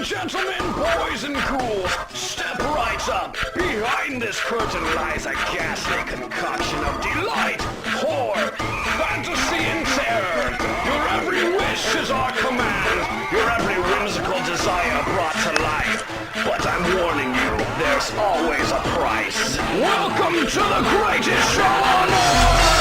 Gentlemen, boys, and ghouls, step right up. Behind this curtain lies a ghastly concoction of delight, horror, fantasy, and terror. Your every wish is our command, your every whimsical desire brought to life. But I'm warning you, there's always a price. Welcome to the greatest show on earth!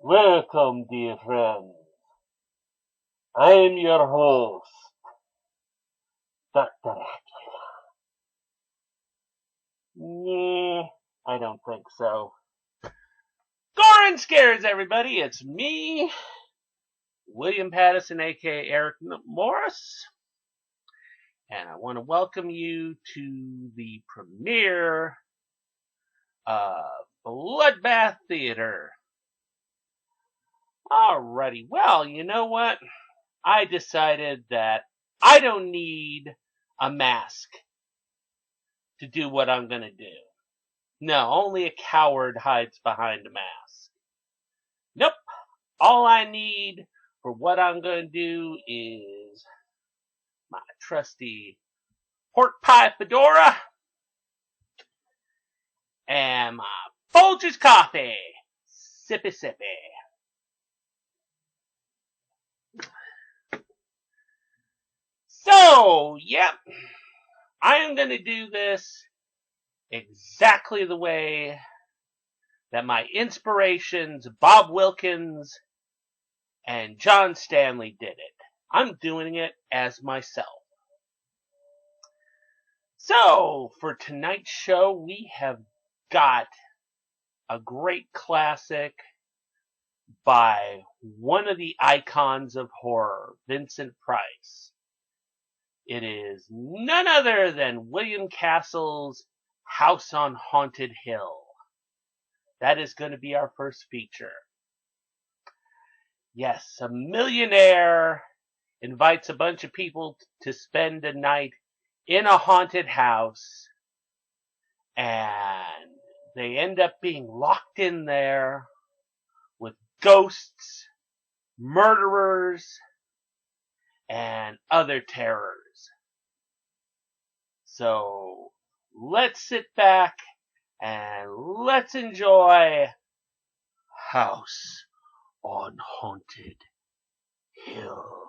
Welcome, dear friends. I am your host, Dr. Acula. Nah, I don't think so. Gorin Scares, everybody. It's me, William Pattison, aka Eric Morris. And I want to welcome you to the premiere of Bloodbath Theater. Alrighty, well, you know what? I decided that I don't need a mask to do what I'm going to do. No, only a coward hides behind a mask. Nope. All I need for what I'm going to do is my trusty pork pie fedora and my Folgers coffee. Sippy sippy. So, yep, I am going to do this exactly the way that my inspirations, Bob Wilkins and John Stanley, did it. I'm doing it as myself. So, for tonight's show, we have got a great classic by one of the icons of horror, Vincent Price. It is none other than William Castle's House on Haunted Hill. That is going to be our first feature. Yes, a millionaire invites a bunch of people to spend a night in a haunted house, and they end up being locked in there with ghosts, murderers, and other terrors. So let's sit back and let's enjoy House on Haunted Hill.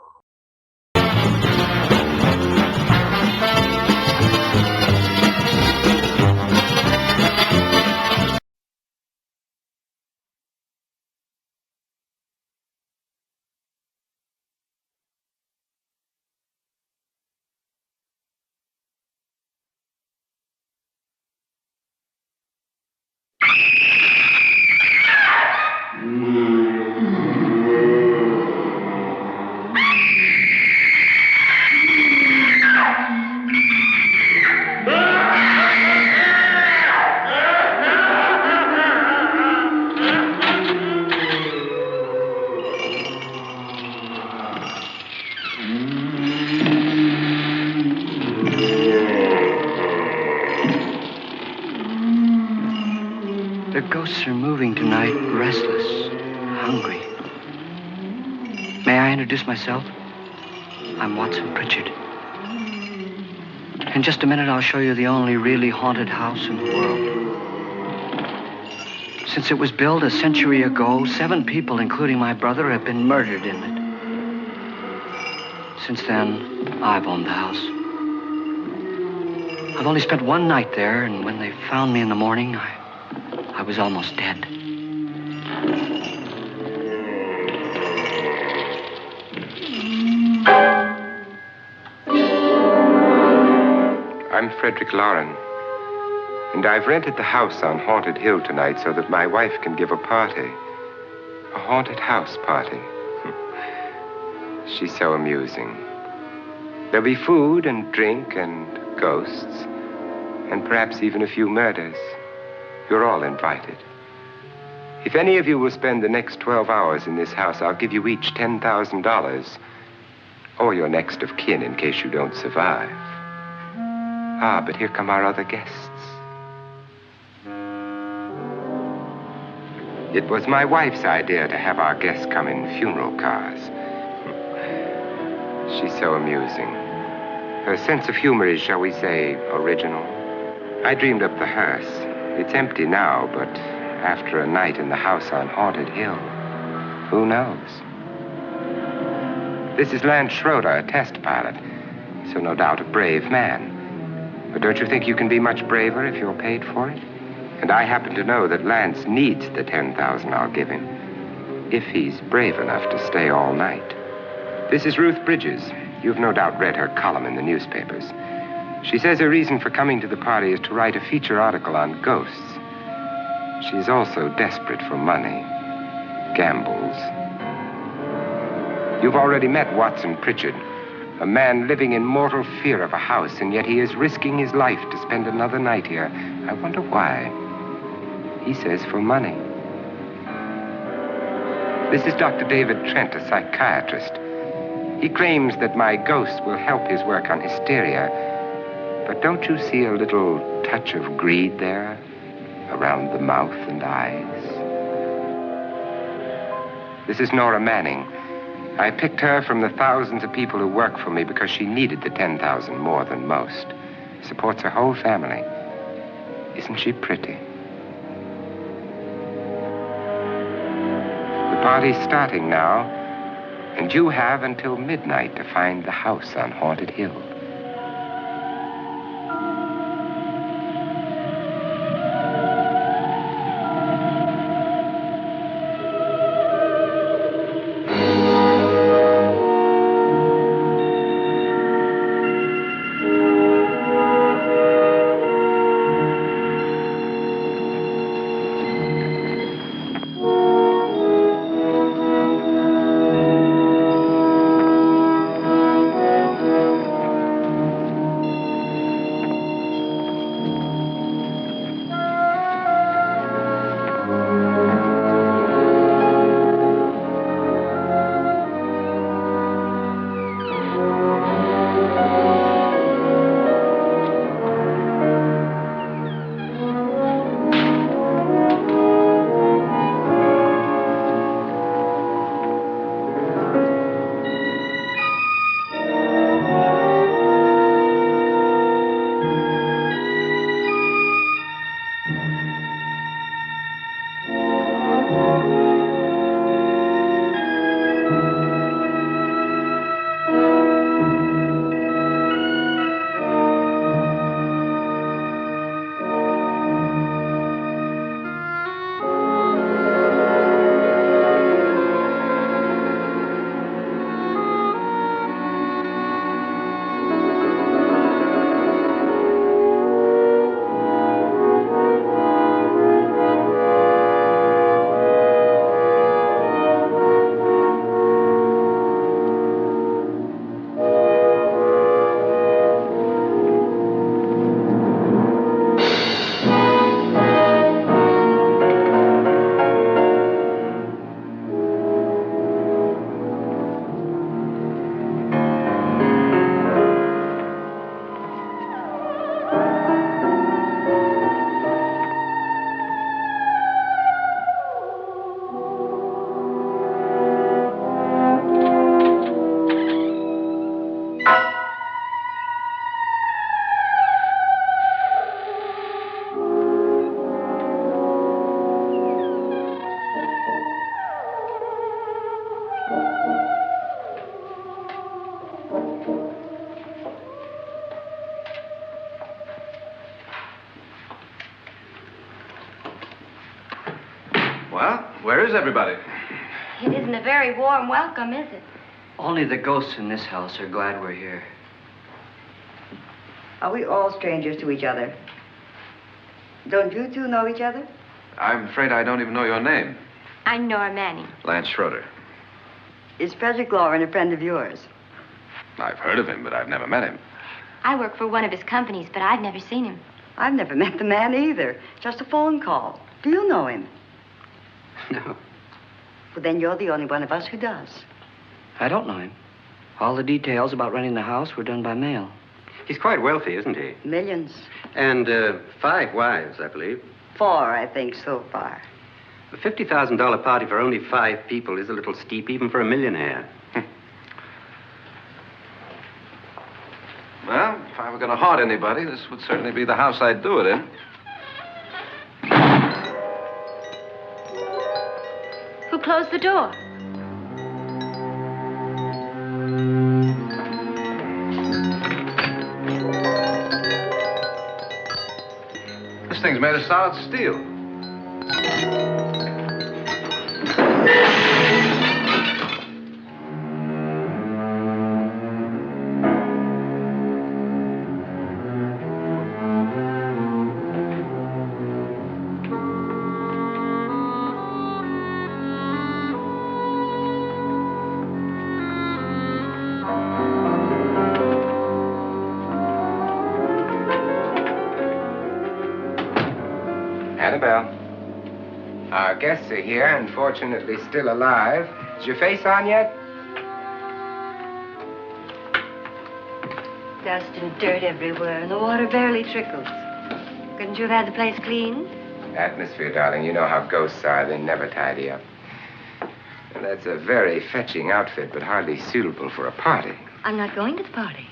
The ghosts are moving tonight, restless, hungry. May I introduce myself? I'm Watson Pritchard. In just a minute, I'll show you the only really haunted house in the world. Since it was built a century ago, 7 people, including my brother, have been murdered in it. Since then, I've owned the house. I've only spent one night there, and when they found me in the morning, I was almost dead. I'm Frederick Lauren, and I've rented the house on Haunted Hill tonight so that my wife can give a party. A haunted house party. She's so amusing. There'll be food and drink and ghosts, and perhaps even a few murders. You're all invited. If any of you will spend the next 12 hours in this house, I'll give you each $10,000, or your next of kin in case you don't survive. Ah, but here come our other guests. It was my wife's idea to have our guests come in funeral cars. She's so amusing. Her sense of humor is, shall we say, original. I dreamed up the hearse. It's empty now, but after a night in the house on Haunted Hill, who knows? This is Lance Schroeder, a test pilot, so no doubt a brave man. But don't you think you can be much braver if you're paid for it? And I happen to know that Lance needs the $10,000 I'll give him, if he's brave enough to stay all night. This is Ruth Bridges. You've no doubt read her column in the newspapers. She says her reason for coming to the party is to write a feature article on ghosts. She's also desperate for money. Gambles. You've already met Watson Pritchard, a man living in mortal fear of a house, and yet he is risking his life to spend another night here. I wonder why. He says for money. This is Dr. David Trent, a psychiatrist. He claims that my ghost will help his work on hysteria. But don't you see a little touch of greed there, around the mouth and eyes? This is Nora Manning. I picked her from the thousands of people who work for me because she needed the $10,000 more than most. Supports her whole family. Isn't she pretty? The party's starting now, and you have until midnight to find the house on Haunted Hill. Well, where is everybody? It isn't a very warm welcome, is it? Only the ghosts in this house are glad we're here. Are we all strangers to each other? Don't you two know each other? I'm afraid I don't even know your name. I'm Nora Manning. Lance Schroeder. Is Frederick Lauren a friend of yours? I've heard of him, but I've never met him. I work for one of his companies, but I've never seen him. I've never met the man either. Just a phone call. Do you know him? No, Well, then you're the only one of us who does. I don't know him. All the details about renting the house were done by mail. He's quite wealthy, isn't he? Millions. And 5 wives, I believe. 4, I think, so far. A $50,000 party for only 5 people is a little steep, even for a millionaire. Well, if I were going to haunt anybody, this would certainly be the house I'd do it in. Who closed the door? This thing's made of solid steel. Annabelle, our guests are here, unfortunately still alive. Is your face on yet? Dust and dirt everywhere, and the water barely trickles. Couldn't you have had the place cleaned? Atmosphere, darling. You know how ghosts are. They never tidy up. And that's a very fetching outfit, but hardly suitable for a party. I'm not going to the party.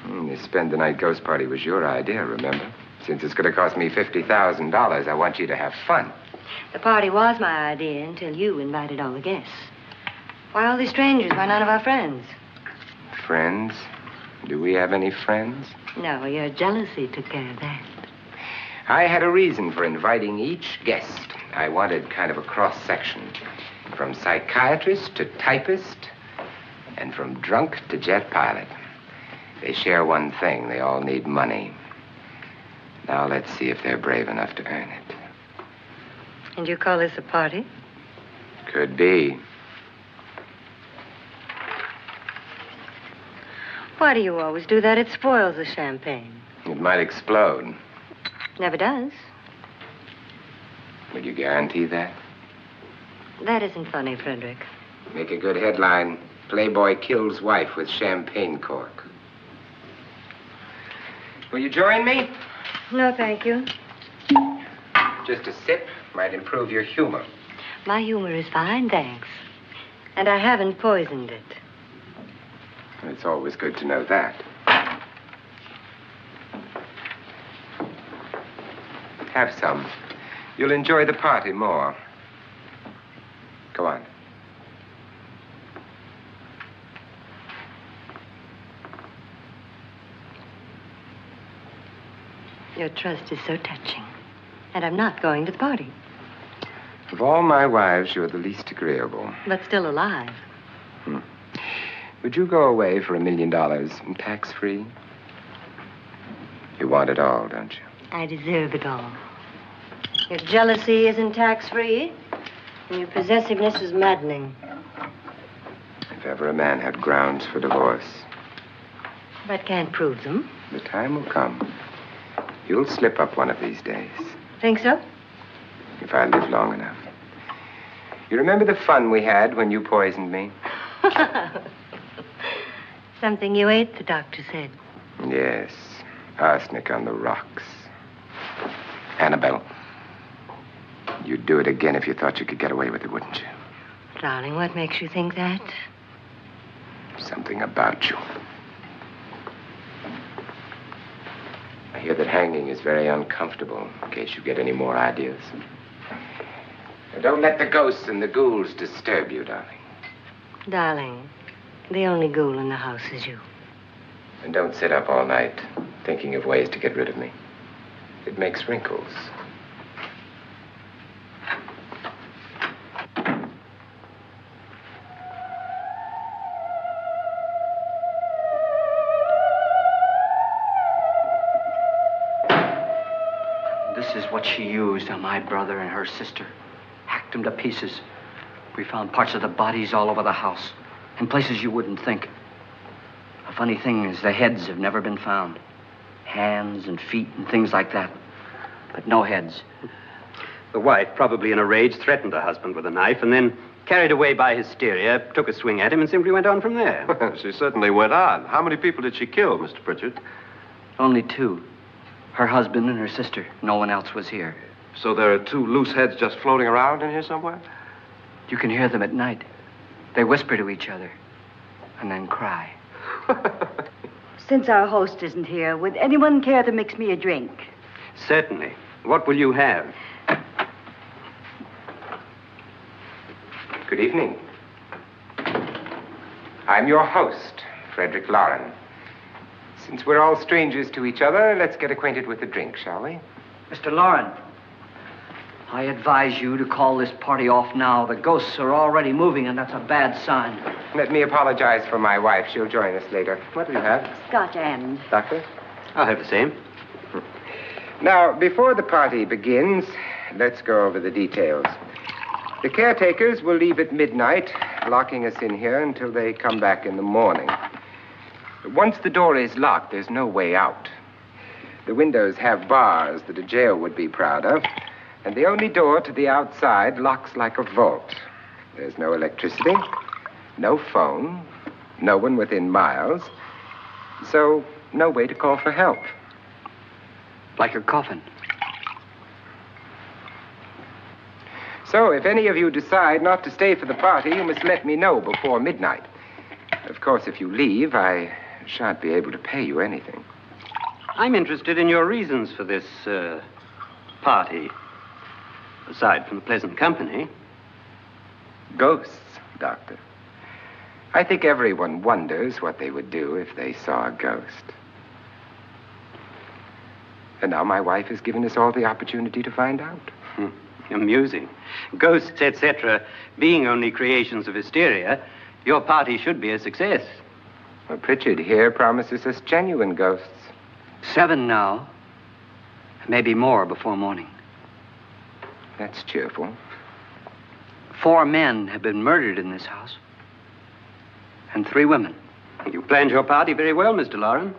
The spend-the-night ghost party was your idea, remember? Since it's going to cost me $50,000, I want you to have fun. The party was my idea until you invited all the guests. Why all these strangers? Why none of our friends? Friends? Do we have any friends? No, your jealousy took care of that. I had a reason for inviting each guest. I wanted kind of a cross-section. From psychiatrist to typist, and from drunk to jet pilot. They share one thing. They all need money. Now let's see if they're brave enough to earn it. And you call this a party? Could be. Why do you always do that? It spoils the champagne. It might explode. Never does. Will you guarantee that? That isn't funny, Frederick. Make a good headline. Playboy kills wife with champagne cork. Will you join me? No, thank you. Just a sip might improve your humor. My humor is fine, thanks. And I haven't poisoned it. It's always good to know that. Have some. You'll enjoy the party more. Go on. Your trust is so touching. And I'm not going to the party. Of all my wives, you're the least agreeable. But still alive. Would you go away for $1 million tax-free? You want it all, don't you? I deserve it all. Your jealousy isn't tax-free, and your possessiveness is maddening. If ever a man had grounds for divorce, But can't prove them. the time will come. You'll slip up one of these days, Think so? if I live long enough. You remember the fun we had when you poisoned me? Something you ate, the doctor said. Yes, arsenic on the rocks. Annabelle, you'd do it again if you thought you could get away with it, wouldn't you? Darling, what makes you think that? Something about you. I hear that hanging is very uncomfortable, in case you get any more ideas. Now, don't let the ghosts and the ghouls disturb you, darling. Darling, the only ghoul in the house is you. And don't sit up all night thinking of ways to get rid of me. It makes wrinkles. This is what she used on my brother and her sister. Hacked them to pieces. We found parts of the bodies all over the house, in places you wouldn't think. The funny thing is the heads have never been found. Hands and feet and things like that. But no heads. The wife, probably in a rage, threatened her husband with a knife and then, carried away by hysteria, took a swing at him and simply went on from there. She certainly went on. How many people did she kill, Mr. Pritchard? Only 2. Her husband and her sister. No one else was here. So there are 2 loose heads just floating around in here somewhere? You can hear them at night. They whisper to each other and then cry. Since our host isn't here, would anyone care to mix me a drink? Certainly. What will you have? Good evening. I'm your host, Frederick Lauren. Since we're all strangers to each other, let's get acquainted with the drink, shall we? Mr. Lauren, I advise you to call this party off now. The ghosts are already moving, and that's a bad sign. Let me apologize for my wife. She'll join us later. What do you have? Scotch and. Doctor? I'll have the same. Now, before the party begins, let's go over the details. The caretakers will leave at midnight, locking us in here until they come back in the morning. Once the door is locked, there's no way out. The windows have bars that a jail would be proud of, and the only door to the outside locks like a vault. There's no electricity, no phone, no one within miles, so no way to call for help. Like a coffin. So if any of you decide not to stay for the party, you must let me know before midnight. Of course, if you leave, I shan't be able to pay you anything. I'm interested in your reasons for this, party. Aside from the pleasant company. Ghosts, Doctor. I think everyone wonders what they would do if they saw a ghost. And now my wife has given us all the opportunity to find out. Amusing. Ghosts, etc., being only creations of hysteria, your party should be a success. Well, Pritchard here promises us genuine ghosts. 7 now. Maybe more before morning. That's cheerful. 4 men have been murdered in this house. And 3 women. You planned your party very well, Mr. Lauren.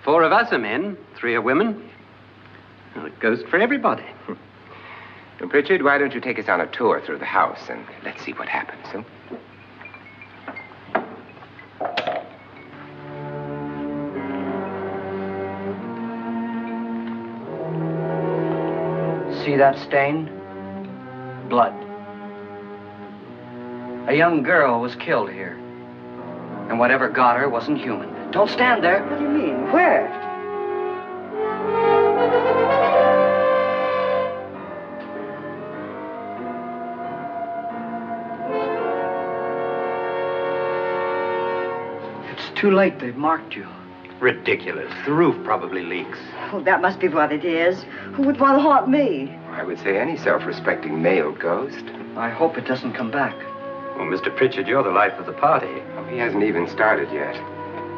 4 of us are men, 3 are women. Well, a ghost for everybody. Well, Pritchard, why don't you take us on a tour through the house and let's see what happens, huh? See that stain? Blood. A young girl was killed here. And whatever got her wasn't human. Don't stand there. What do you mean? Where? It's too late. They've marked you. Ridiculous. The roof probably leaks. Oh, that must be what it is. Who would want to haunt me? I would say any self-respecting male ghost. I hope it doesn't come back. Well, Mr. Pritchard, you're the life of the party. Oh, he hasn't even started yet.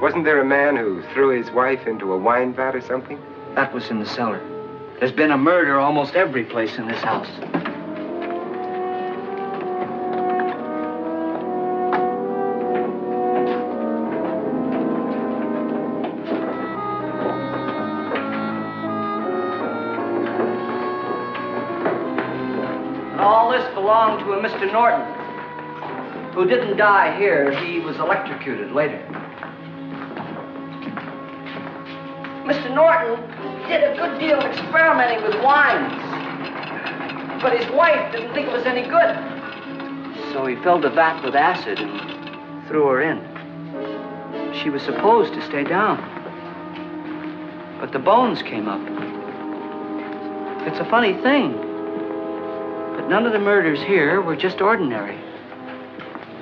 Wasn't there a man who threw his wife into a wine vat or something? That was in the cellar. There's been a murder almost every place in this house. All this belonged to a Mr. Norton, who didn't die here. He was electrocuted later. Mr. Norton did a good deal of experimenting with wines, but his wife didn't think it was any good. So he filled the vat with acid and threw her in. She was supposed to stay down, but the bones came up. It's a funny thing, but none of the murders here were just ordinary.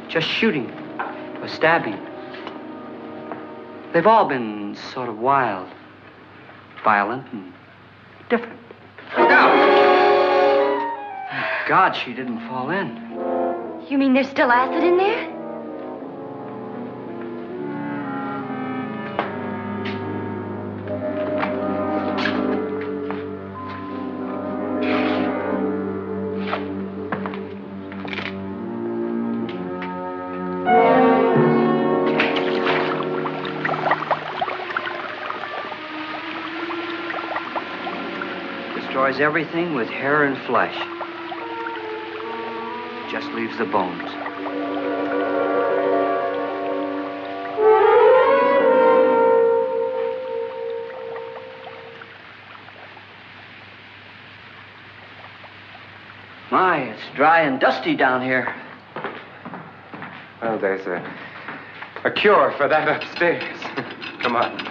Just shooting or stabbing. They've all been sort of wild, violent, and different. Look out! Thank God she didn't fall in. You mean there's still acid in there? Destroys everything with hair and flesh. Just leaves the bones. My, it's dry and dusty down here. Well, there's a cure for that upstairs. Come on.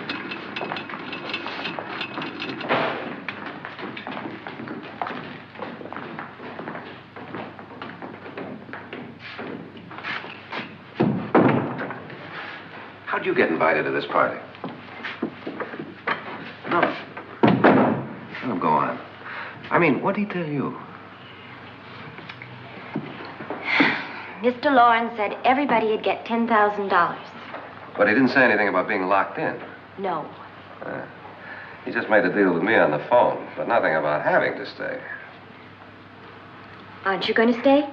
How'd you get invited to this party? No. Oh, go on. I mean, what'd he tell you? Mr. Lawrence said everybody'd get $10,000. But he didn't say anything about being locked in. No. He just made a deal with me on the phone, but nothing about having to stay. Aren't you going to stay?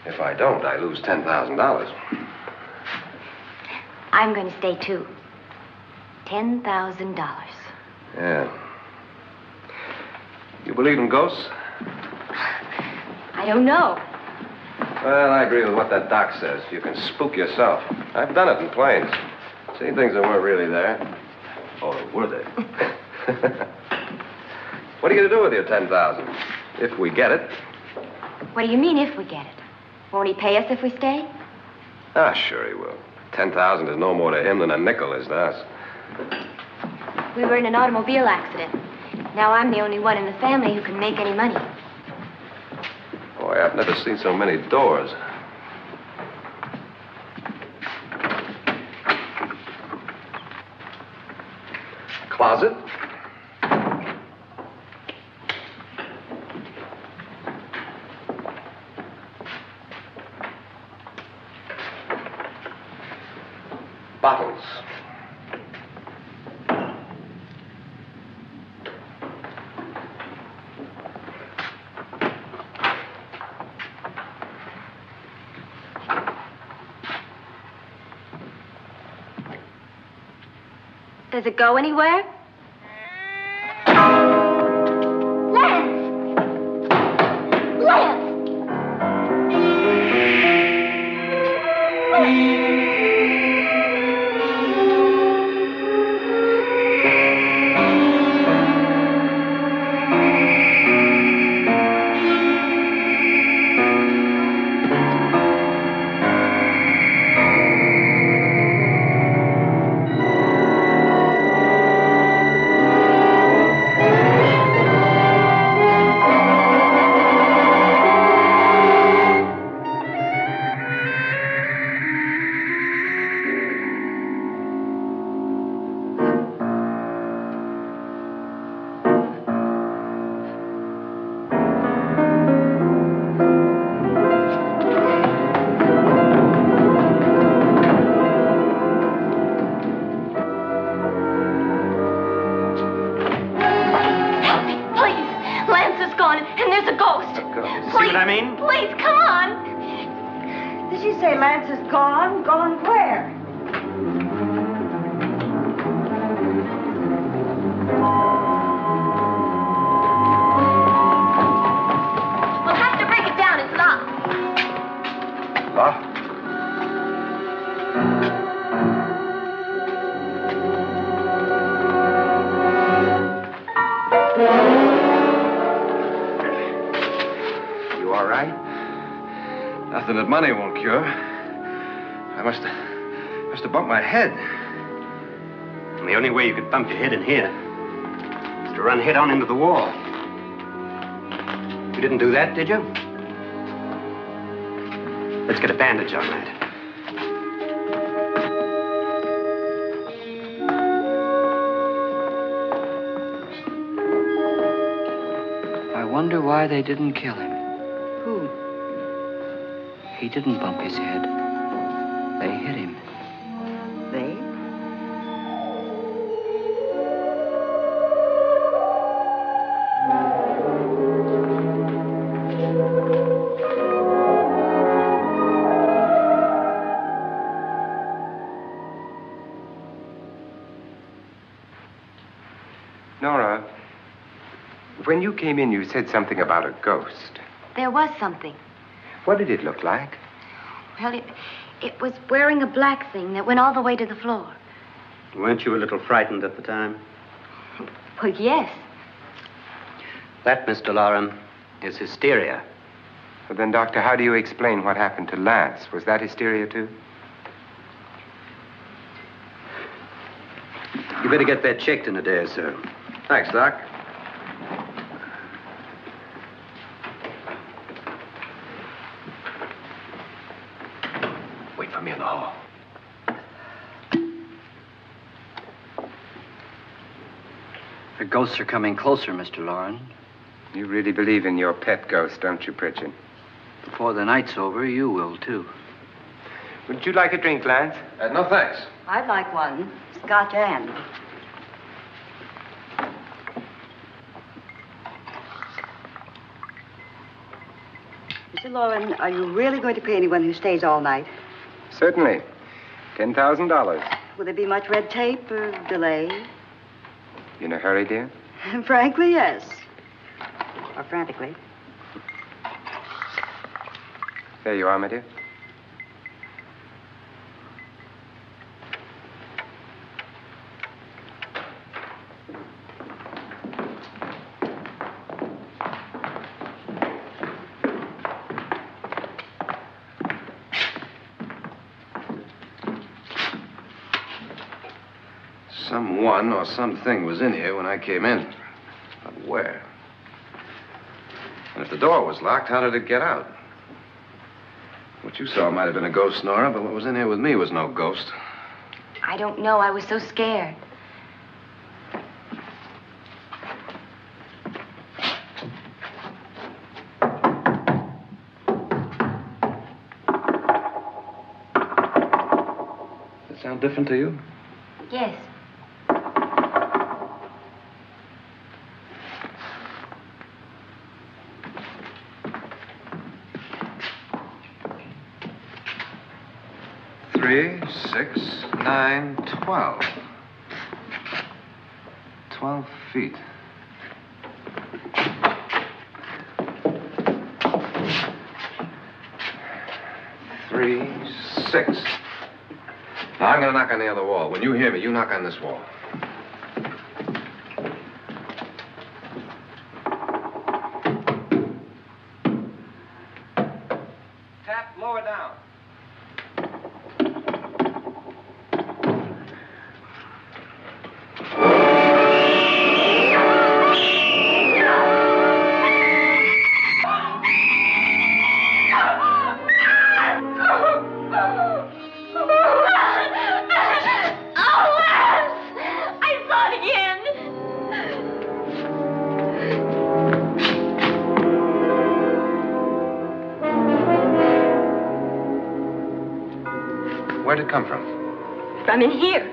If I don't, I lose $10,000. I'm going to stay, too. $10,000. Yeah. You believe in ghosts? I don't know. Well, I agree with what that doc says. You can spook yourself. I've done it in planes. Seen things that weren't really there. Or were they? What are you going to do with your $10,000? If we get it. What do you mean, if we get it? Won't he pay us if we stay? Ah, sure he will. 10,000 is no more to him than a nickel is to us. We were in an automobile accident. Now I'm the only one in the family who can make any money. Boy, I've never seen so many doors. Closet? Bottles. Does it go anywhere? Lance! Lance! Lance is gone? Gone where? We'll have to break it down. It's locked. Locked? You all right? Nothing that money won't cure. I must have bumped my head. And the only way you could bump your head in here is to run head on into the wall. You didn't do that, did you? Let's get a bandage on that. I wonder why they didn't kill him. Who? He didn't bump his head. They hit him. They? Nora, When you came in, you said something about a ghost. There was something. What did it look like? Well, it was wearing a black thing that went all the way to the floor. Weren't you a little frightened at the time? Well, yes. That, Mr. Loren, is hysteria. Well, then, Doctor, how do you explain what happened to Lance? Was that hysteria, too? You better get that checked in a day or so. Thanks, Doc. Wait for me in the hall. The ghosts are coming closer, Mr. Loren. You really believe in your pet ghost, don't you, Pritchard? Before the night's over, you will, too. Would you like a drink, Lance? No, thanks. I'd like one. Scotch and. Mr. Loren, are you really going to pay anyone who stays all night? Certainly. $10,000. Will there be much red tape or delay? You in a hurry, dear? Frankly, yes. Or frantically. There you are, my dear. Someone or something was in here when I came in. But where? And if the door was locked, how did it get out? What you saw might have been a ghost, Nora, but what was in here with me was no ghost. I don't know. I was so scared. Does it sound different to you? Yes. Three, 6, 9, 12. 12 feet. Three, 6. Now, I'm going to knock on the other wall. When you hear me, you knock on this wall. Tap lower down. Where'd it come from? From in here.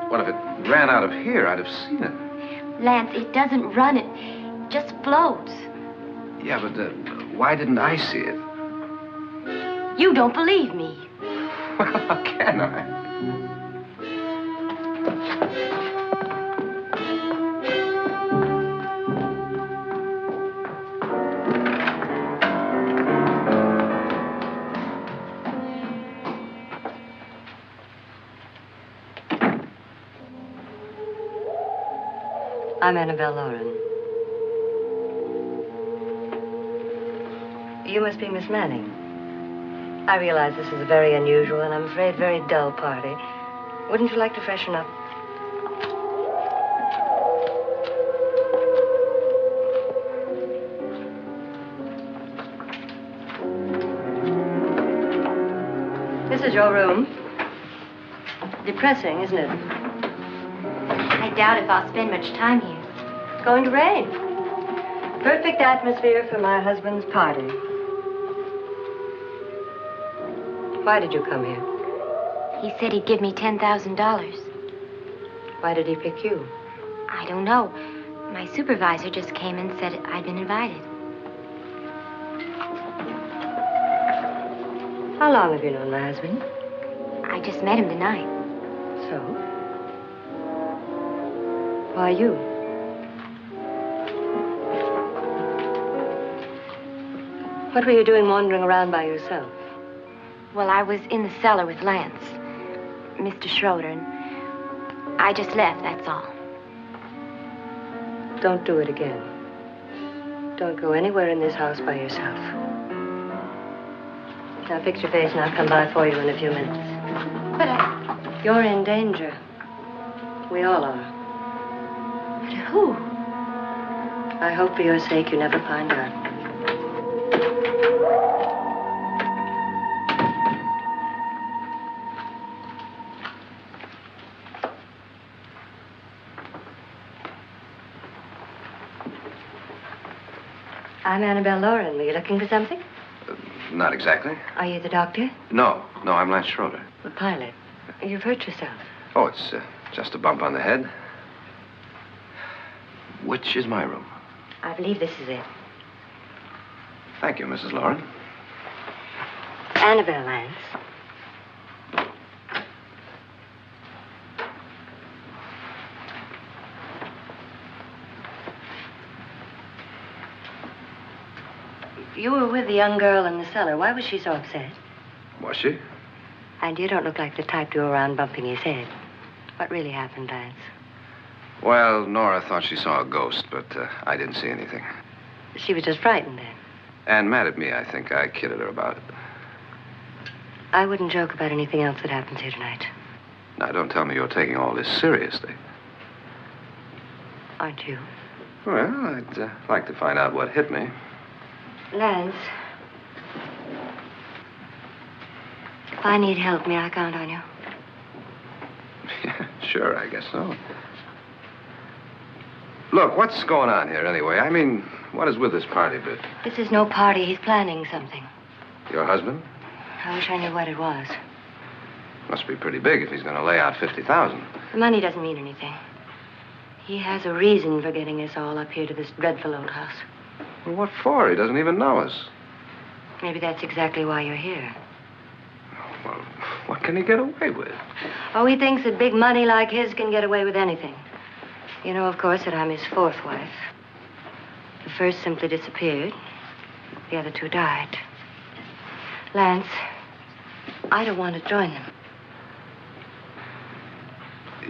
What if it ran out of here? I'd have seen it. Lance, it doesn't run. It just floats. Yeah, but why didn't I see it? You don't believe me. Well, how can I? I'm Annabelle Loren. You must be Miss Manning. I realize this is a very unusual and I'm afraid very dull party. Wouldn't you like to freshen up? This is your room. Depressing, isn't it? I doubt if I'll spend much time here. It's going to rain. Perfect atmosphere for my husband's party. Why did you come here? He said he'd give me $10,000. Why did he pick you? I don't know. My supervisor just came and said I'd been invited. How long have you known my husband? I just met him tonight. So? Why you? What were you doing wandering around by yourself? Well, I was in the cellar with Lance, Mr. Schroeder, and I just left, that's all. Don't do it again. Don't go anywhere in this house by yourself. Now fix your face and I'll come by for you in a few minutes. But You're in danger. We all are. But who? I hope for your sake you never find out. I'm Annabelle Lauren. Were you looking for something? Not exactly. Are you the doctor? No, I'm Lance Schroeder. The pilot. You've hurt yourself. Oh, it's just a bump on the head. Which is my room? I believe this is it. Thank you, Mrs. Lauren. Annabelle Lance. You were with the young girl in the cellar. Why was she so upset? Was she? And you don't look like the type to go around bumping his head. What really happened, Lance? Well, Nora thought she saw a ghost, but I didn't see anything. She was just frightened then. And mad at me, I think. I kidded her about it. I wouldn't joke about anything else that happens here tonight. Now, don't tell me you're taking all this seriously. Aren't you? Well, I'd like to find out what hit me. Lance. If I need help, may I count on you? Yeah, sure, I guess so. Look, what's going on here anyway? I mean, what is with this party bit? This is no party. He's planning something. Your husband? I wish I knew what it was. Must be pretty big if he's going to lay out 50,000. The money doesn't mean anything. He has a reason for getting us all up here to this dreadful old house. Well, what for? He doesn't even know us. Maybe that's exactly why you're here. Well, what can he get away with? Oh, he thinks that big money like his can get away with anything. You know, of course, that I'm his fourth wife. The first simply disappeared. The other two died. Lance, I don't want to join them.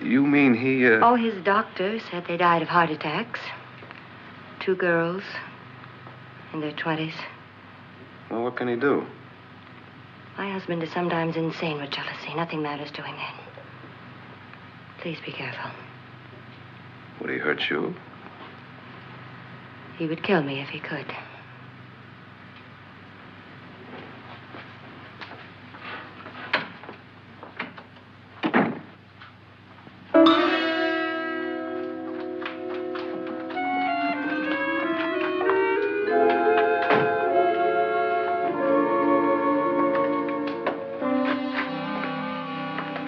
You mean he, Oh, his doctor said they died of heart attacks. 2 girls in their 20s. Well, what can he do? My husband is sometimes insane with jealousy. Nothing matters to him then. Please be careful. Would he hurt you? He would kill me if he could.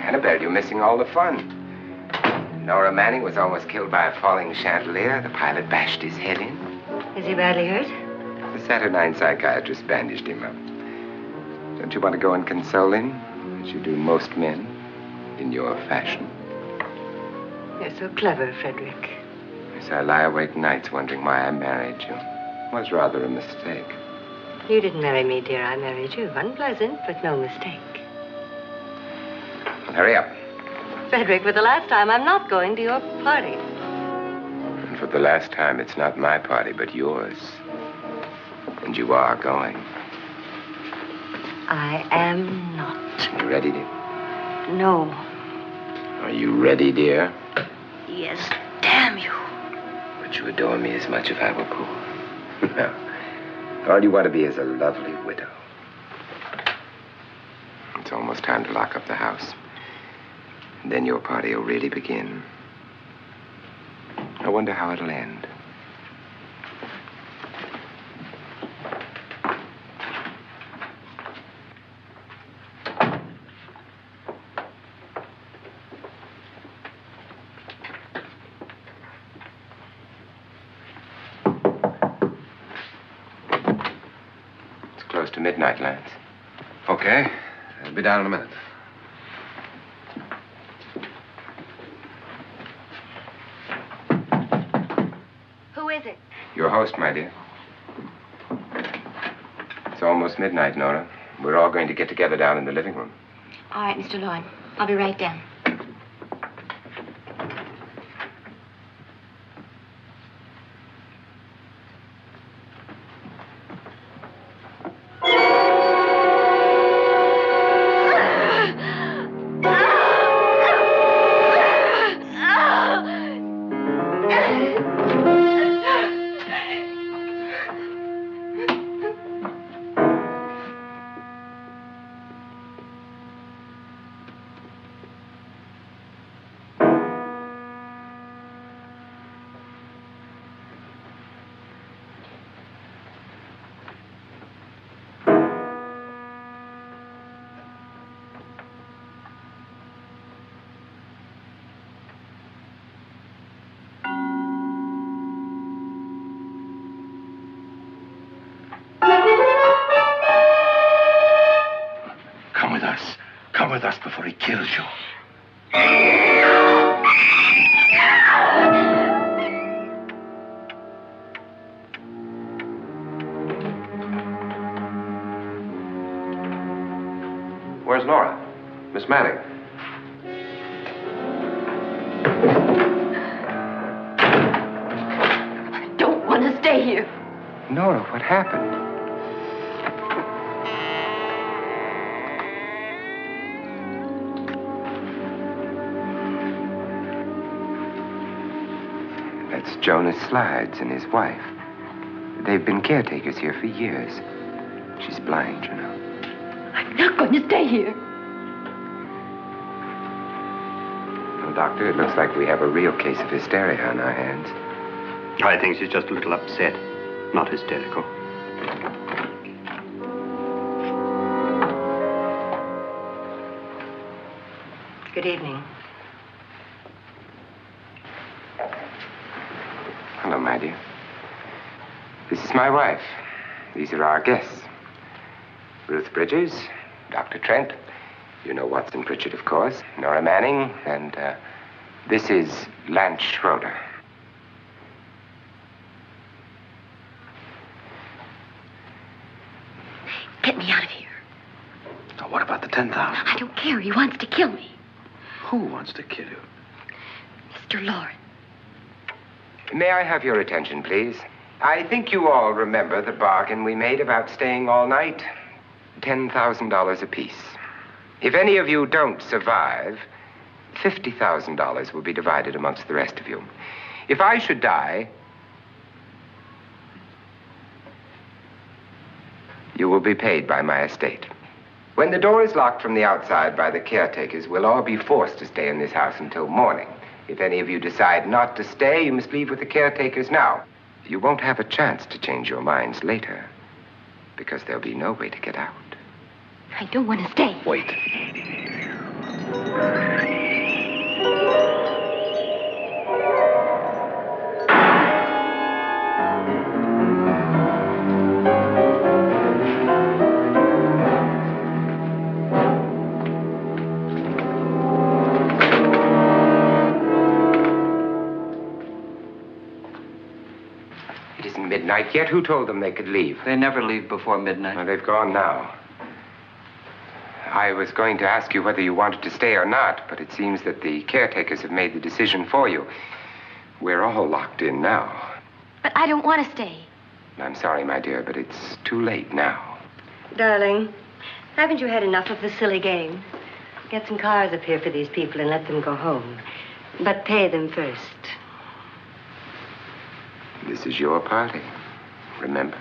Annabelle, you're missing all the fun. Nora Manning was almost killed by a falling chandelier. The pilot bashed his head in. Is he badly hurt? The Saturnine psychiatrist bandaged him up. Don't you want to go and console him, as you do most men, in your fashion? You're so clever, Frederick. Yes, I lie awake nights wondering why I married you. It was rather a mistake. You didn't marry me, dear. I married you. Unpleasant, but no mistake. Well, hurry up. Frederick, for the last time, I'm not going to your party. And for the last time, it's not my party, but yours. And you are going. I am not. You ready, dear? No. Are you ready, dear? Yes, damn you. Would you adore me as much if I were poor? No. All you want to be is a lovely widow. It's almost time to lock up the house. And then your party will really begin. I wonder how it'll end. It's close to midnight, Lance. Okay. I'll be down in a minute. Who is it? Your host, my dear. It's almost midnight, Nora. We're all going to get together down in the living room. All right, Mr. Lloyd. I'll be right down. Come with us before he kills you. Where's Nora? Miss Manning. I don't want to stay here. Nora, what happened? That's Jonas Slides and his wife. They've been caretakers here for years. She's blind, you know. I'm not going to stay here. Well, Doctor, it looks like we have a real case of hysteria on our hands. I think she's just a little upset, not hysterical. Good evening. Hello, my dear. This is my wife. These are our guests. Ruth Bridges, Dr. Trent. You know Watson Pritchard, of course. Nora Manning, and this is Lance Schroeder. Get me out of here. Now, what about the 10,000? I don't care. He wants to kill me. Who wants to kill you? Mr. Lawrence. May I have your attention, please? I think you all remember the bargain we made about staying all night. $10,000 apiece. If any of you don't survive, $50,000 will be divided amongst the rest of you. If I should die, you will be paid by my estate. When the door is locked from the outside by the caretakers, we'll all be forced to stay in this house until morning. If any of you decide not to stay, you must leave with the caretakers now. You won't have a chance to change your minds later, because there'll be no way to get out. I don't want to stay. Wait. It isn't midnight yet. Who told them they could leave? They never leave before midnight. Well, they've gone now. I was going to ask you whether you wanted to stay or not, but it seems that the caretakers have made the decision for you. We're all locked in now. But I don't want to stay. I'm sorry, my dear, but it's too late now. Darling, haven't you had enough of the silly game? Get some cars up here for these people and let them go home. But pay them first. This is your party, remember?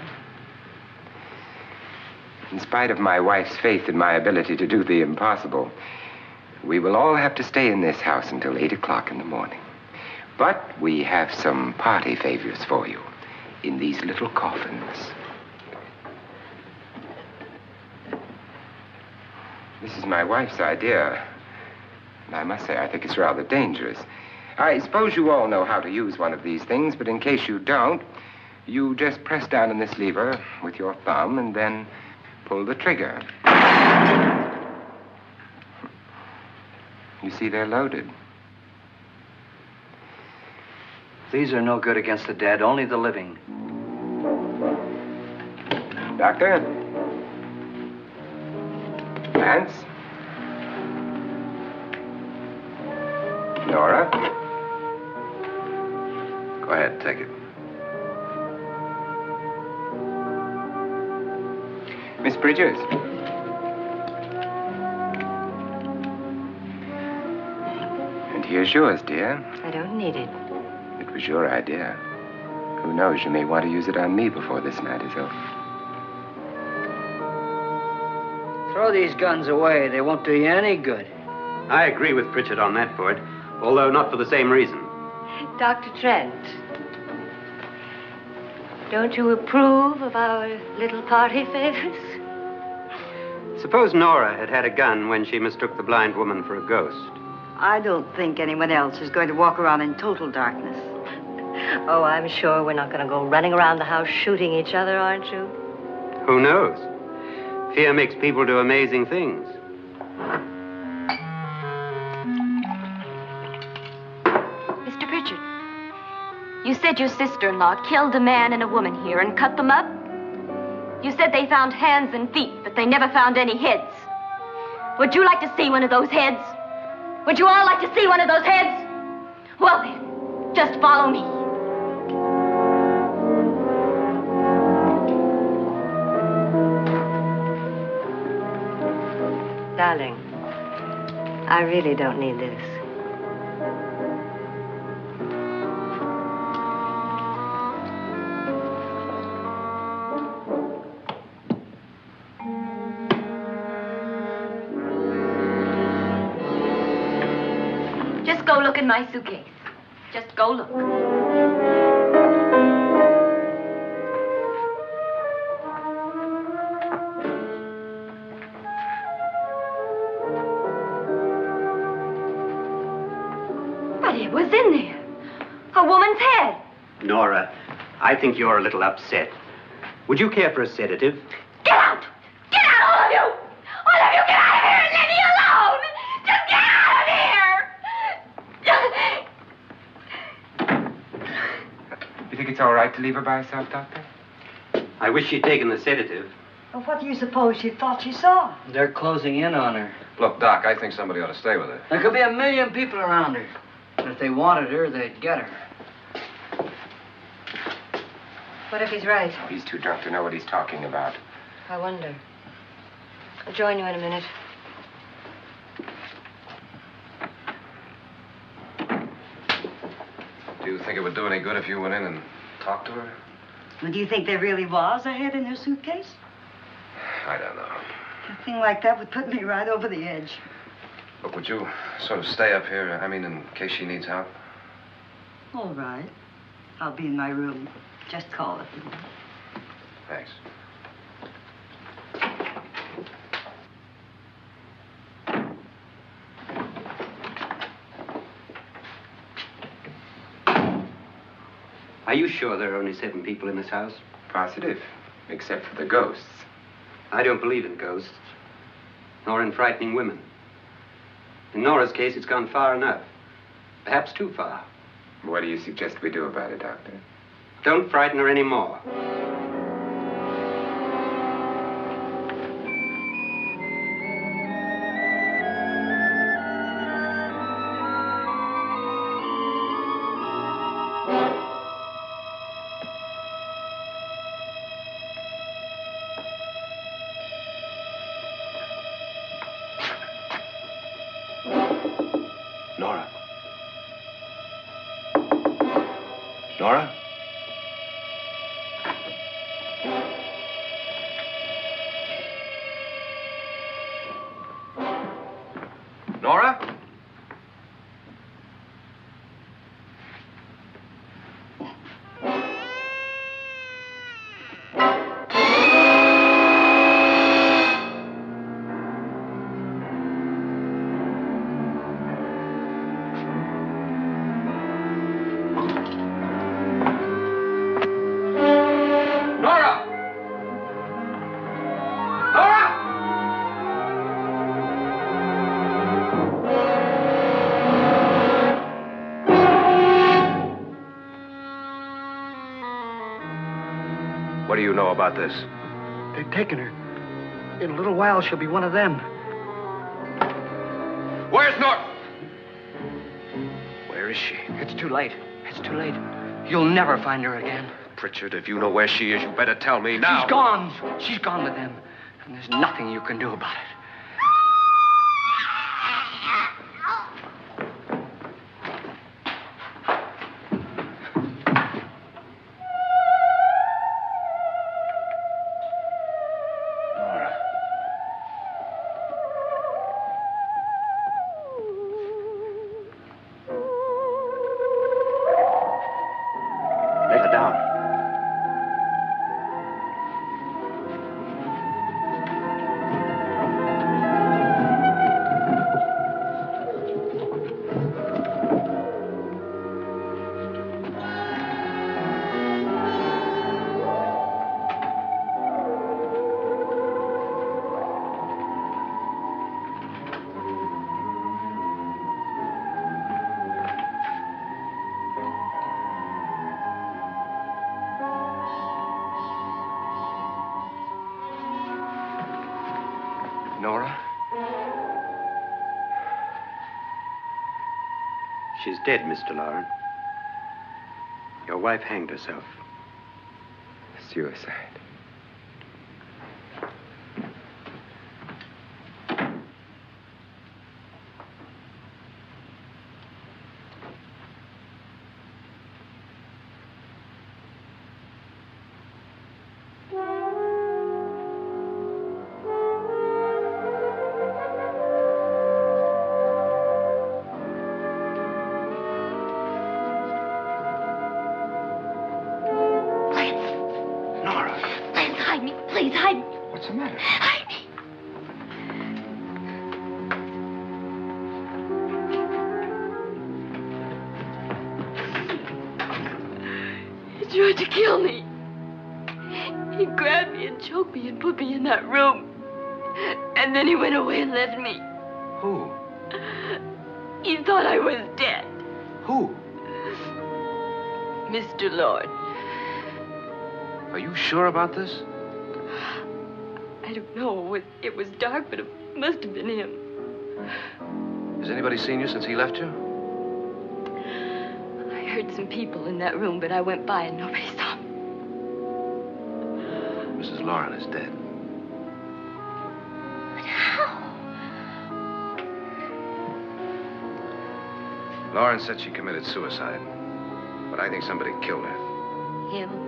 In spite of my wife's faith in my ability to do the impossible, we will all have to stay in this house until 8 o'clock in the morning. But we have some party favors for you in these little coffins. This is my wife's idea. And I must say, I think it's rather dangerous. I suppose you all know how to use one of these things, but in case you don't, you just press down on this lever with your thumb and then pull the trigger. You see, they're loaded. These are no good against the dead, only the living. Doctor? Lance? Nora? Go ahead, take it. Miss Bridges? And here's yours, dear. I don't need it. It was your idea. Who knows, you may want to use it on me before this night is over. Throw these guns away. They won't do you any good. I agree with Pritchard on that point, although not for the same reason. Dr. Trent, don't you approve of our little party favors? Suppose Nora had had a gun when she mistook the blind woman for a ghost. I don't think anyone else is going to walk around in total darkness. Oh, I'm sure we're not going to go running around the house shooting each other, aren't you? Who knows? Fear makes people do amazing things. Mr. Pritchard, you said your sister-in-law killed a man and a woman here and cut them up? You said they found hands and feet, but they never found any heads. Would you like to see one of those heads? Would you all like to see one of those heads? Well then, just follow me. Darling, I really don't need this. Just go look in my suitcase. Just go look. But it was in there. A woman's head. Nora, I think you're a little upset. Would you care for a sedative? Get out! Get out, all of you! All of you, get out of here and leave me alone! Just get out of here! You think it's all right to leave her by herself, Doctor? I wish she'd taken the sedative. Well, what do you suppose she thought she saw? They're closing in on her. Look, Doc, I think somebody ought to stay with her. There could be 1 million people around her. But if they wanted her, they'd get her. What if he's right? Oh, he's too drunk to know what he's talking about. I wonder. I'll join you in a minute. Do you think it would do any good if you went in and talked to her? Well, do you think there really was a head in her suitcase? I don't know. A thing like that would put me right over the edge. Look, would you sort of stay up here, in case she needs help? All right. I'll be in my room. Just call it. Thanks. Are you sure there are only 7 people in this house? Positive, except for the ghosts. I don't believe in ghosts, nor in frightening women. In Nora's case, it's gone far enough. Perhaps too far. What do you suggest we do about it, Doctor? Don't frighten her anymore. Nora? Nora? Nora? do you know about this? They've taken her. In a little while, she'll be one of them. Where's Norton? Where is she? It's too late. It's too late. You'll never find her again. Pritchard, if you know where she is, you better tell me now. She's gone. She's gone with them. And there's nothing you can do about it. Let her down. Nora? She's dead, Mr. Loren. Your wife hanged herself. Suicide. Hide me, please, hide me. What's the matter? Hide me. He tried to kill me. He grabbed me and choked me and put me in that room. And then he went away and left me. Who? He thought I was dead. Who? Mr. Lord. Are you sure about this? I don't know. It was dark, but it must have been him. Has anybody seen you since he left you? I heard some people in that room, but I went by and nobody saw me. Mrs. Loren is dead. But how? Loren said she committed suicide, but I think somebody killed her. Him?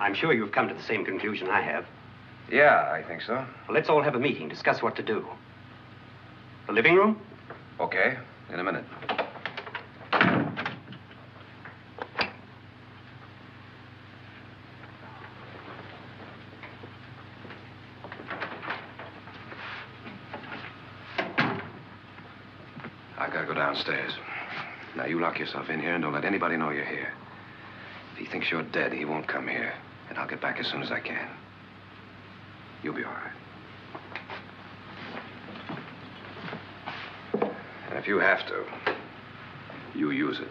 I'm sure you've come to the same conclusion I have. Yeah, I think so. Well, let's all have a meeting, discuss what to do. The living room? Okay, in a minute. I gotta go downstairs. Now, you lock yourself in here and don't let anybody know you're here. If he thinks you're dead, he won't come here. And I'll get back as soon as I can. You'll be all right. And if you have to, you use it.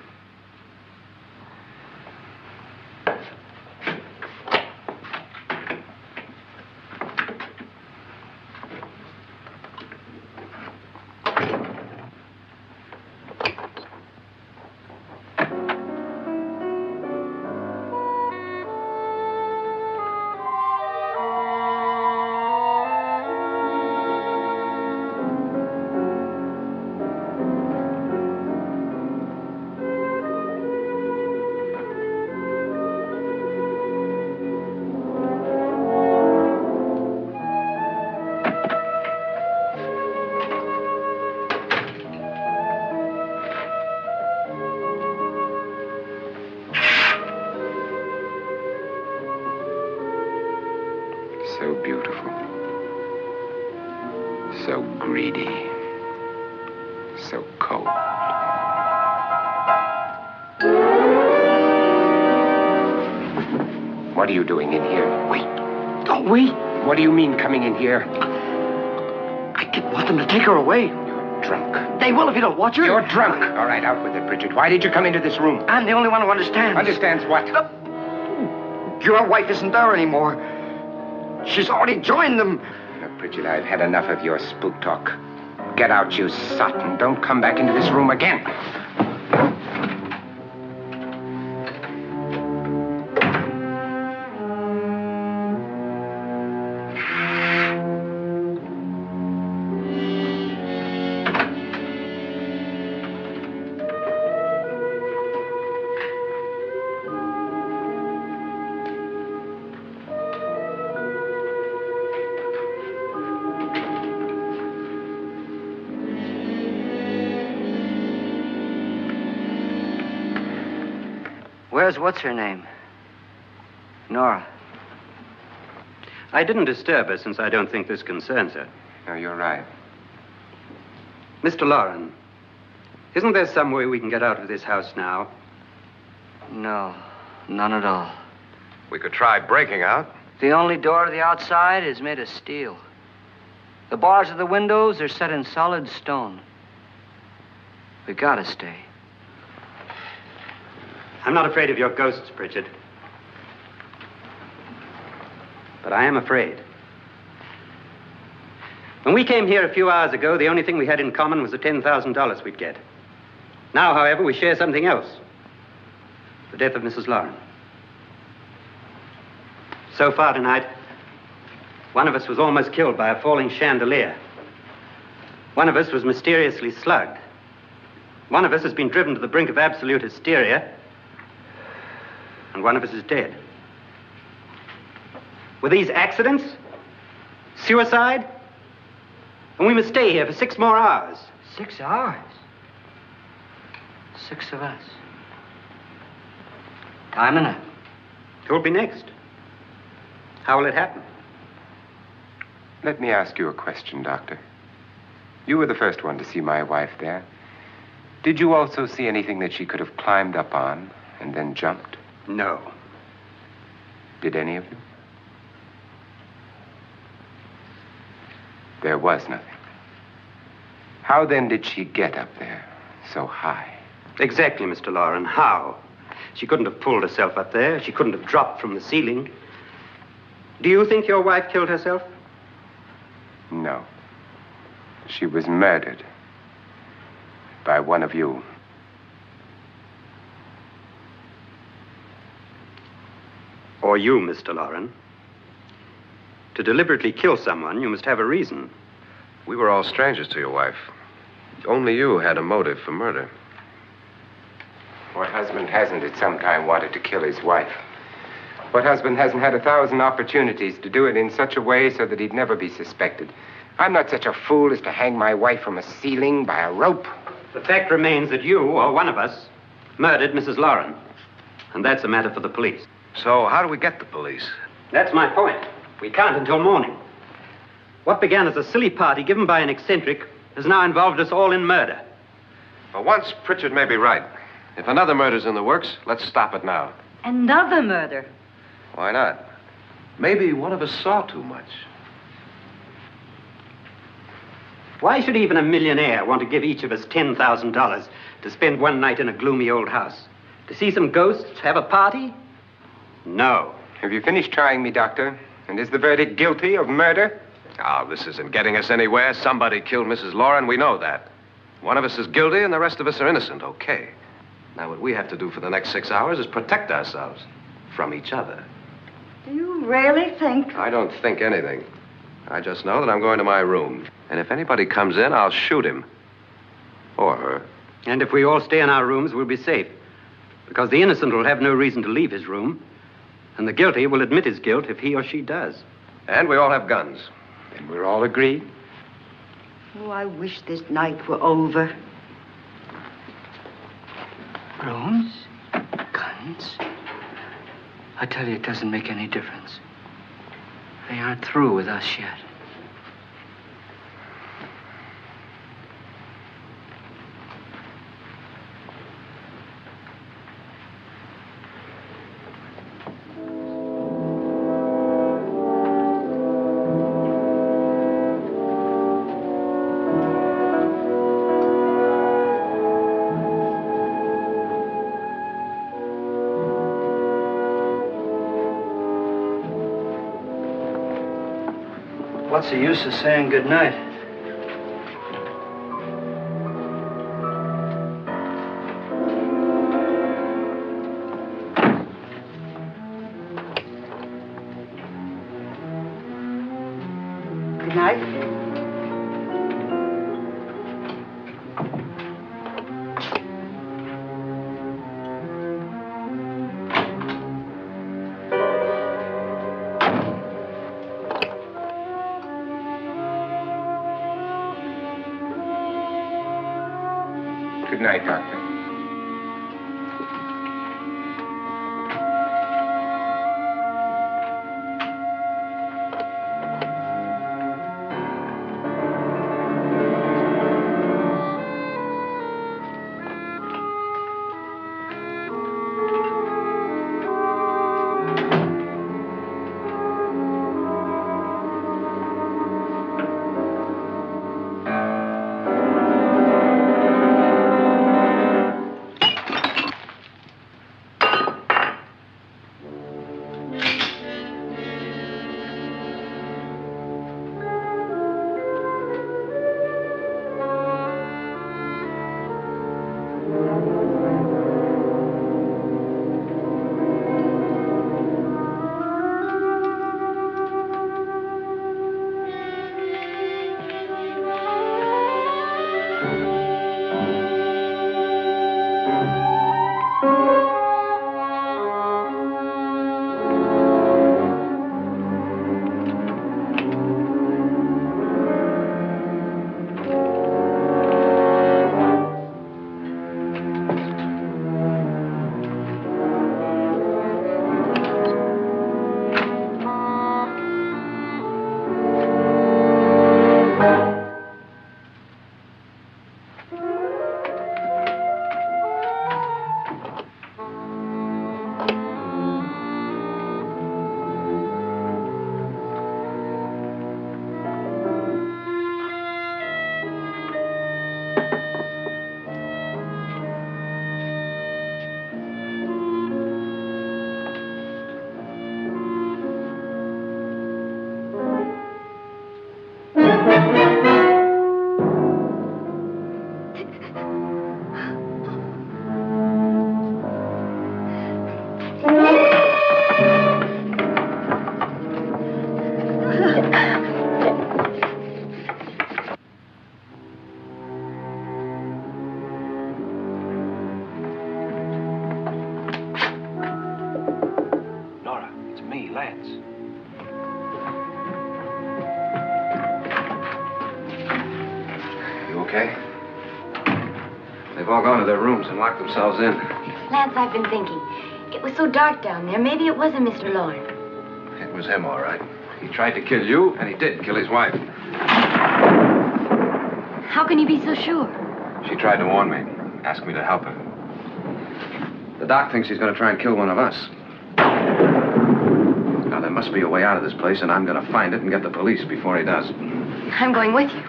So beautiful. So greedy. So cold. What are you doing in here? Wait. Don't wait. What do you mean coming in here? I didn't want them to take her away. You're drunk. They will if you don't watch her. You're drunk. All right, out with it, Bridget. Why did you come into this room? I'm the only one who understands. Understands what? Your wife isn't there anymore. She's already joined them. Look, Bridget, I've had enough of your spook talk. Get out, you sot, and don't come back into this room again. Where's what's-her-name? Nora. I didn't disturb her since I don't think this concerns her. No, you're right. Mr. Loren, isn't there some way we can get out of this house now? No, none at all. We could try breaking out. The only door to the outside is made of steel. The bars of the windows are set in solid stone. We gotta stay. I'm not afraid of your ghosts, Pritchard. But I am afraid. When we came here a few hours ago, the only thing we had in common was the $10,000 we'd get. Now, however, we share something else. The death of Mrs. Loren. So far tonight, one of us was almost killed by a falling chandelier. One of us was mysteriously slugged. One of us has been driven to the brink of absolute hysteria. And one of us is dead. Were these accidents? Suicide? And we must stay here for 6 more hours. 6 hours? 6 of us. Time enough. Who'll be next? How will it happen? Let me ask you a question, Doctor. You were the first one to see my wife there. Did you also see anything that she could have climbed up on and then jumped? No. Did any of you? There was nothing. How then did she get up there so high? Exactly, Mr. Loren. How? She couldn't have pulled herself up there. She couldn't have dropped from the ceiling. Do you think your wife killed herself? No. She was murdered by one of you. Or you, Mr. Loren. To deliberately kill someone, you must have a reason. We were all strangers to your wife. Only you had a motive for murder. What husband hasn't at some time wanted to kill his wife? What husband hasn't had 1,000 opportunities to do it in such a way so that he'd never be suspected? I'm not such a fool as to hang my wife from a ceiling by a rope. The fact remains that you, or one of us, murdered Mrs. Loren. And that's a matter for the police. So how do we get the police? That's my point. We can't until morning. What began as a silly party given by an eccentric has now involved us all in murder. For once, Pritchard may be right. If another murder's in the works, let's stop it now. Another murder? Why not? Maybe one of us saw too much. Why should even a millionaire want to give each of us $10,000 to spend one night in a gloomy old house? To see some ghosts, have a party? No. Have you finished trying me, Doctor? And is the verdict guilty of murder? Oh, this isn't getting us anywhere. Somebody killed Mrs. Loren. We know that. One of us is guilty and the rest of us are innocent. Okay. Now, what we have to do for the next 6 hours is protect ourselves from each other. Do you really think? I don't think anything. I just know that I'm going to my room. And if anybody comes in, I'll shoot him. Or her. And if we all stay in our rooms, we'll be safe. Because the innocent will have no reason to leave his room. And the guilty will admit his guilt if he or she does. And we all have guns. And we're all agreed? Oh, I wish this night were over. Rooms? Guns? I tell you, it doesn't make any difference. They aren't through with us yet. What's the use of saying goodnight? Good night. Good night, Doctor. Okay? They've all gone to their rooms and locked themselves in. Lance, I've been thinking. It was so dark down there. Maybe it wasn't Mr. Lorne. It was him, all right. He tried to kill you, and he did kill his wife. How can you be so sure? She tried to warn me, asked me to help her. The doc thinks he's going to try and kill one of us. Now, there must be a way out of this place, and I'm going to find it and get the police before he does. I'm going with you.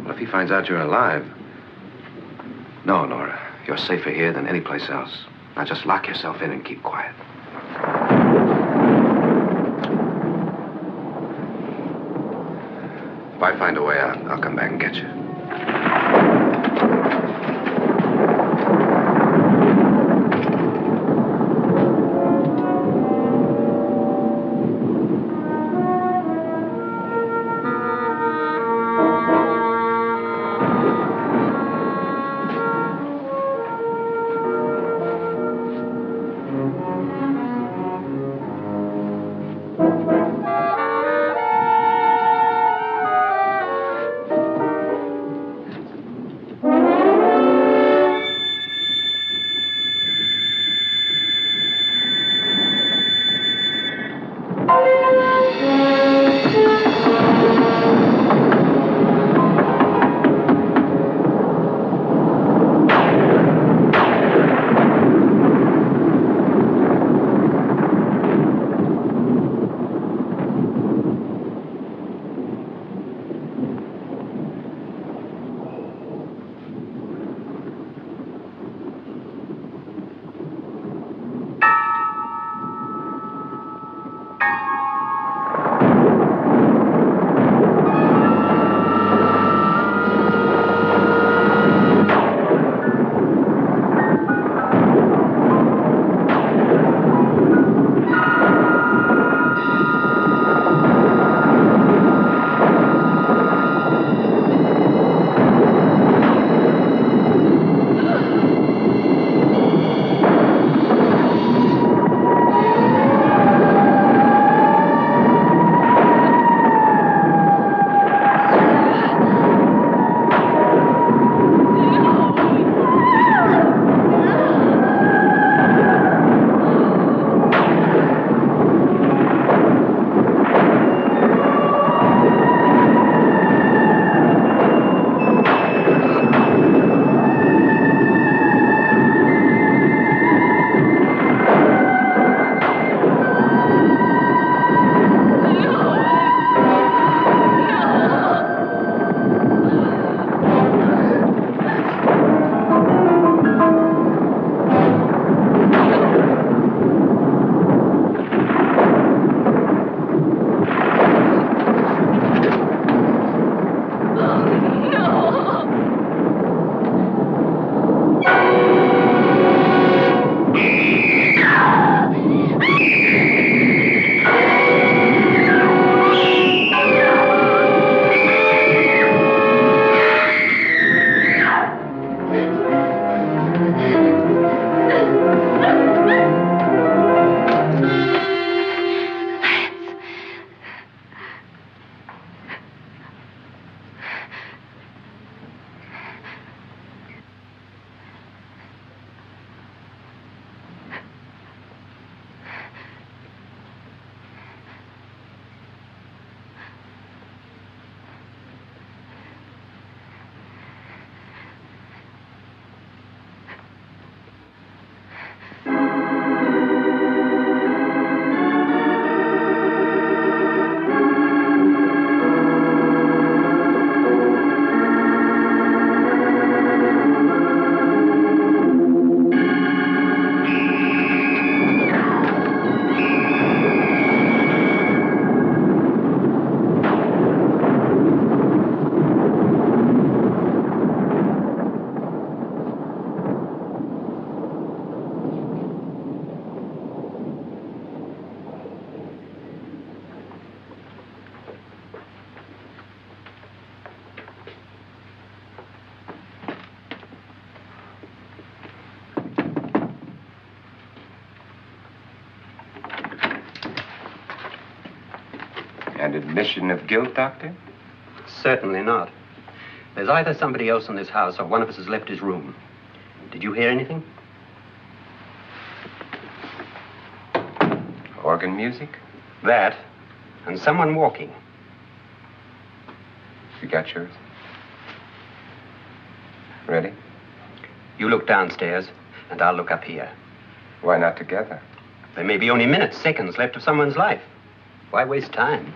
Well, if he finds out you're alive... No, Nora. You're safer here than any place else. Now, just lock yourself in and keep quiet. If I find a way out, I'll come back and get you. And admission of guilt, Doctor? Certainly not. There's either somebody else in this house or one of us has left his room. Did you hear anything? Organ music? That, and someone walking. You got yours? Ready? You look downstairs, and I'll look up here. Why not together? There may be only minutes, seconds left of someone's life. Why waste time?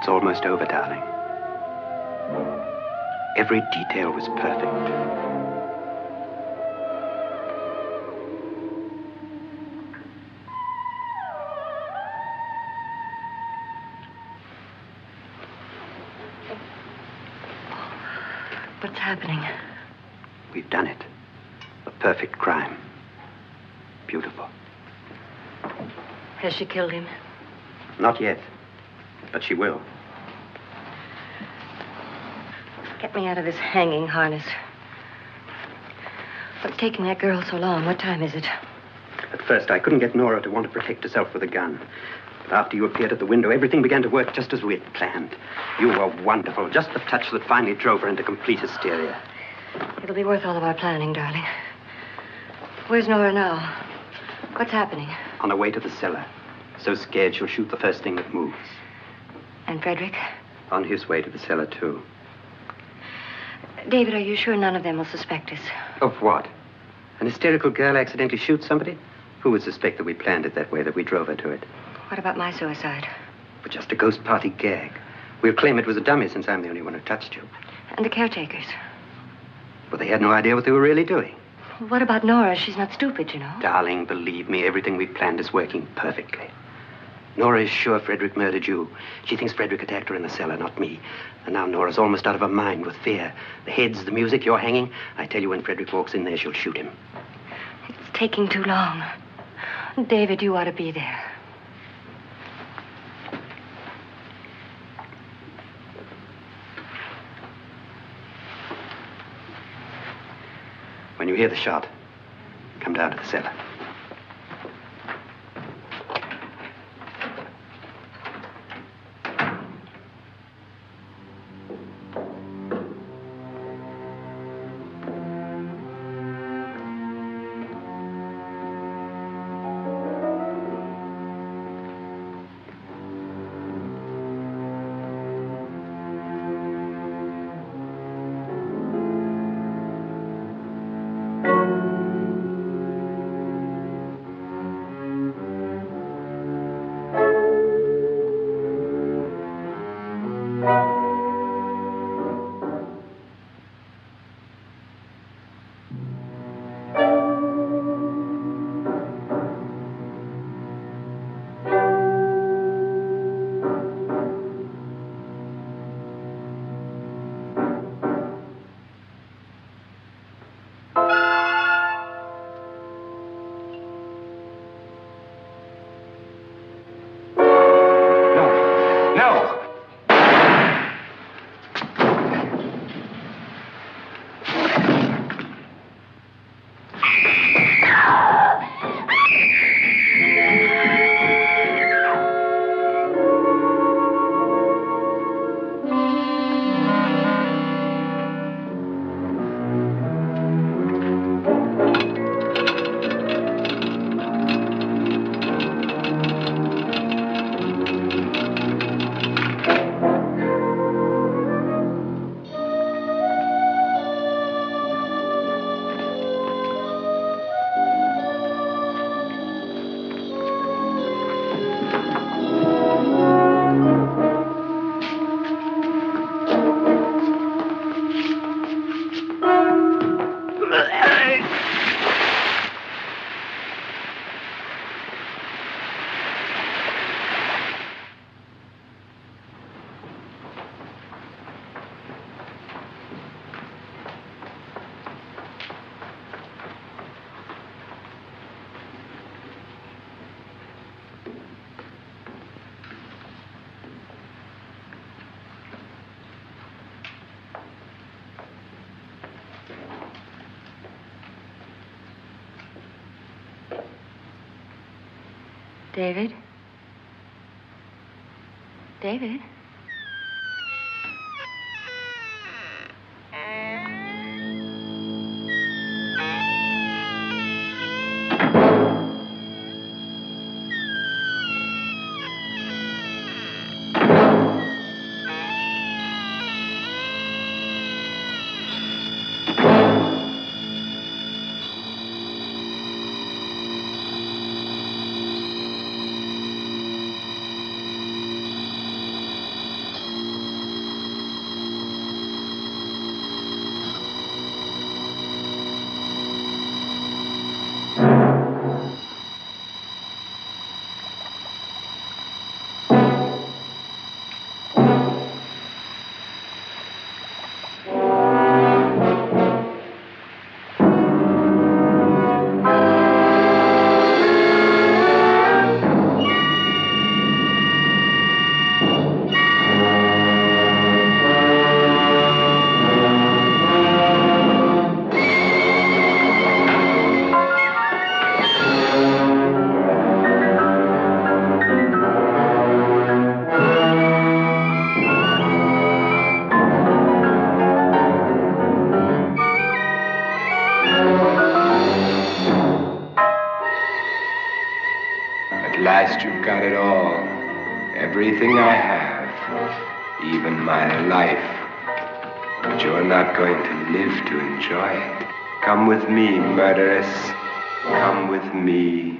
It's almost over, darling. Every detail was perfect. What's happening? We've done it. A perfect crime. Beautiful. Has she killed him? Not yet, but she will. Get me out of this hanging harness. What's taking that girl so long? What time is it? At first, I couldn't get Nora to want to protect herself with a gun. But after you appeared at the window, everything began to work just as we had planned. You were wonderful. Just the touch that finally drove her into complete hysteria. It'll be worth all of our planning, darling. Where's Nora now? What's happening? On her way to the cellar. So scared she'll shoot the first thing that moves. And Frederick? On his way to the cellar, too. David, are you sure none of them will suspect us? Of what? An hysterical girl accidentally shoots somebody? Who would suspect that we planned it that way, that we drove her to it? What about my suicide? But just a ghost party gag. We'll claim it was a dummy since I'm the only one who touched you. And the caretakers? But they had no idea what they were really doing. What about Nora? She's not stupid, you know. Darling, believe me, everything we planned is working perfectly. Nora is sure Frederick murdered you. She thinks Frederick attacked her in the cellar, not me. And now Nora's almost out of her mind with fear. The heads, the music, you're hanging. I tell you, when Frederick walks in there, she'll shoot him. It's taking too long. David, you ought to be there. When you hear the shot, come down to the cellar. David? David? At last you've got it all. Everything I have. Even my life. But you're not going to live to enjoy it. Come with me, murderess. Come with me.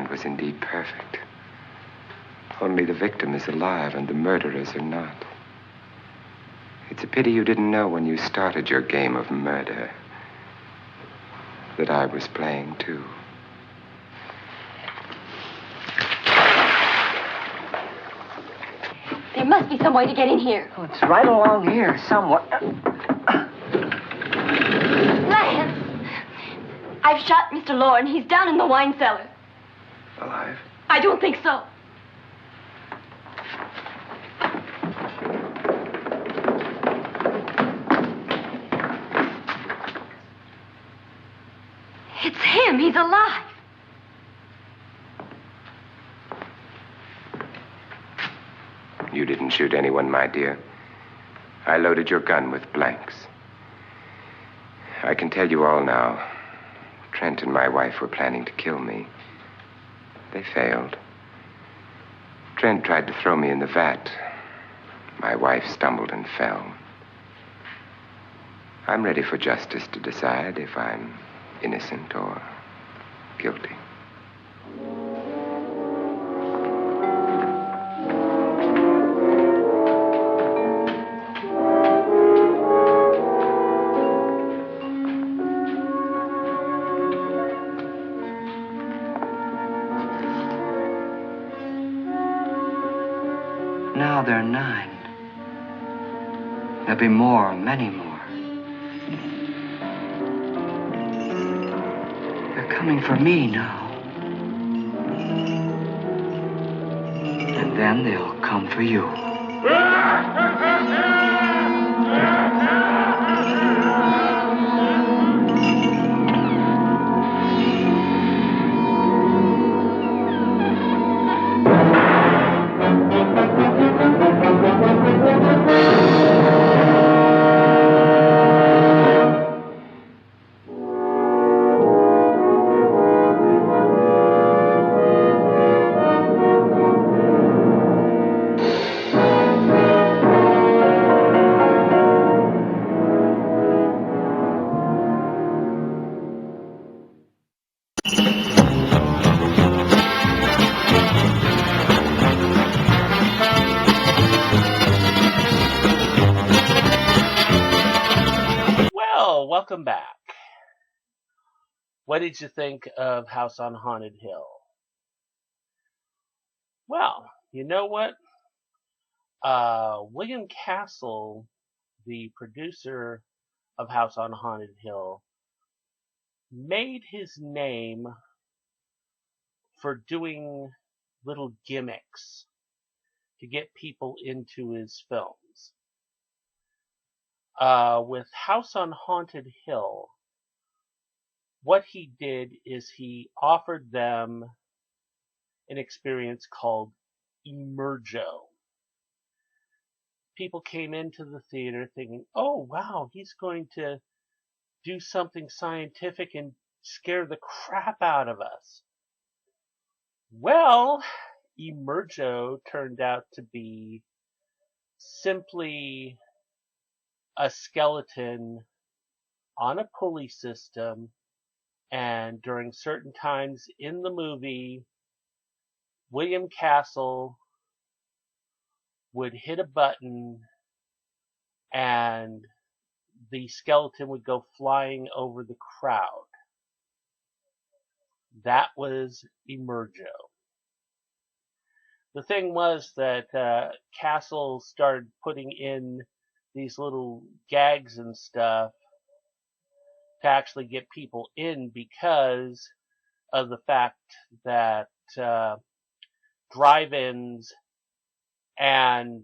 Was indeed perfect. Only the victim is alive and the murderers are not. It's a pity you didn't know when you started your game of murder that I was playing too. There must be some way to get in here. Oh, it's right along here somewhere. Lance! I've shot Mr. Loren. He's down in the wine cellar. Alive? I don't think so. It's him. He's alive. You didn't shoot anyone, my dear. I loaded your gun with blanks. I can tell you all now. Trent and my wife were planning to kill me. They failed. Trent tried to throw me in the vat. My wife stumbled and fell. I'm ready for justice to decide if I'm innocent or guilty. Now there are 9. There'll be more, many more. They're coming for me now. And then they'll come for you. Well, welcome back. What did you think of House on Haunted Hill? Well, you know what? William Castle, the producer of House on Haunted Hill, made his name for doing little gimmicks to get people into his films. With House on Haunted Hill, what he did is he offered them an experience called Emergo. People came into the theater thinking, oh wow, he's going to do something scientific and scare the crap out of us. Well, Emergo turned out to be simply a skeleton on a pulley system, and during certain times in the movie, William Castle would hit a button and the skeleton would go flying over the crowd. That was Emergo. The thing was that Castle started putting in these little gags and stuff to actually get people in because of the fact that drive-ins and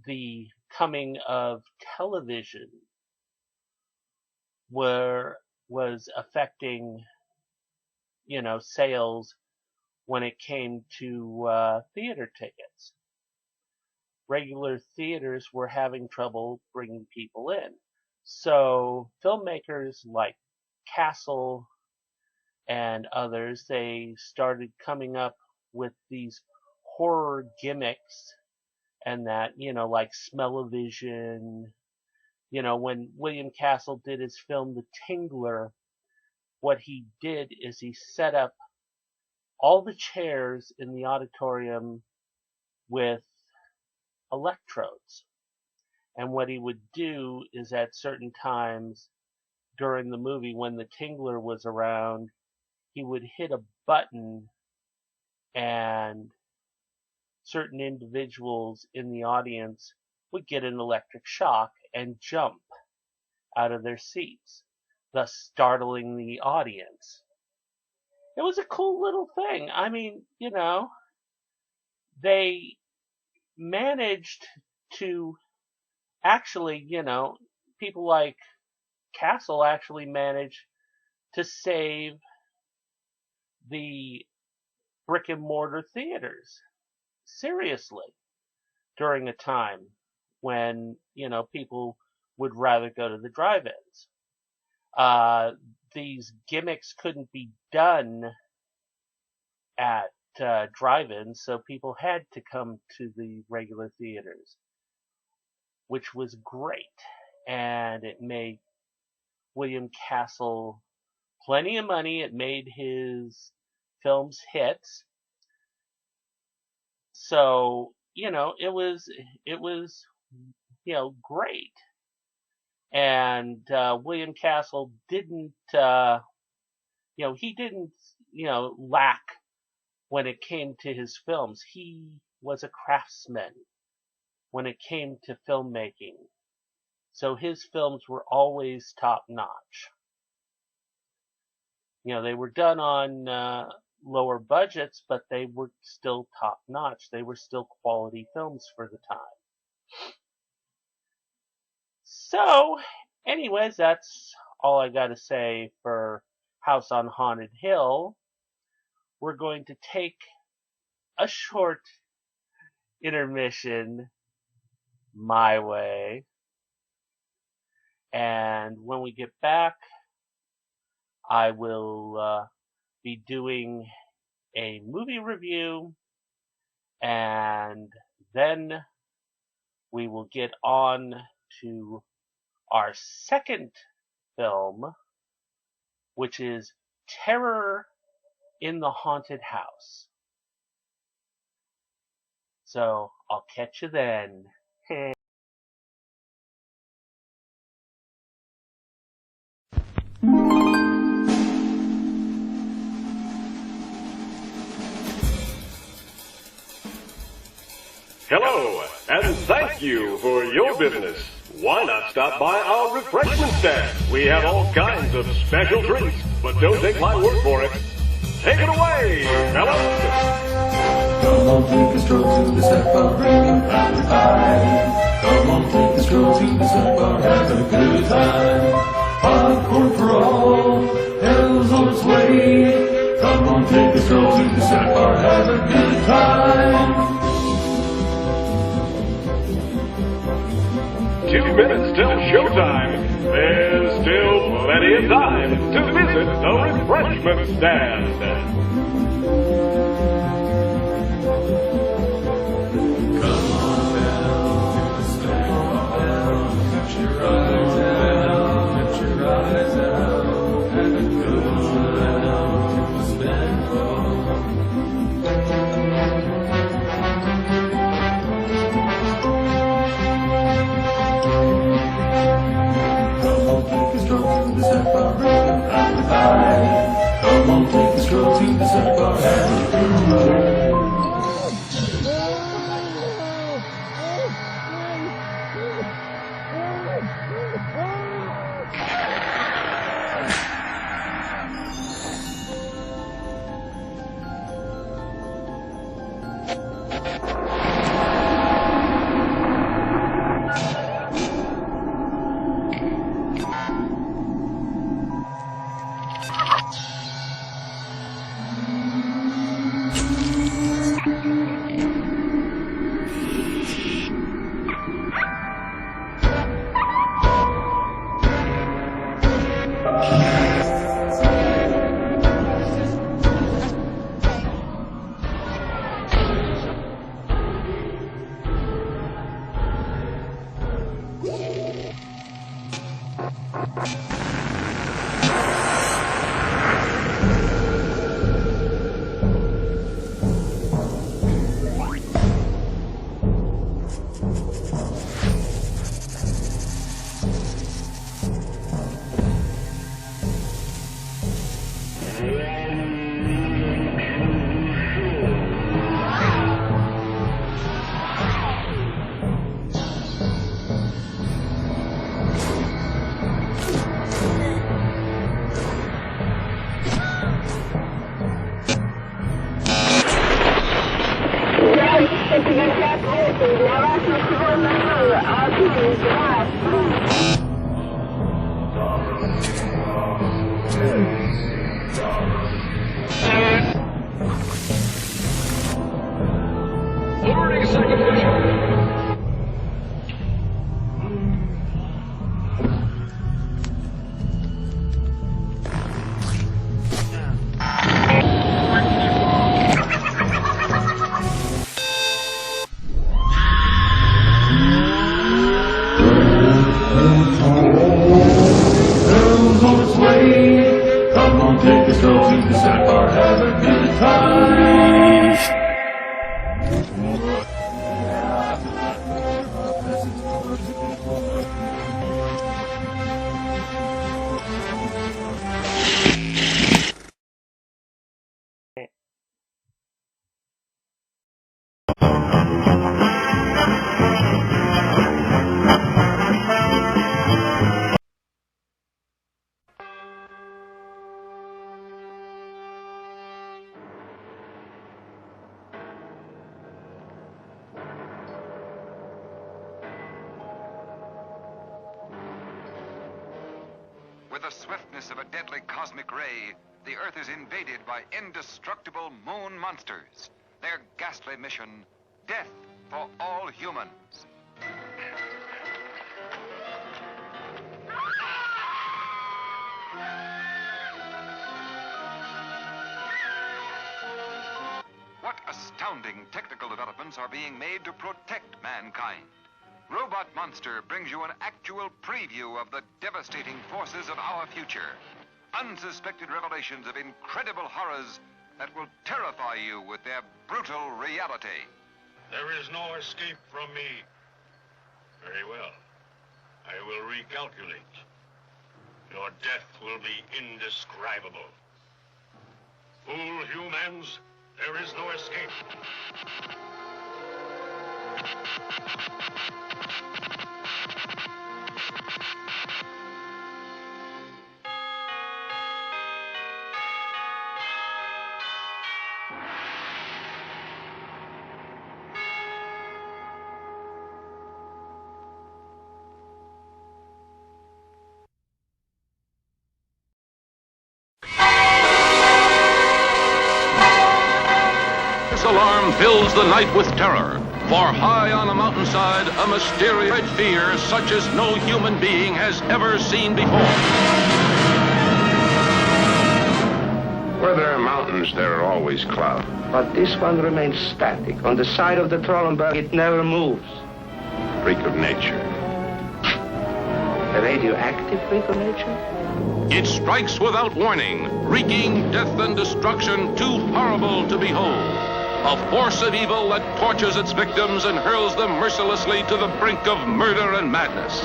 the coming of television was affecting, sales when it came to theater tickets. Regular theaters were having trouble bringing people in. So filmmakers like Castle and others, they started coming up with these horror gimmicks and that, like smell-o-vision. When William Castle did his film The Tingler, what he did is he set up all the chairs in the auditorium with electrodes. And what he would do is at certain times during the movie when the Tingler was around, he would hit a button and certain individuals in the audience would get an electric shock and jump out of their seats, thus startling the audience. It was a cool little thing. I mean, they managed to actually, people like Castle actually managed to save the brick and mortar theaters. Seriously. During a time when, people would rather go to the drive-ins. These gimmicks couldn't be done at drive-ins, so people had to come to the regular theaters, which was great. And it made William Castle plenty of money. It made his films hits. So, it was great. And William Castle didn't, he didn't, lack when it came to his films. He was a craftsman when it came to filmmaking. So his films were always top notch. They were done on lower budgets, but they were still top notch. They were still quality films for the time. So, anyways, that's all I got to say for House on Haunted Hill. We're going to take a short intermission my way. And when we get back, I will be doing a movie review, and then we will get on to our second film, which is Terror in the Haunted House. So I'll catch you then. Hello, and thank you for your business. Why not stop by our refreshment stand? We have all kinds of special drinks, but don't take my word for it. Take it away, fellas! Come on, take a stroll to the snack bar, bring a family pie. Come on, take a stroll to the snack bar, have a good time. Popcorn for all, hell's on its way. Come on, take a stroll to the snack bar, have a good time. 2 minutes till showtime. There's still plenty of time to visit the refreshment stand. Come on, take a stroll to the snack bar, have a good time. With the swiftness of a deadly cosmic ray, the Earth is invaded by indestructible moon monsters. Their ghastly mission, death for all humans. What astounding technical developments are being made to protect mankind? Robot Monster brings you an actual preview of the devastating forces of our future. Unsuspected revelations of incredible horrors that will terrify you with their brutal reality. There is no escape from me. Very well. I will recalculate. Your death will be indescribable. Fool humans, there is no escape. This alarm fills the night with terror, for high on a mountainside, a mysterious fear such as no human being has ever seen before. Where there are mountains, there are always clouds. But this one remains static. On the side of the Trollenberg, it never moves. Freak of nature. A radioactive freak of nature? It strikes without warning, wreaking death and destruction too horrible to behold. A force of evil that tortures its victims and hurls them mercilessly to the brink of murder and madness.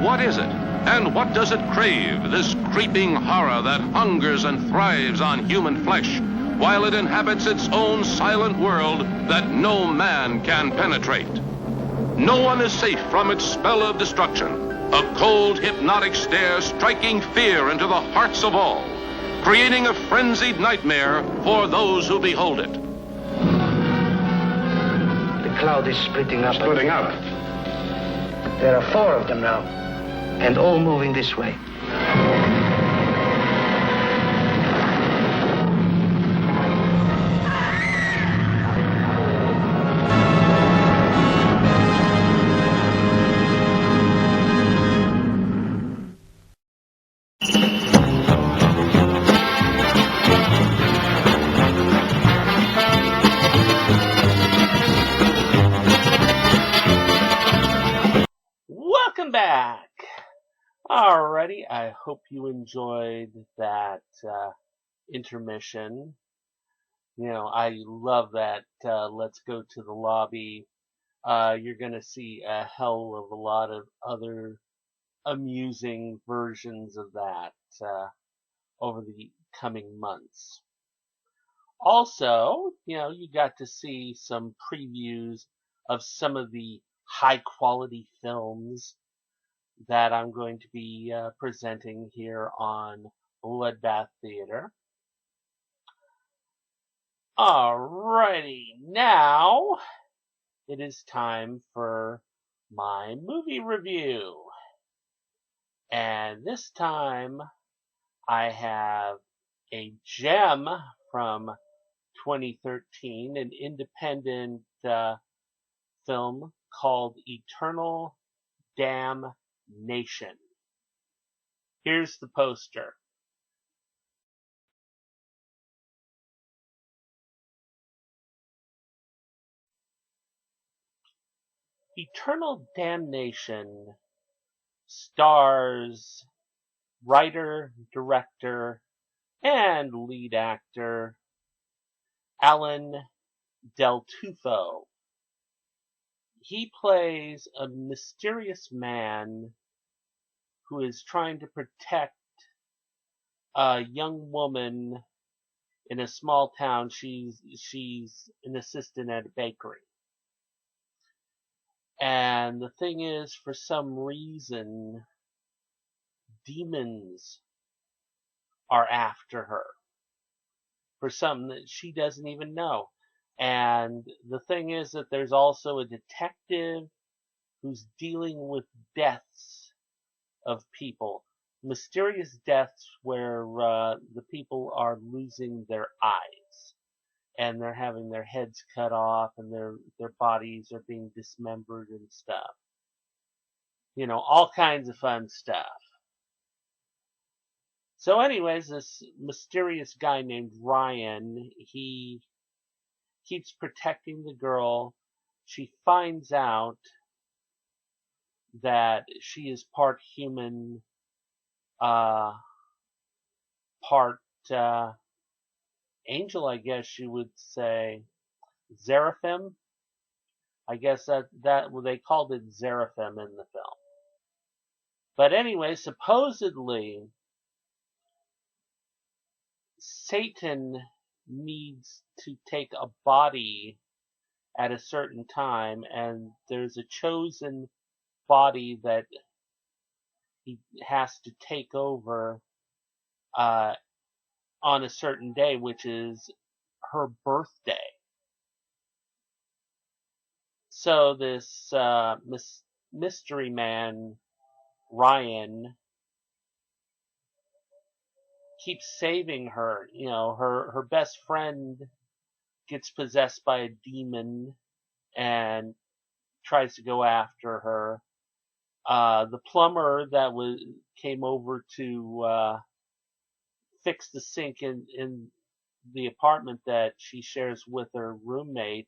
What is it? And what does it crave, this creeping horror that hungers and thrives on human flesh, while it inhabits its own silent world that no man can penetrate? No one is safe from its spell of destruction. A cold, hypnotic stare striking fear into the hearts of all, creating a frenzied nightmare for those who behold it. The cloud is splitting up. Splitting up? There are 4 of them now, and all moving this way. Welcome back. Alrighty, I hope you enjoyed that intermission. You know, I love that let's go to the lobby. You're going to see a hell of a lot of other amusing versions of that over the coming months. Also, you know, you got to see some previews of some of the high quality films that I'm going to be presenting here on Bloodbath Theater. Alrighty, now it is time for my movie review. And this time I have a gem from 2013, an independent film called Eternal Damnation. Here's the poster. Eternal Damnation stars writer, director, and lead actor Alan Del Tufo. He plays a mysterious man who is trying to protect a young woman in a small town. She's an assistant at a bakery. And the thing is, for some reason, demons are after her. For something that she doesn't even know. And the thing is that there's also a detective who's dealing with deaths of people, mysterious deaths where the people are losing their eyes and they're having their heads cut off and their bodies are being dismembered and stuff. You know, all kinds of fun stuff. So anyways, this mysterious guy named Ryan, he keeps protecting the girl. She finds out that she is part human, part angel, I guess you would say. Seraphim. I guess that well, they called it Seraphim in the film. But anyway, supposedly Satan needs to take a body at a certain time, and there's a chosen body that he has to take over on a certain day, which is her birthday. So this mystery man, Ryan, keeps saving her. You know, her best friend gets possessed by a demon and tries to go after her. The plumber that came over to fix the sink in the apartment that she shares with her roommate,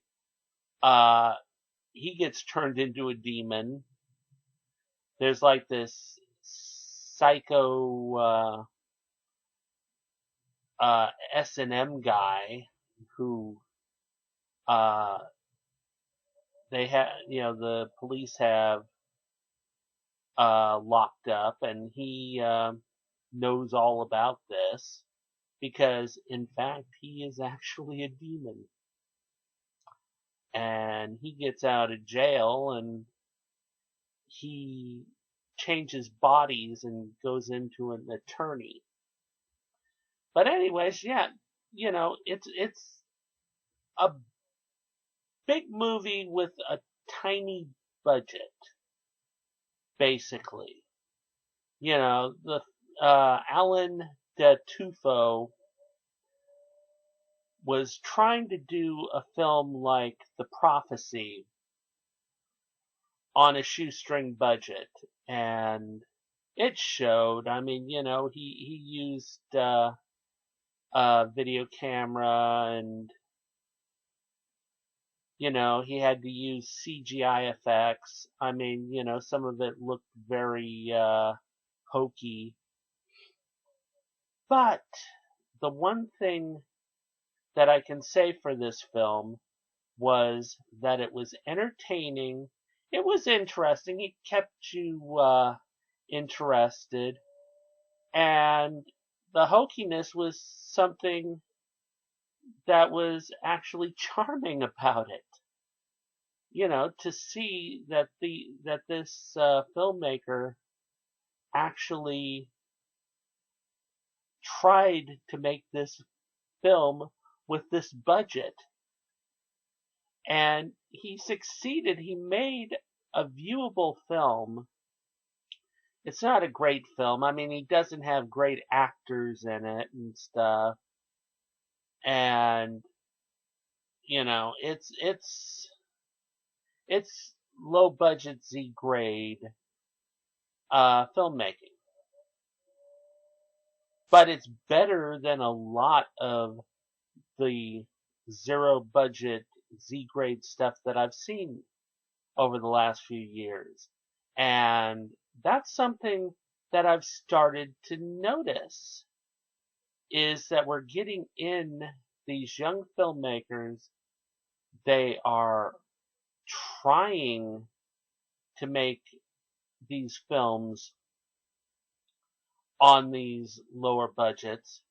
he gets turned into a demon. There's like this psycho S&M guy who they have, you know, the police have locked up, and he knows all about this because, in fact, he is actually a demon. And he gets out of jail and he changes bodies and goes into an attorney. But anyways, yeah, you know, it's a big movie with a tiny budget, basically. You know, the Alan de Tufo was trying to do a film like The Prophecy on a shoestring budget, and it showed. I mean, you know, he used a video camera, and you know, he had to use CGI effects. I mean, you know, some of it looked very hokey. But the one thing that I can say for this film was that it was entertaining. It was interesting. It kept you interested. And the hokiness was something that was actually charming about it. You know, to see that this filmmaker actually tried to make this film with this budget, and he succeeded. He made a viewable film. It's not a great film. I mean, he doesn't have great actors in it and stuff, and you know, it's low budget Z grade filmmaking. But it's better than a lot of the zero budget Z grade stuff that I've seen over the last few years. And that's something that I've started to notice, is that we're getting in these young filmmakers. They are trying to make these films on these lower budgets.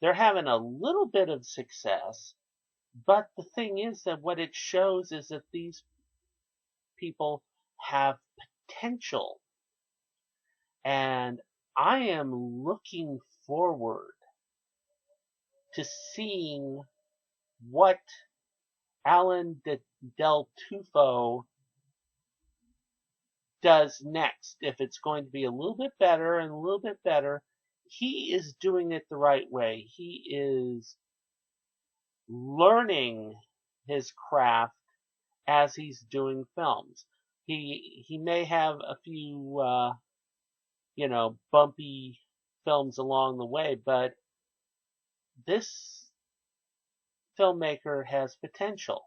They're having a little bit of success, but the thing is that what it shows is that these people have potential. And I am looking forward to seeing what Alan Del Tufo does next. If it's going to be a little bit better and a little bit better, he is doing it the right way. He is learning his craft as he's doing films. He may have a few, bumpy films along the way, but this filmmaker has potential.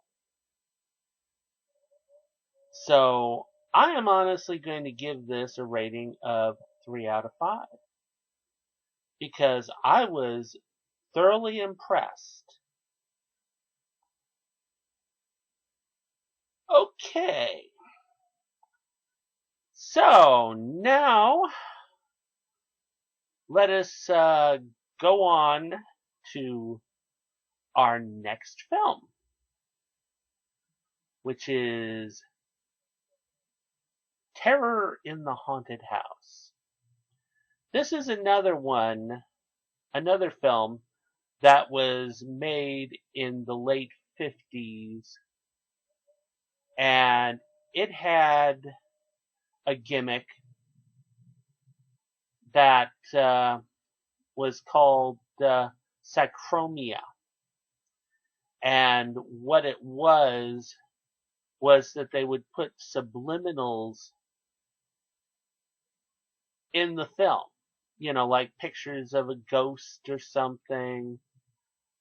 So I am honestly going to give this a rating of 3 out of 5 because I was thoroughly impressed. Okay. So now let us go on to our next film, which is Terror in the Haunted House. This is another film that was made in the late 50s, and it had a gimmick that was called sacromia. And what it was that they would put subliminals in the film, like pictures of a ghost or something,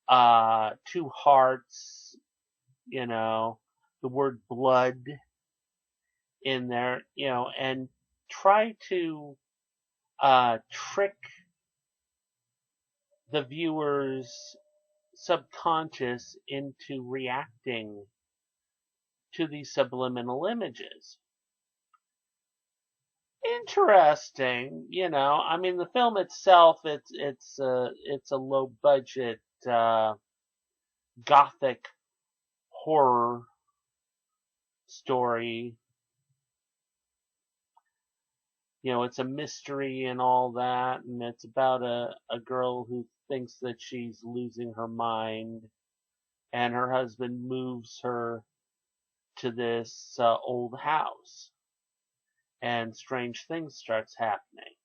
2 hearts, the word blood in there, and try to trick the viewer's subconscious into reacting to these subliminal images. Interesting, I mean, the film itself, it's a low budget gothic horror story. It's a mystery and all that, and it's about a girl who thinks that she's losing her mind, and her husband moves her to this old house, and strange things starts happening.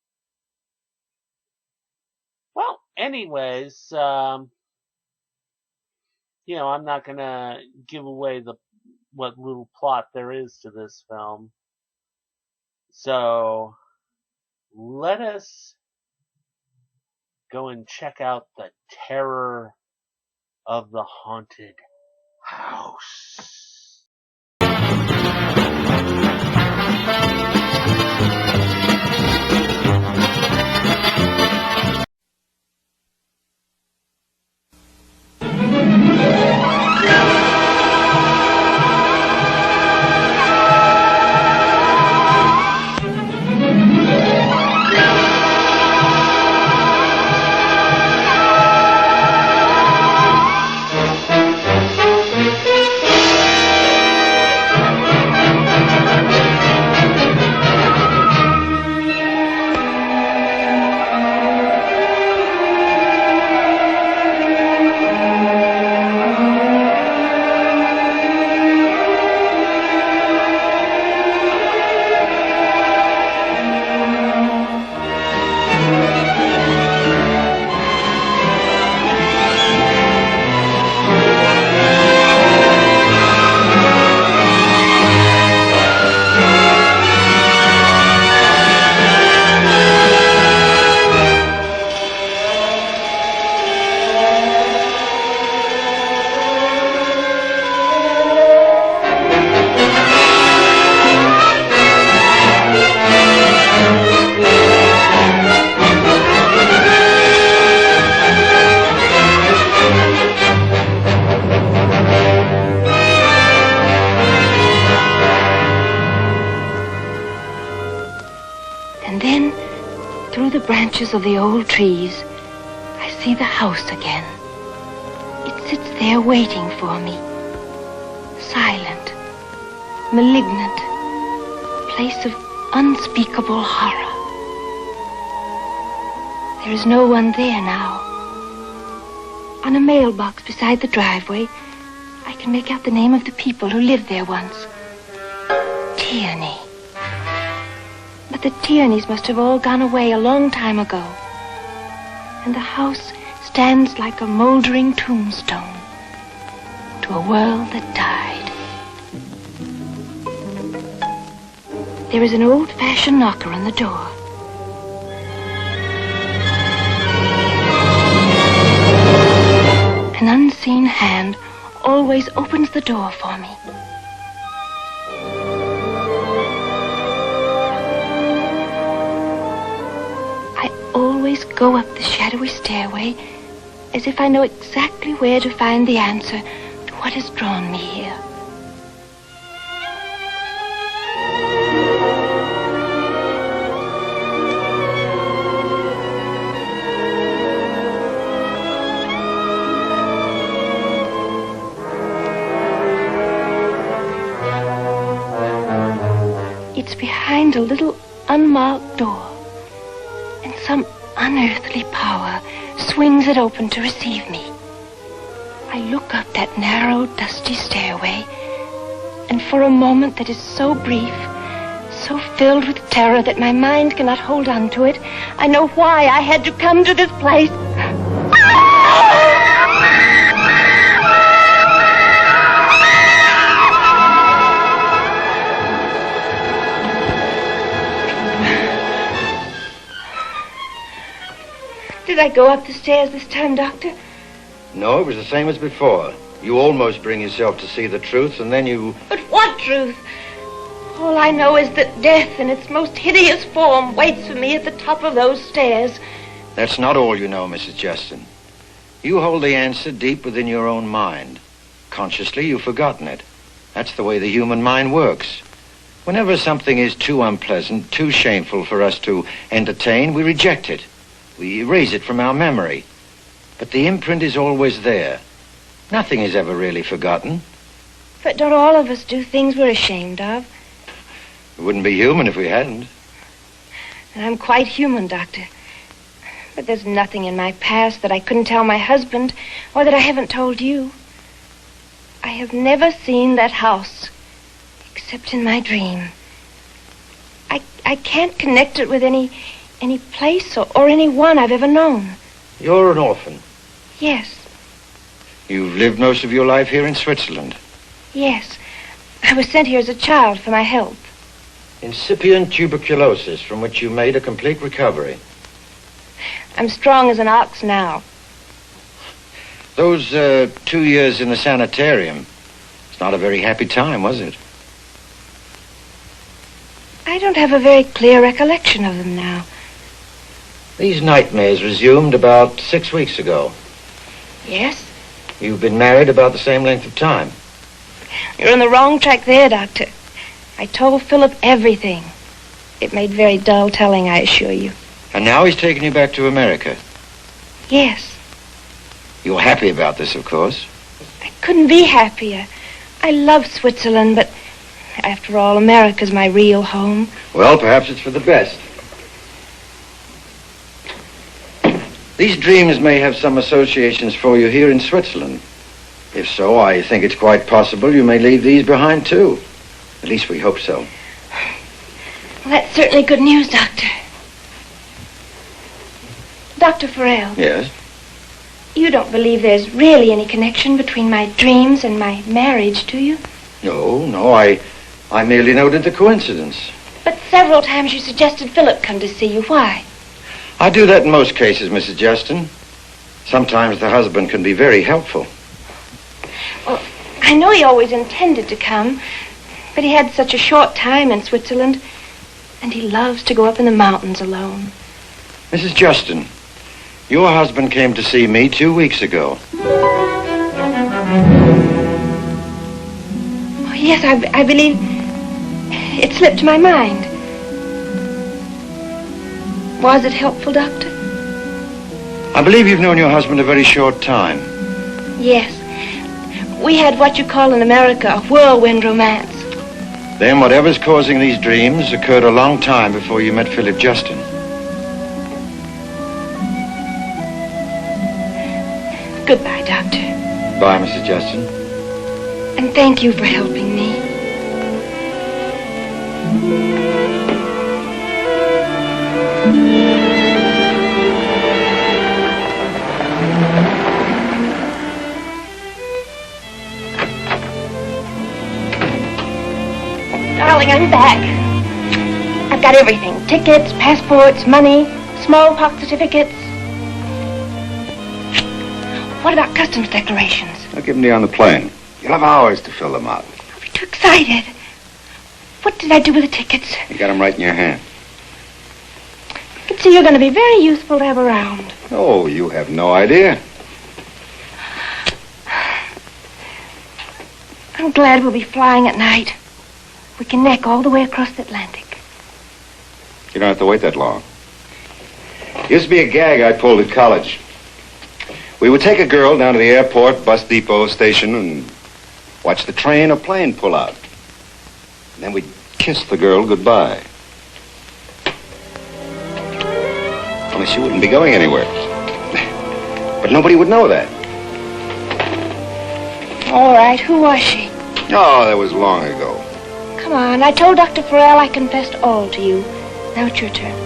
Well, anyways, I'm not gonna give away what little plot there is to this film. So let us go and check out the Terror of the Haunted House. Branches of the old trees, I see the house again. It sits there waiting for me. Silent, malignant, a place of unspeakable horror. There is no one there now. On a mailbox beside the driveway, I can make out the name of the people who lived there once. Tierney. But the Tierneys must have all gone away a long time ago. And the house stands like a moldering tombstone to a world that died. There is an old-fashioned knocker on the door. An unseen hand always opens the door for me. I always go up the shadowy stairway as if I know exactly where to find the answer to what has drawn me here. It's behind a little unmarked door, and some unearthly power swings it open to receive me. I look up that narrow, dusty stairway, and for a moment that is so brief, so filled with terror that my mind cannot hold on to it, I know why I had to come to this place. Did I go up the stairs this time, Doctor? No, it was the same as before. You almost bring yourself to see the truth, and then you... But what truth? All I know is that death in its most hideous form waits for me at the top of those stairs. That's not all you know, Mrs. Justin. You hold the answer deep within your own mind. Consciously, you've forgotten it. That's the way the human mind works. Whenever something is too unpleasant, too shameful for us to entertain, we reject it. We erase it from our memory. But the imprint is always there. Nothing is ever really forgotten. But don't all of us do things we're ashamed of? We wouldn't be human if we hadn't. And I'm quite human, Doctor. But there's nothing in my past that I couldn't tell my husband or that I haven't told you. I have never seen that house except in my dream. I can't connect it with any place or anyone I've ever known. You're an orphan. Yes, You've lived most of your life here in Switzerland. yes. I was sent here as a child for my health. Incipient tuberculosis, from which you made a complete recovery. I'm strong as an ox now. Those 2 years in the sanitarium, it's not a very happy time, was it? I don't have a very clear recollection of them now. These nightmares resumed about 6 weeks ago. Yes? You've been married about the same length of time. You're on the wrong track there, Doctor. I told Philip everything. It made very dull telling, I assure you. And now he's taken you back to America. Yes. You're happy about this, of course. I couldn't be happier. I love Switzerland, but after all, America's my real home. Well, perhaps it's for the best. These dreams may have some associations for you here in Switzerland. If so, I think it's quite possible you may leave these behind, too. At least we hope so. Well, that's certainly good news, Doctor. Dr. Farrell. Yes? You don't believe there's really any connection between my dreams and my marriage, do you? No, I merely noted the coincidence. But several times you suggested Philip come to see you. Why? I do that in most cases, Mrs. Justin. Sometimes the husband can be very helpful. Well, I know he always intended to come, but he had such a short time in Switzerland, and he loves to go up in the mountains alone. Mrs. Justin, your husband came to see me 2 weeks ago. Oh, yes, I believe it slipped my mind. Was it helpful, Doctor? I believe you've known your husband a very short time. Yes. We had what you call in America a whirlwind romance. Then whatever's causing these dreams occurred a long time before you met Philip Justin. Goodbye, Doctor. Bye, Mrs. Justin. And thank you for helping me. Darling, I'm back. I've got everything. Tickets, passports, money, smallpox certificates. What about customs declarations? I'll give them to you on the plane. You'll have hours to fill them out. I'll be too excited. What did I do with the tickets? You got them right in your hand. I can see you're going to be very useful to have around. Oh, you have no idea. I'm glad we'll be flying at night. We can neck all the way across the Atlantic. You don't have to wait that long. Used to be a gag I pulled at college. We would take a girl down to the airport, bus depot, station, and watch the train or plane pull out. And then we'd kiss the girl goodbye. Only she wouldn't be going anywhere. But nobody would know that. All right, who was she? Oh, that was long ago. Come on, I told Dr. Farrell I confessed all to you. Now it's your turn.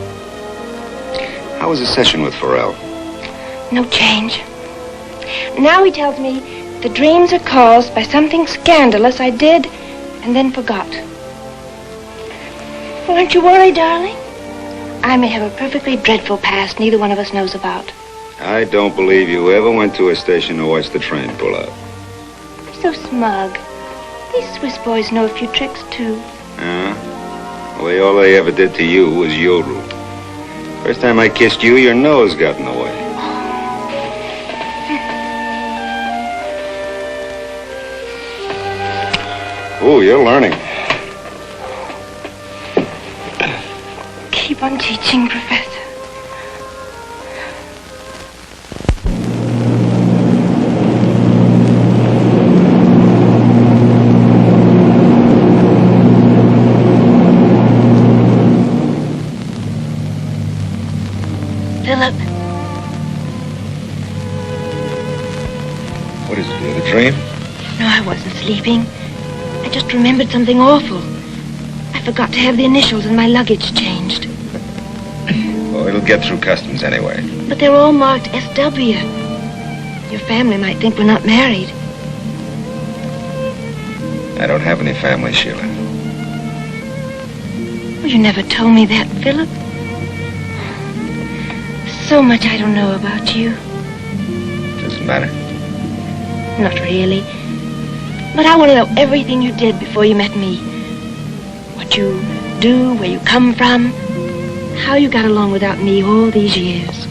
How was the session with Farrell? No change. Now he tells me the dreams are caused by something scandalous I did and then forgot. Well, aren't you worried, darling? I may have a perfectly dreadful past neither one of us knows about. I don't believe you ever went to a station to watch the train pull out. So smug. These Swiss boys know a few tricks, too. Well, all they ever did to you was yodel. First time I kissed you, your nose got in the way. Ooh, you're learning. Keep on teaching, Professor. Philip. What is it, you had a dream? No, I wasn't sleeping. I just remembered something awful. I forgot to have the initials in my luggage changed. Well, it'll get through customs anyway. But they're all marked SW. Your family might think we're not married. I don't have any family, Sheila. Well, you never told me that, Philip. So much I don't know about you. Doesn't matter. Not really. But I want to know everything you did before you met me. What you do, where you come from, how you got along without me all these years.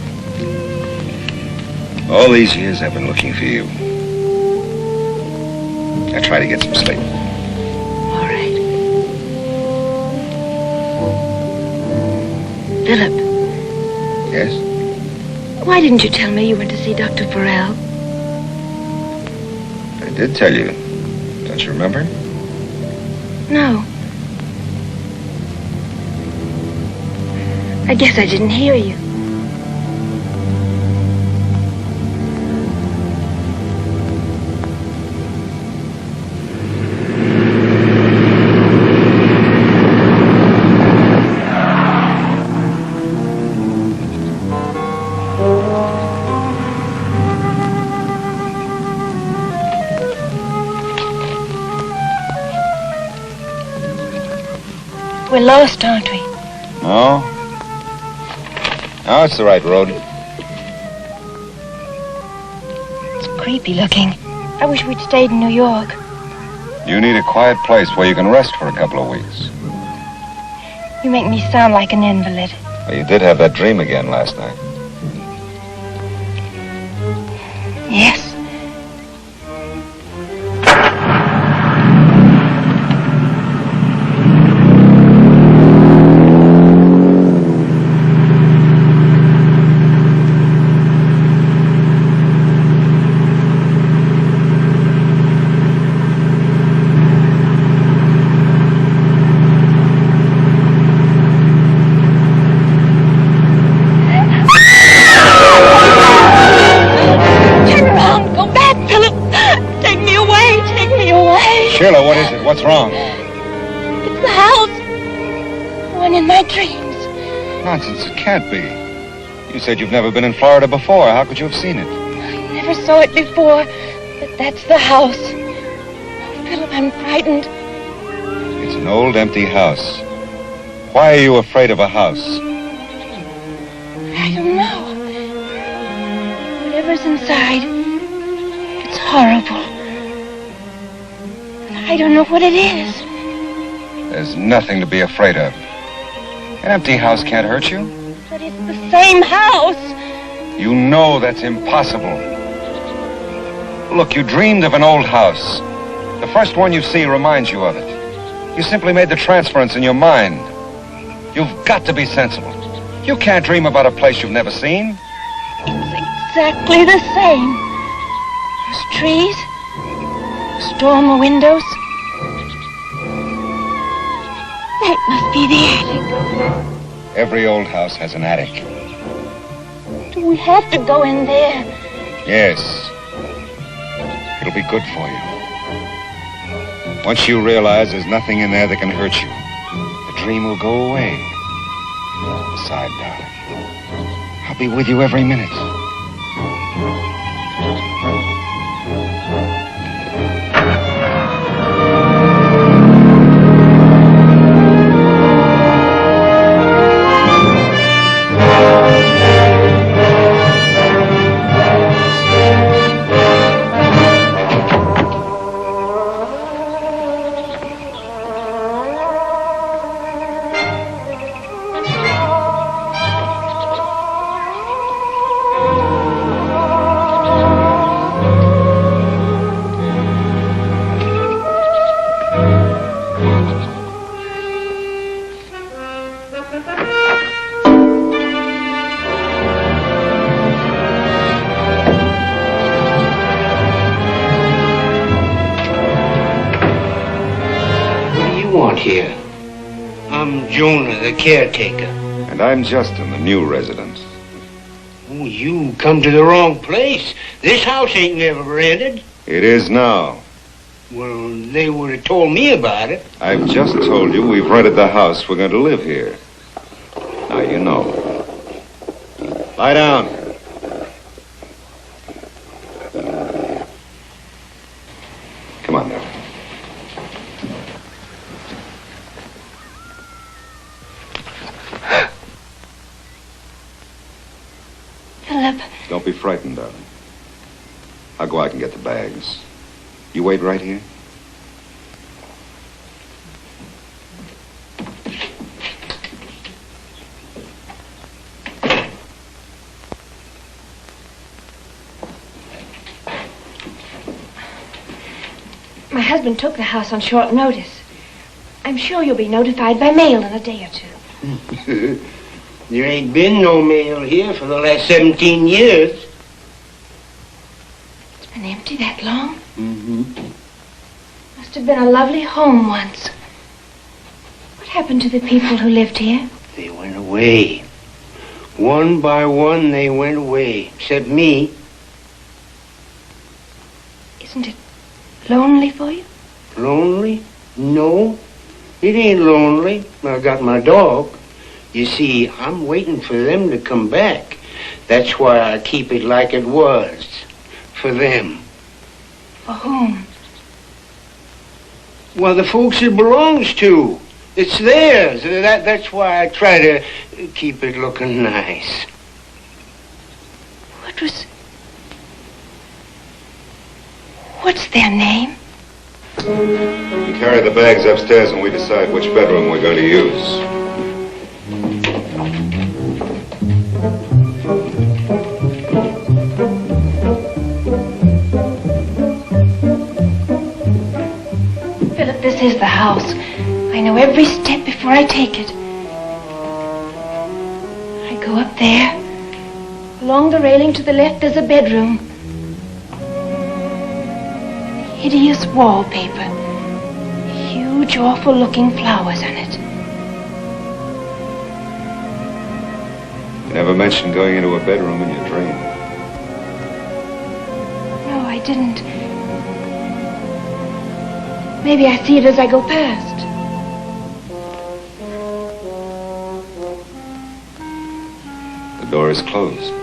All these years I've been looking for you. I try to get some sleep. All right. Philip. Yes? Why didn't you tell me you went to see Dr. Farrell? I did tell you. Don't you remember? No. I guess I didn't hear you. We're lost, aren't we? No. No, it's the right road. It's creepy looking. I wish we'd stayed in New York. You need a quiet place where you can rest for a couple of weeks. You make me sound like an invalid. Well, you did have that dream again last night. Yes. Turn around. What's wrong? It's the house. The one in my dreams. Nonsense, it can't be. You said you've never been in Florida before. How could you have seen it? I never saw it before, but that's the house. Oh, Philip, I'm frightened. It's an old, empty house. Why are you afraid of a house? I don't know. Whatever's inside, it's horrible. I don't know what it is. There's nothing to be afraid of. An empty house can't hurt you. But it's the same house. You know that's impossible. Look, you dreamed of an old house. The first one you see reminds you of it. You simply made the transference in your mind. You've got to be sensible. You can't dream about a place you've never seen. It's exactly the same. There's trees, storm windows. That must be the attic. Every old house has an attic. Do we have to go in there? Yes. It'll be good for you. Once you realize there's nothing in there that can hurt you, the dream will go away. Beside, darling, I'll be with you every minute. Here. I'm Jonah, the caretaker. And I'm Justin, the new resident. Oh, you come to the wrong place. This house ain't never rented. It is now. Well, they would have told me about it. I've just told you we've rented the house. We're going to live here. Now you know. Lie down. Come on, now. Philip. Don't be frightened, darling. I'll go out and get the bags. You wait right here. My husband took the house on short notice. I'm sure you'll be notified by mail in a day or two. There ain't been no mail here for the last 17 years. It's been empty that long? Mm-hmm. Must have been a lovely home once. What happened to the people who lived here? They went away. One by one, they went away. Except me. Isn't it lonely for you? Lonely? No. It ain't lonely. I got my dog. You see, I'm waiting for them to come back. That's why I keep it like it was. For them. For whom? Well, the folks it belongs to. It's theirs. That's why I try to keep it looking nice. What's their name? You carry the bags upstairs and we decide which bedroom we're going to use. Philip, this is the house. I know every step before I take it. I go up there. Along the railing to the left, there's a bedroom. Hideous wallpaper. Huge, awful-looking flowers on it. You never mentioned going into a bedroom in your dream. No, I didn't. Maybe I see it as I go past. The door is closed.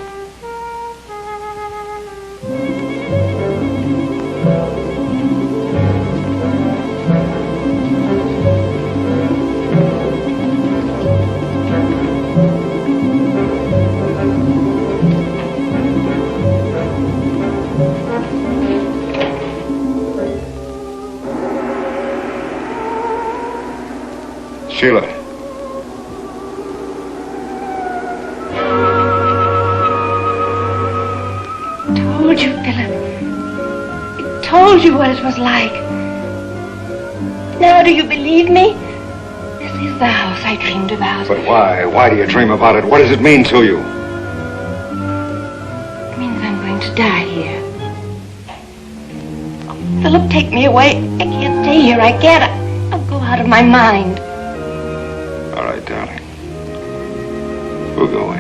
Sheila. Told you, Philip. I told you what it was like. Now do you believe me? This is the house I dreamed about. But why? Why do you dream about it? What does it mean to you? It means I'm going to die here. Oh, Philip, take me away. I can't stay here. I can't. I'll go out of my mind. All right, darling. We'll go away.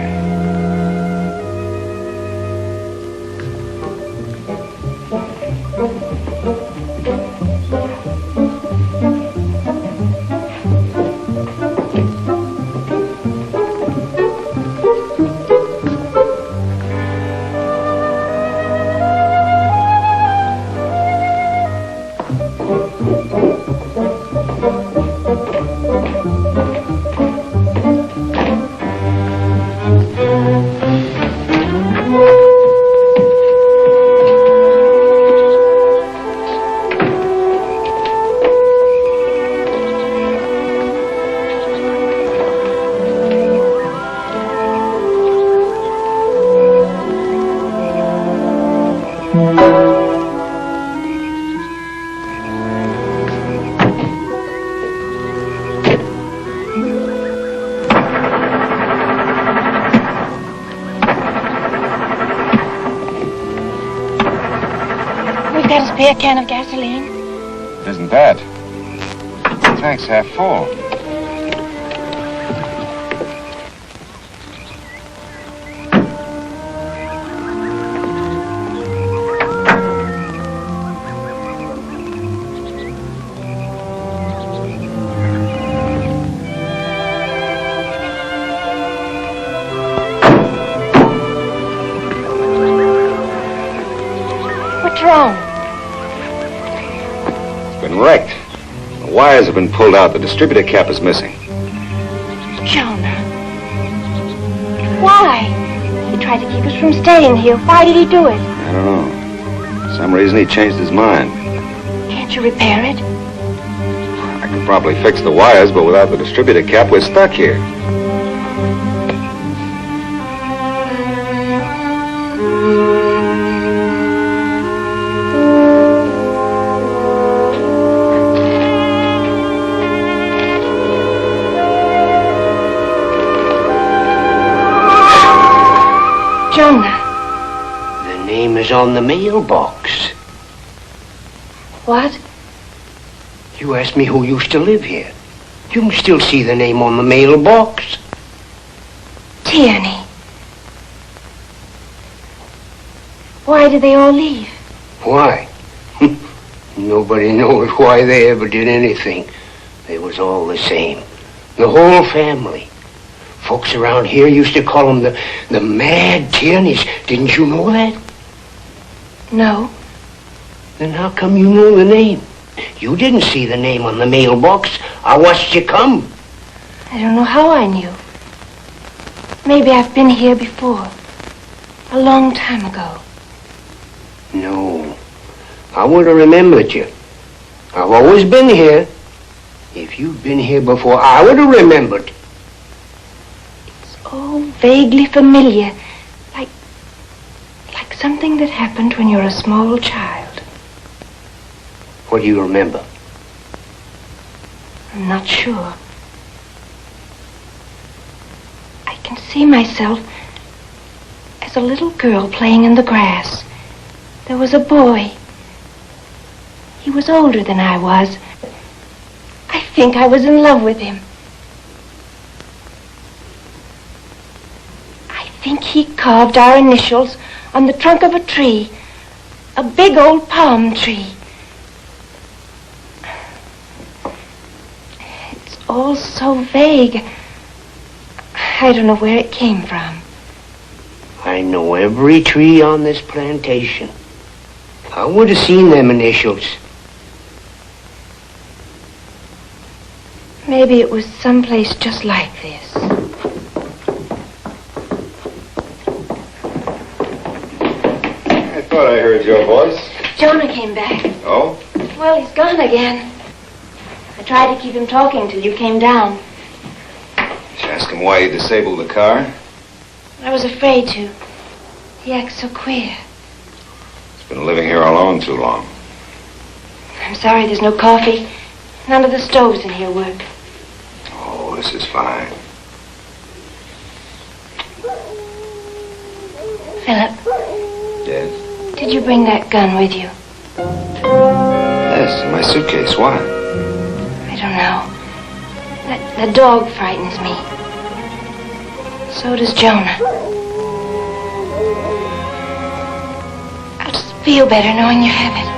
Got a spare can of gasoline? It isn't that. The tank's half full. What's wrong? Wrecked. The wires have been pulled out. The distributor cap is missing. Jonah. Why? He tried to keep us from staying here. Why did he do it? I don't know. For some reason he changed his mind. Can't you repair it? I could probably fix the wires, but without the distributor cap, we're stuck here. The name is on the mailbox. What? You asked me who used to live here. You can still see the name on the mailbox. Tierney. Why did they all leave? Why? Nobody knows why they ever did anything. They was all the same. The whole family. Folks around here used to call them the Mad Tierneys. Didn't you know that? No. Then how come you know the name? You didn't see the name on the mailbox. I watched you come. I don't know how I knew. Maybe I've been here before. A long time ago. No. I would have remembered you. I've always been here. If you'd been here before, I would have remembered. Oh, vaguely familiar. Like something that happened when you're a small child. What do you remember? I'm not sure. I can see myself as a little girl playing in the grass. There was a boy. He was older than I was. I think I was in love with him. I think he carved our initials on the trunk of a tree. A big old palm tree. all so vague. I don't know where it came from. I know every tree on this plantation. I would have seen them initials. Maybe it was someplace just like this. I thought I heard your voice. Jonah came back. Oh? Well, he's gone again. I tried to keep him talking till you came down. Did you ask him why he disabled the car? I was afraid to. He acts so queer. He's been living here alone too long. I'm sorry there's no coffee. None of the stoves in here work. Oh, this is fine. Philip, Yes? did you bring that gun with you? Yes, in my suitcase. Why? I don't know. That dog frightens me. So does Jonah. I'll just feel better knowing you have it.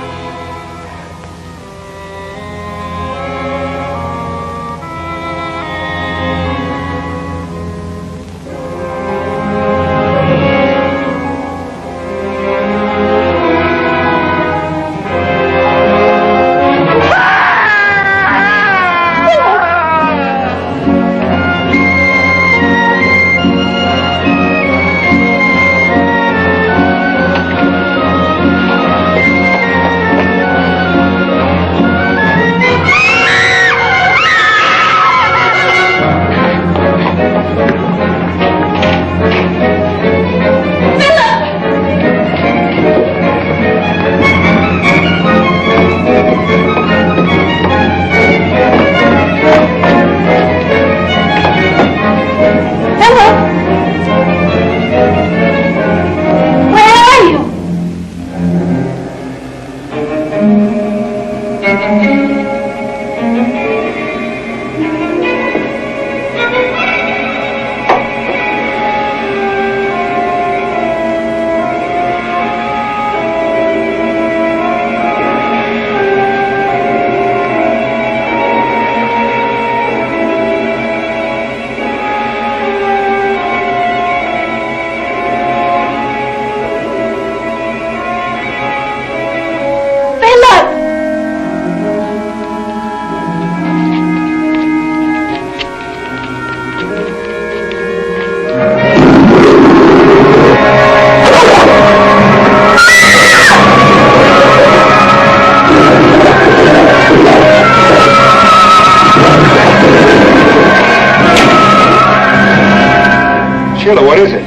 Sheila, what is it?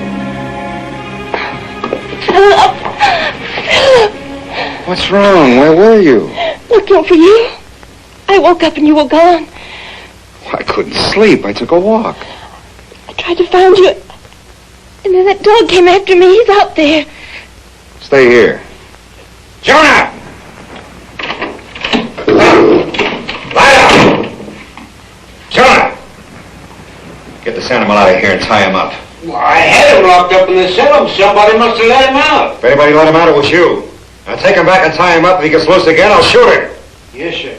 What's wrong? Where were you? Looking for you. I woke up and you were gone. I couldn't sleep. I took a walk. I tried to find you. And then that dog came after me. He's out there. Stay here. Jonah! Lie down! Jonah! Get this animal out of here and tie him up. Well, I had him locked up in the cell. Somebody must have let him out. If anybody let him out, it was you. Now take him back and tie him up. If he gets loose again, I'll shoot him. Yes, sir.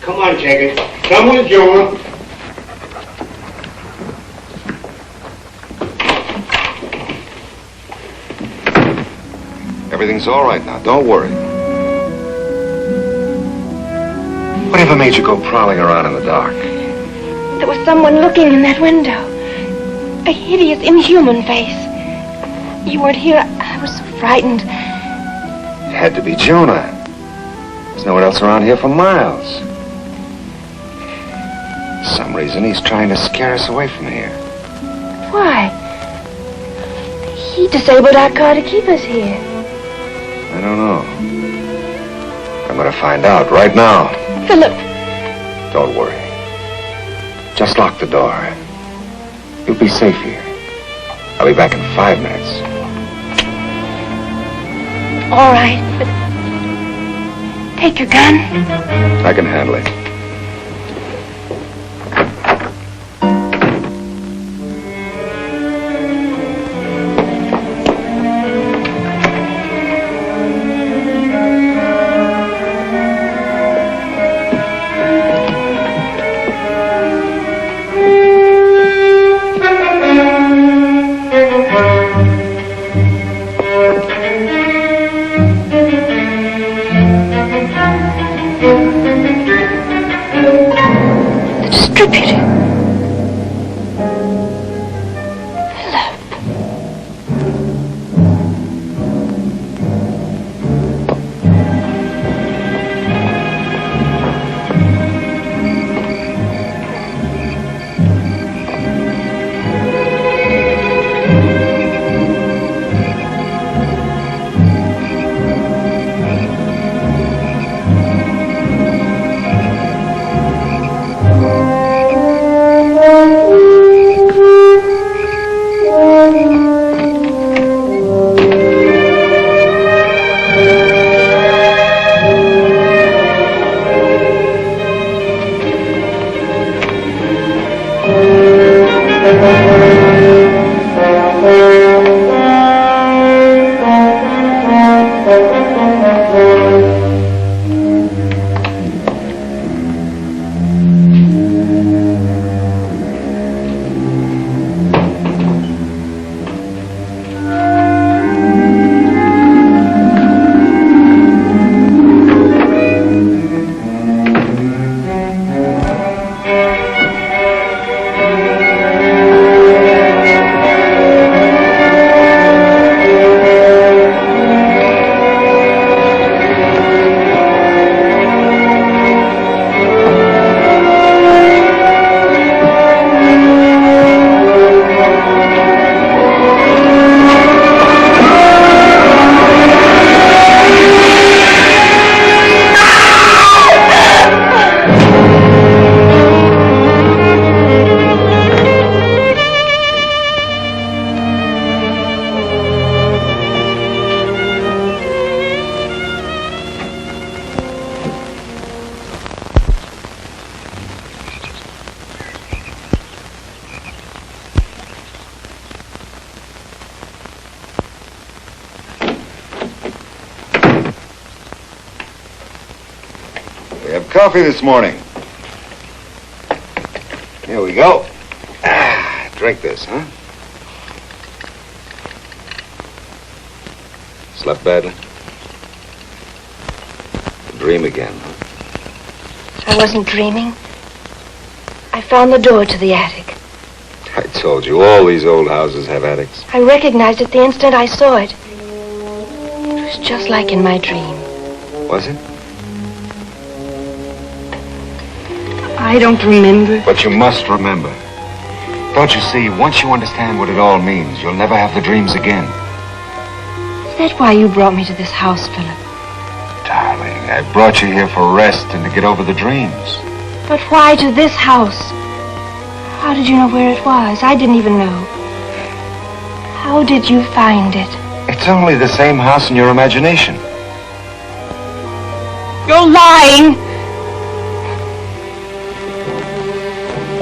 Come on, Jacket. Come with Jonah. Everything's all right now. Don't worry. Whatever made you go prowling around in the dark? There was someone looking in that window. A hideous, inhuman face. You weren't here. I was so frightened. It had to be Jonah. There's no one else around here for miles. For some reason, he's trying to scare us away from here. Why? He disabled our car to keep us here. I don't know. I'm going to find out right now. Philip. Don't worry. Just lock the door. You'll be safe here. I'll be back in 5 minutes. All right, but take your gun. I can handle it. have coffee this morning. Here we go. Drink this, huh? Slept badly? Dream again, huh? I wasn't dreaming. I found the door to the attic. I told you, all these old houses have attics. I recognized it the instant I saw it. It was just like in my dream. Was it? I don't remember. But you must remember. Don't you see, once you understand what it all means, you'll never have the dreams again. Is that why you brought me to this house, Philip? Darling, I brought you here for rest and to get over the dreams. But why to this house? How did you know where it was? I didn't even know. How did you find it? It's only the same house in your imagination. You're lying!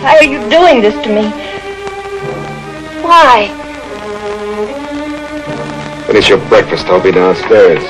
Why are you doing this to me? Why? Finish your breakfast. I'll be downstairs.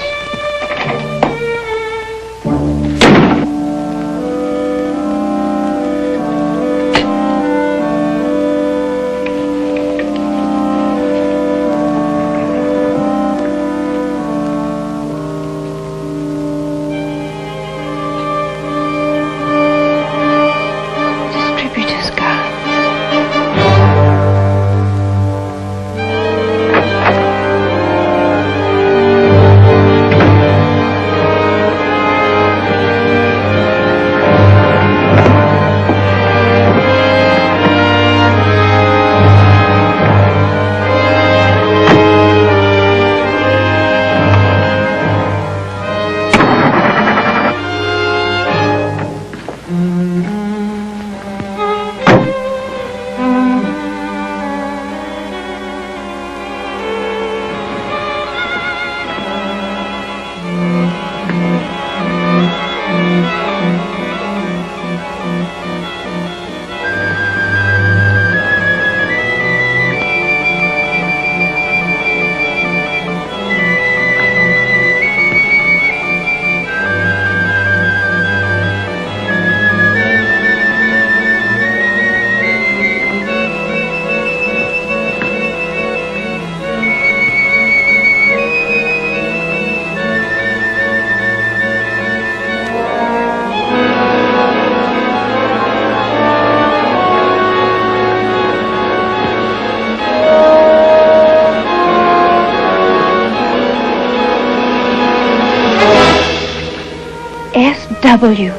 S.W.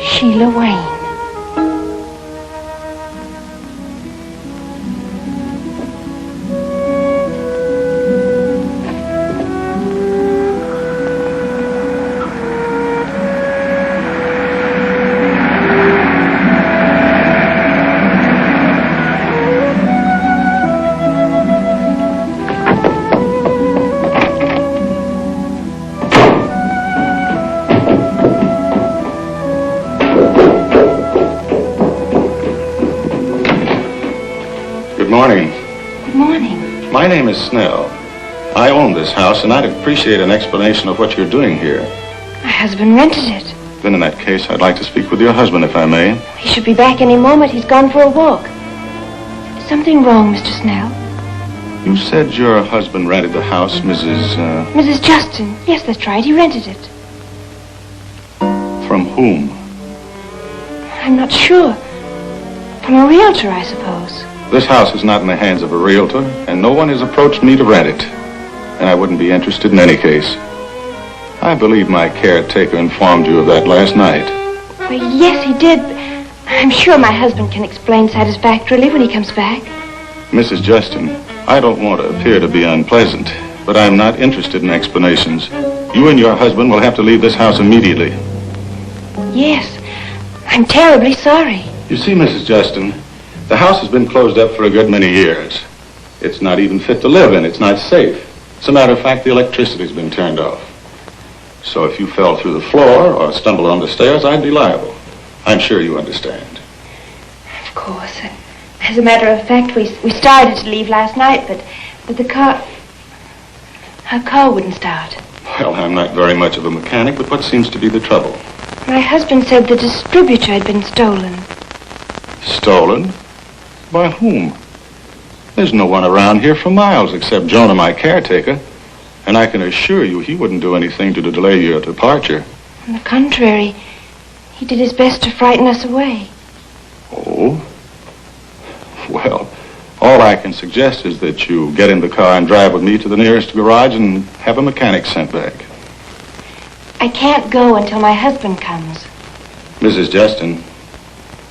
Sheila Wayne. My name is Snell. I own this house, and I'd appreciate an explanation of what you're doing here. My husband rented it. Then in that case, I'd like to speak with your husband, if I may. He should be back any moment. He's gone for a walk. Is something wrong, Mr. Snell? You said your husband rented the house, Mrs. Justin. Yes, that's right. He rented it. From whom? I'm not sure. From a realtor, I suppose. This house is not in the hands of a realtor, and no one has approached me to rent it. And I wouldn't be interested in any case. I believe my caretaker informed you of that last night. Well, yes, he did. I'm sure my husband can explain satisfactorily when he comes back. Mrs. Justin, I don't want to appear to be unpleasant, but I'm not interested in explanations. You and your husband will have to leave this house immediately. Yes, I'm terribly sorry. You see, Mrs. Justin, the house has been closed up for a good many years. It's not even fit to live in. It's not safe. As a matter of fact, the electricity's been turned off. So if you fell through the floor or stumbled on the stairs, I'd be liable. I'm sure you understand. Of course. As a matter of fact, we started to leave last night, but our car wouldn't start. Well, I'm not very much of a mechanic, but what seems to be the trouble? My husband said the distributor had been stolen. Stolen? By whom? There's no one around here for miles except Jonah, my caretaker. And I can assure you he wouldn't do anything to delay your departure. On the contrary, he did his best to frighten us away. Oh? Well, all I can suggest is that you get in the car and drive with me to the nearest garage and have a mechanic sent back. I can't go until my husband comes. Mrs. Justin,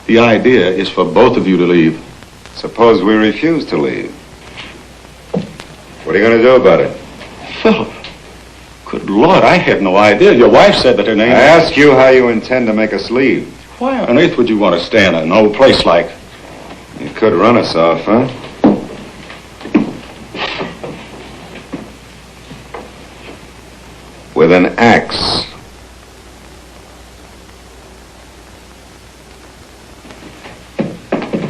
the idea is for both of you to leave. Suppose we refuse to leave. What are you going to do about it? Philip, good Lord, I had no idea. Your wife said that her name... I ask you how you intend to make us leave. Why on earth would you want to stay in an old place like... You could run us off, huh? With an axe.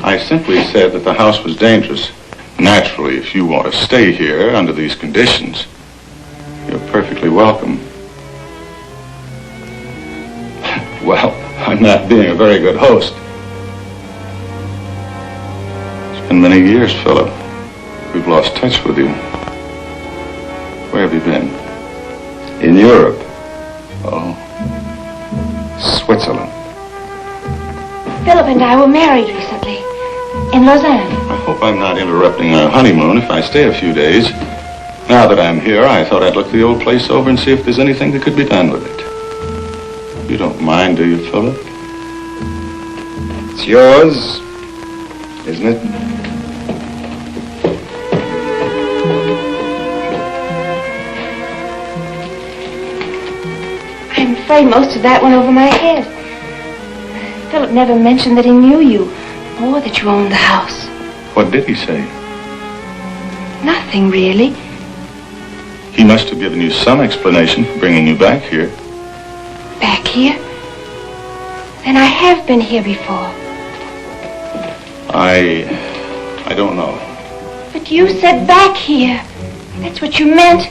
I simply said that the house was dangerous. Naturally, if you want to stay here under these conditions, you're perfectly welcome. Well, I'm not being a very good host. It's been many years, Philip. We've lost touch with you. Where have you been? In Europe. Oh. Switzerland. Philip and I were married recently in Lausanne. I hope I'm not interrupting our honeymoon if I stay a few days. Now that I'm here, I thought I'd look the old place over and see if there's anything that could be done with it. You don't mind, do you, Philip? It's yours, isn't it? I'm afraid most of that went over my head. Philip never mentioned that he knew you, or that you owned the house. What did he say? Nothing, really. He must have given you some explanation for bringing you back here. Back here? Then I have been here before. I don't know. But you said back here. That's what you meant.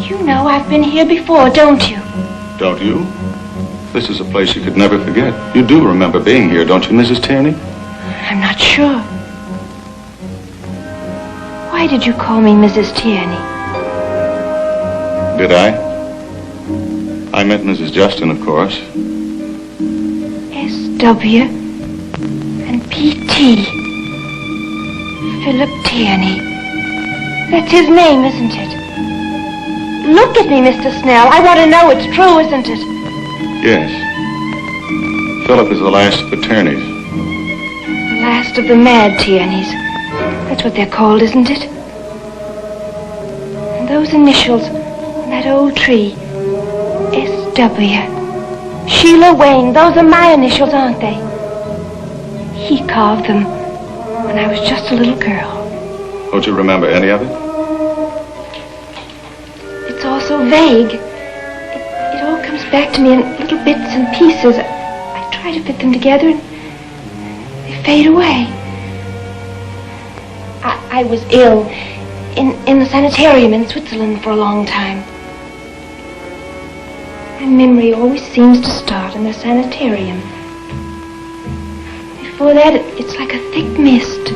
You know I've been here before, don't you? Don't you? This is a place you could never forget. You do remember being here, don't you, Mrs. Tierney? I'm not sure. Why did you call me Mrs. Tierney? Did I? I meant Mrs. Justin, of course. S.W. and P.T. Philip Tierney. That's his name, isn't it? Look at me, Mr. Snell. I want to know it's true, isn't it? Yes. Philip is the last of the Tierneys. The last of the mad Tierneys. That's what they're called, isn't it? And those initials on that old tree. S.W. Sheila Wayne. Those are my initials, aren't they? He carved them when I was just a little girl. Don't you remember any of it? It's all so vague. It all comes back to me in little bits and pieces. I try to fit them together and they fade away. I was ill in the sanitarium in Switzerland for a long time. My memory always seems to start in the sanitarium. Before that, it's like a thick mist.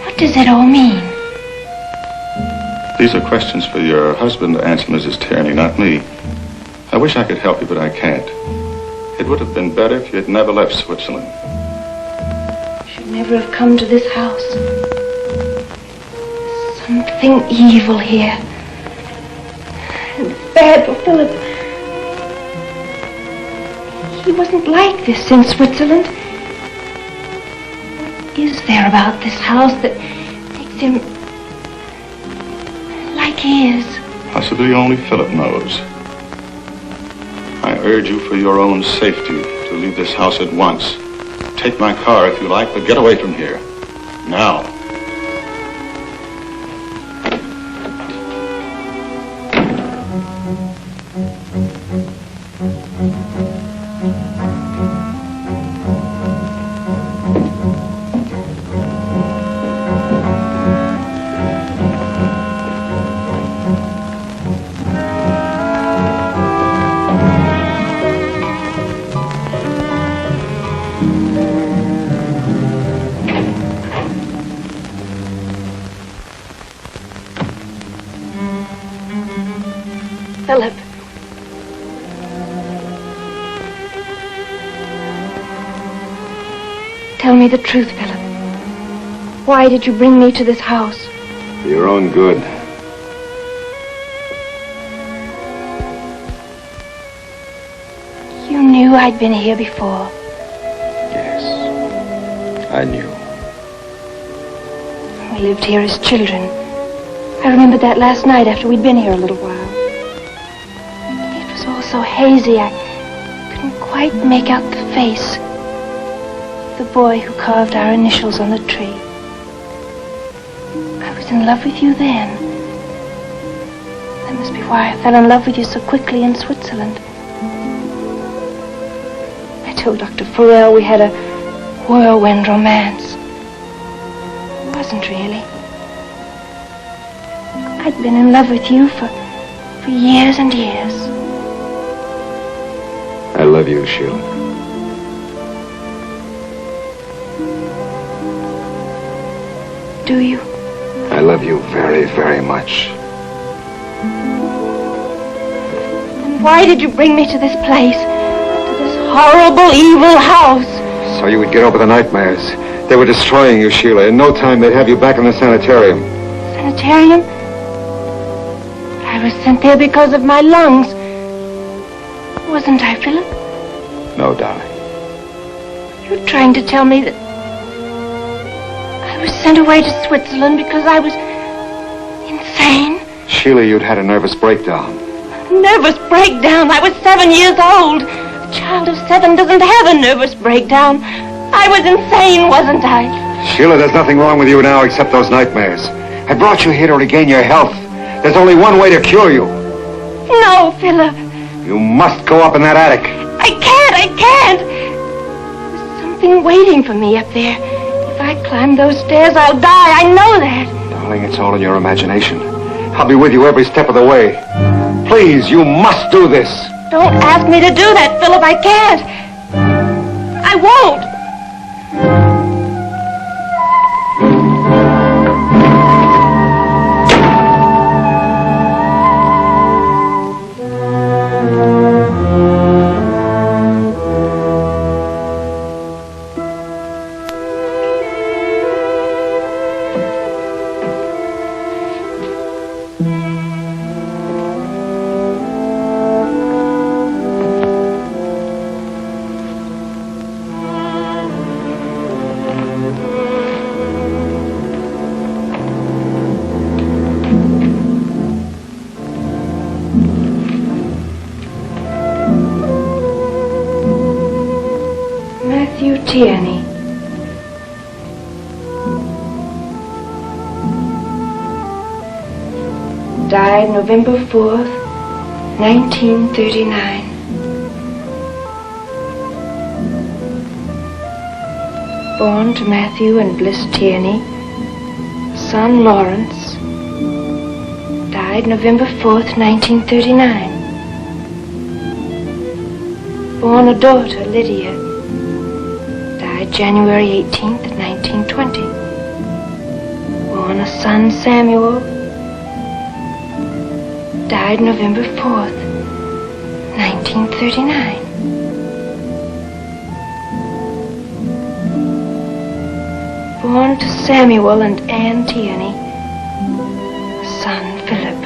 What does it all mean? These are questions for your husband to answer, Mrs. Tierney, not me. I wish I could help you, but I can't. It would have been better if you had never left Switzerland. I should never have come to this house. Something evil here. And bad for Philip. He wasn't like this in Switzerland. What is there about this house that makes him like he is? Possibly only Philip knows. I urge you for your own safety to leave this house at once. Take my car if you like, but get away from here. Now. Philip. Tell me the truth, Philip. Why did you bring me to this house? For your own good. You knew I'd been here before. Yes, I knew. We lived here as children. I remembered that last night after we'd been here a little while. It was all so hazy, I couldn't quite make out the face. The boy who carved our initials on the tree. I was in love with you then. That must be why I fell in love with you so quickly in Switzerland. I told Dr. Farrell we had a whirlwind romance. It wasn't really. I'd been in love with you for years and years. I love you, Sheila. Do you? I love you very, very much. Then why did you bring me to this place? To this horrible, evil house? So you would get over the nightmares. They were destroying you, Sheila. In no time, they'd have you back in the sanitarium. Sanitarium? I was sent there because of my lungs. Wasn't I, Philip? No, darling. You're trying to tell me that I was sent away to Switzerland because I was insane? Sheila, you'd had a nervous breakdown. Nervous breakdown? I was 7 years old. A child of 7 doesn't have a nervous breakdown. I was insane, wasn't I? Sheila, there's nothing wrong with you now except those nightmares. I brought you here to regain your health. There's only one way to cure you. No, Philip. You must go up in that attic. I can't. There's something waiting for me up there. If I climb those stairs, I'll die. I know that. Darling, it's all in your imagination. I'll be with you every step of the way. Please, you must do this. Don't ask me to do that, Philip. I can't. I won't. Tierney. Died November 4th, 1939. Born to Matthew and Bliss Tierney, son Lawrence. Died November 4th, 1939. Born a daughter, Lydia. January 18th, 1920. Born a son, Samuel. Died November 4th, 1939. Born to Samuel and Ann Tierney, son, Philip.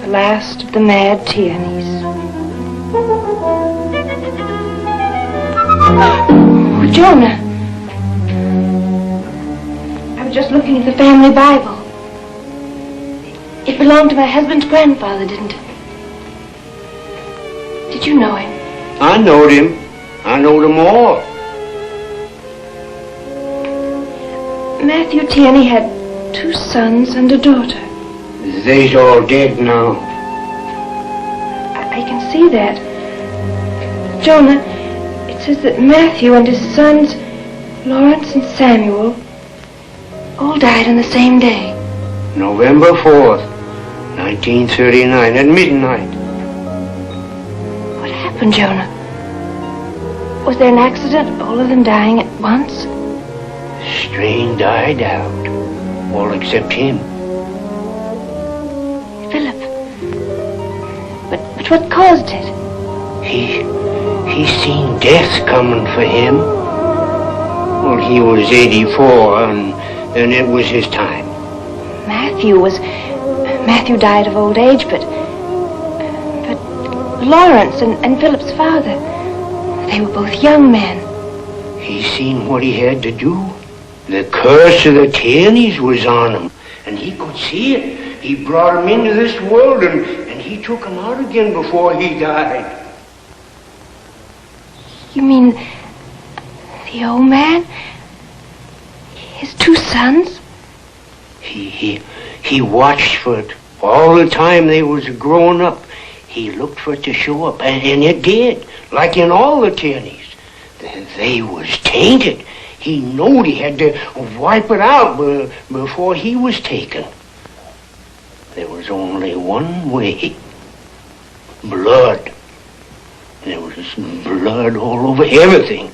The last of the mad Tierneys. Oh, Jonah. I was just looking at the family Bible. It belonged to my husband's grandfather, didn't it? Did you know him? I knowed him. I knowed them all. Matthew Tierney had 2 sons and a daughter. They's all dead now. I can see that. Jonah, it says that Matthew and his sons, Lawrence and Samuel, all died on the same day. November 4th, 1939, at midnight. What happened, Jonah? Was there an accident, all of them dying at once? Strain died out, all except him. but what caused it? He seen death coming for him. Well, he was 84, and it was his time. Matthew died of old age, but Lawrence and Philip's father, they were both young men. He seen what he had to do. The curse of the Tierneys was on him, and he could see it. He brought him into this world, and he took him out again before he died. You mean the old man? His 2 sons? He watched for it all the time they was growing up. He looked for it to show up, and it did, like in all the Tierneys. They was tainted. He knowed he had to wipe it out before he was taken. There was only one way. Blood. There was blood all over everything.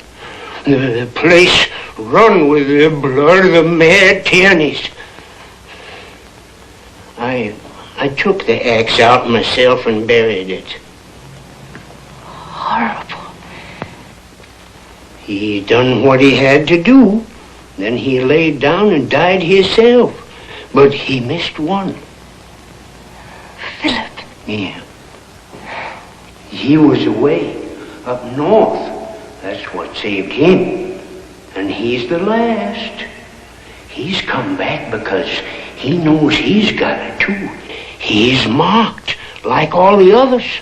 The place run with the blood of the mad Tierneys. I took the axe out myself and buried it. Horrible. He done what he had to do. Then he laid down and died himself. But he missed one. Philip. Yeah. He was away up north. That's what saved him. And he's the last. He's come back because he knows he's got it too. He's marked like all the others.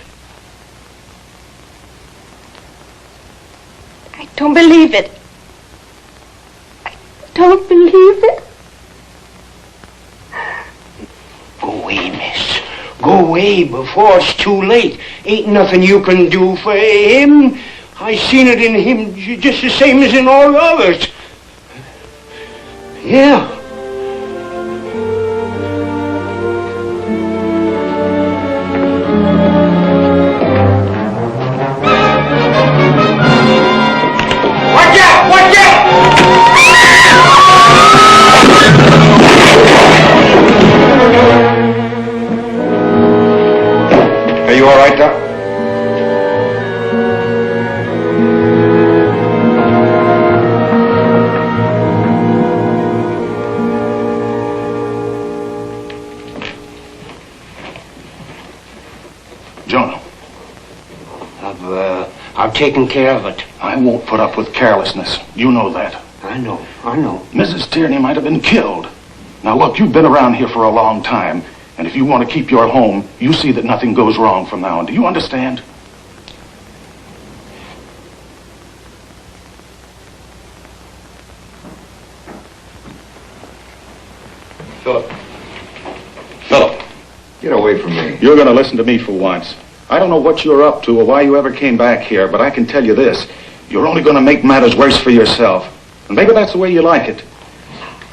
I don't believe it. I don't believe it. Go away, miss. Go away before it's too late. Ain't nothing you can do for him. I seen it in him just the same as in all the others. Yeah. Are you all right, Doc? Jonah. I've taken care of it. I won't put up with carelessness. You know that. I know. Mrs. Tierney might have been killed. Now look, you've been around here for a long time. And if you want to keep your home, you see that nothing goes wrong from now on. Do you understand? Philip. Philip. Get away from me. You're going to listen to me for once. I don't know what you're up to or why you ever came back here, but I can tell you this. You're only going to make matters worse for yourself. And maybe that's the way you like it.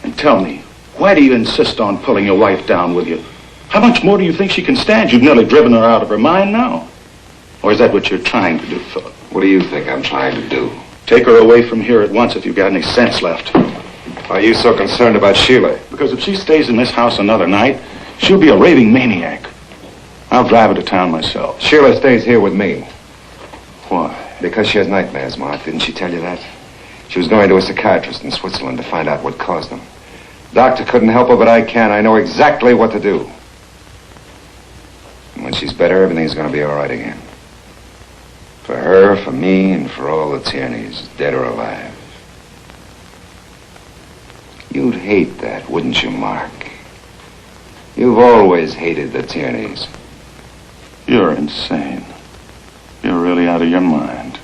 And tell me, why do you insist on pulling your wife down with you? How much more do you think she can stand? You've nearly driven her out of her mind now. Or is that what you're trying to do, Philip? What do you think I'm trying to do? Take her away from here at once if you've got any sense left. Why are you so concerned about Sheila? Because if she stays in this house another night, she'll be a raving maniac. I'll drive her to town myself. Sheila stays here with me. Why? Because she has nightmares, Mark. Didn't she tell you that? She was going to a psychiatrist in Switzerland to find out what caused them. Doctor couldn't help her, but I can. I know exactly what to do. And when she's better, everything's going to be all right again. For her, for me, and for all the Tierneys, dead or alive. You'd hate that, wouldn't you, Mark? You've always hated the Tierneys. You're insane. You're really out of your mind.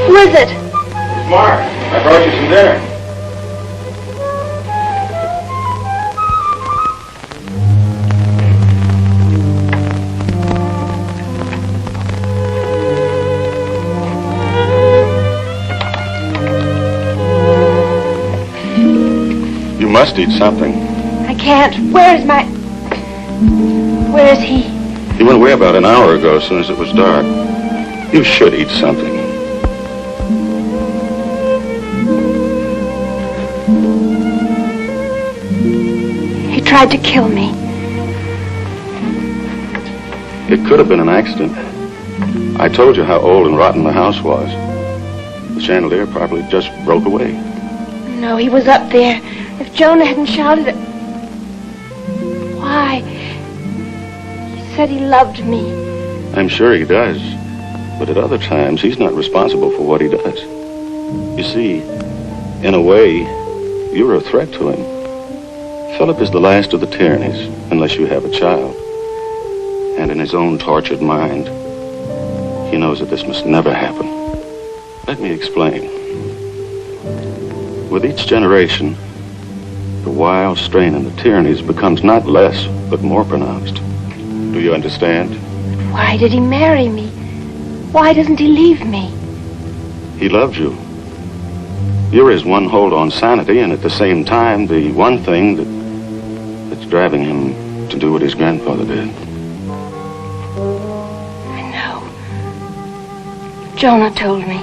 Who is it? Mark, I brought you some dinner. You must eat something. I can't. Where is he? He went away about an hour ago as soon as it was dark. You should eat something. He tried to kill me. It could have been an accident. I told you how old and rotten the house was. The chandelier probably just broke away. No, he was up there. If Jonah hadn't shouted it... Why? He said he loved me. I'm sure he does. But at other times, he's not responsible for what he does. You see, in a way, you're a threat to him. Philip is the last of the tyrannies, unless you have a child. And in his own tortured mind, he knows that this must never happen. Let me explain. With each generation, the wild strain in the tyrannies becomes not less, but more pronounced. Do you understand? Why did he marry me? Why doesn't he leave me? He loved you. You're his one hold on sanity, and at the same time, the one thing that's driving him to do what his grandfather did. I know. Jonah told me.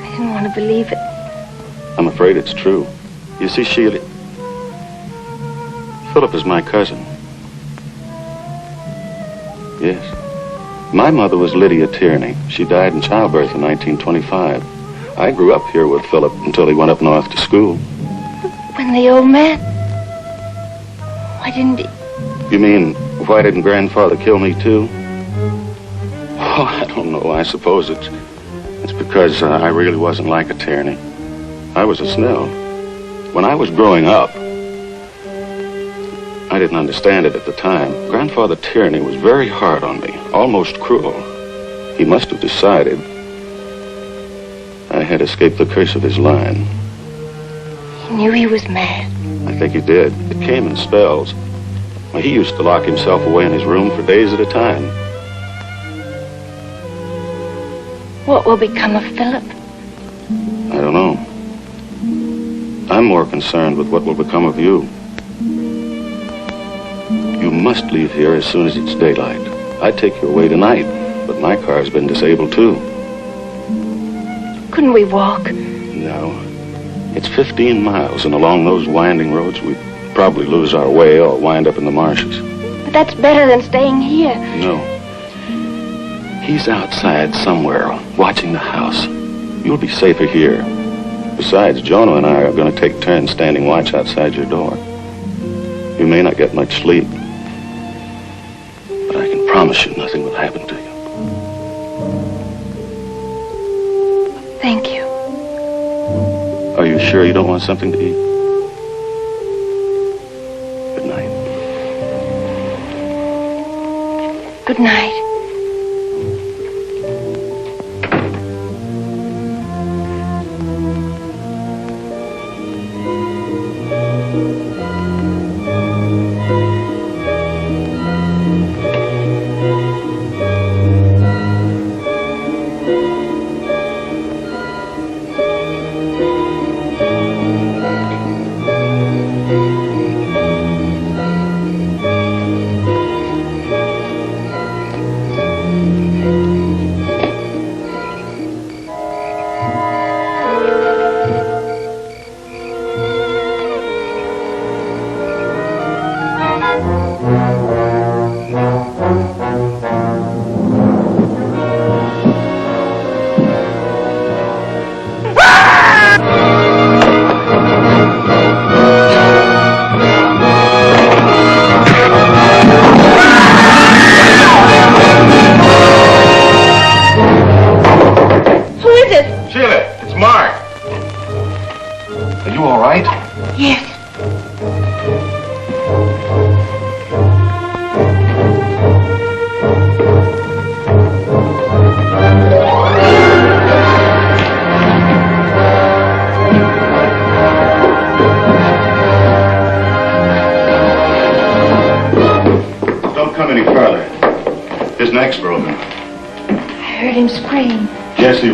I didn't want to believe it. I'm afraid it's true. You see, Sheila, Philip is my cousin. Yes. My mother was Lydia Tierney. She died in childbirth in 1925. I grew up here with Philip until he went up north to school. When the old man... Why didn't he... You mean, why didn't Grandfather kill me too? Oh, I don't know. I suppose it's because I really wasn't like a Tierney. I was a Snell. When I was growing up, I didn't understand it at the time. Grandfather Tierney was very hard on me, almost cruel. He must have decided I had escaped the curse of his line. He knew he was mad. I think he did. It came in spells. Well, he used to lock himself away in his room for days at a time. What will become of Philip? I don't know. I'm more concerned with what will become of you. You must leave here as soon as it's daylight. I'd take you away tonight, but my car's been disabled too. Couldn't we walk? No. It's 15 miles, and along those winding roads, we'd probably lose our way or wind up in the marshes. But that's better than staying here. No. He's outside somewhere, watching the house. You'll be safer here. Besides, Jonah and I are going to take turns standing watch outside your door. You may not get much sleep, but I can promise you nothing will happen to you. Thank you. Are you sure you don't want something to eat? Good night. Good night. His neck's broken. I heard him scream. Yes, he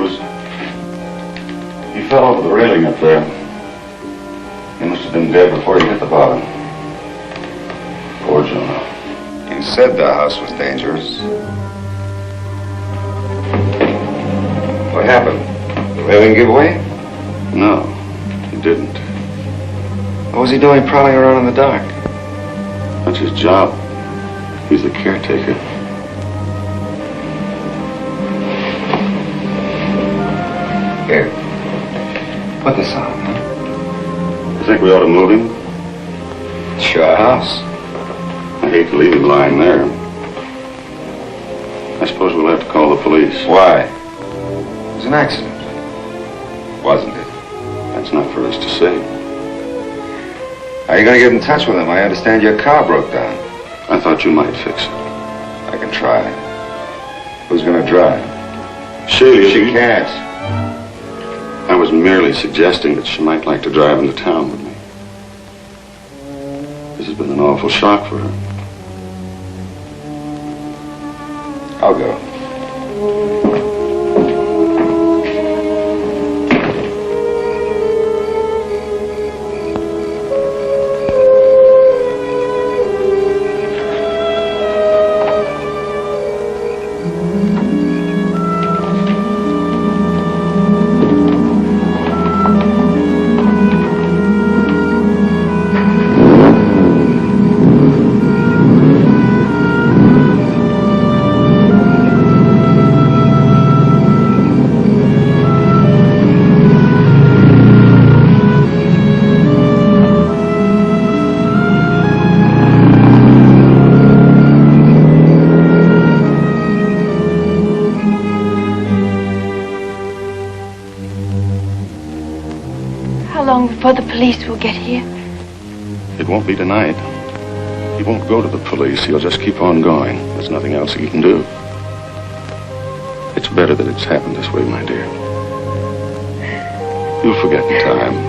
fell over the railing up there. He must have been dead before he hit the bottom. Poor Jonah. You said the house was dangerous. What happened? Did the railing give way? No, he didn't. What was he doing prowling around in the dark? That's his job. He's the caretaker. Here. Put this on, huh? You think we ought to move him? It's your house. I hate to leave him lying there. I suppose we'll have to call the police. Why? It was an accident. Wasn't it? That's not for us to say. How are you going to get in touch with him? I understand your car broke down. I thought you might fix it. I can try. Who's going to drive? She can't. I was merely suggesting that she might like to drive into town with me. This has been an awful shock for her. I'll go. Before the police will get here. It won't be tonight. He won't go to the police. He'll just keep on going. There's nothing else he can do. It's better that it's happened this way, my dear. You'll forget in time.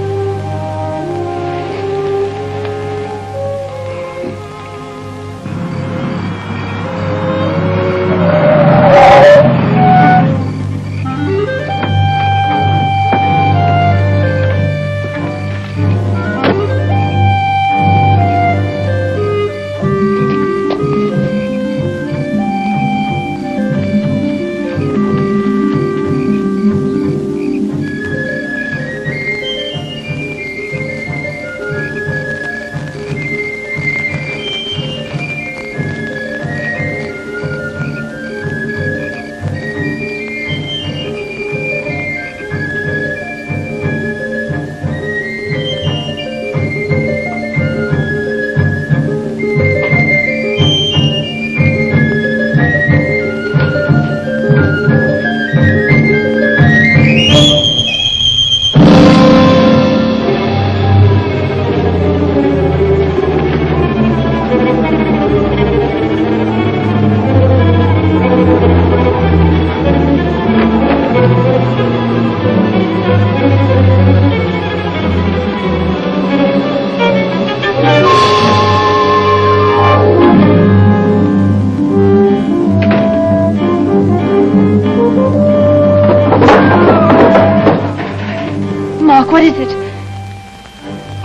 What is it?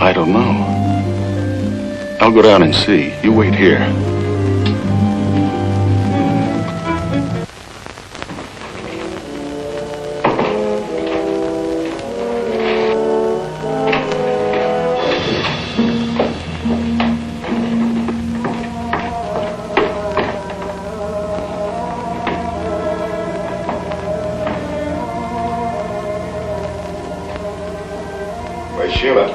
I don't know. I'll go down and see. You wait here. Sheila.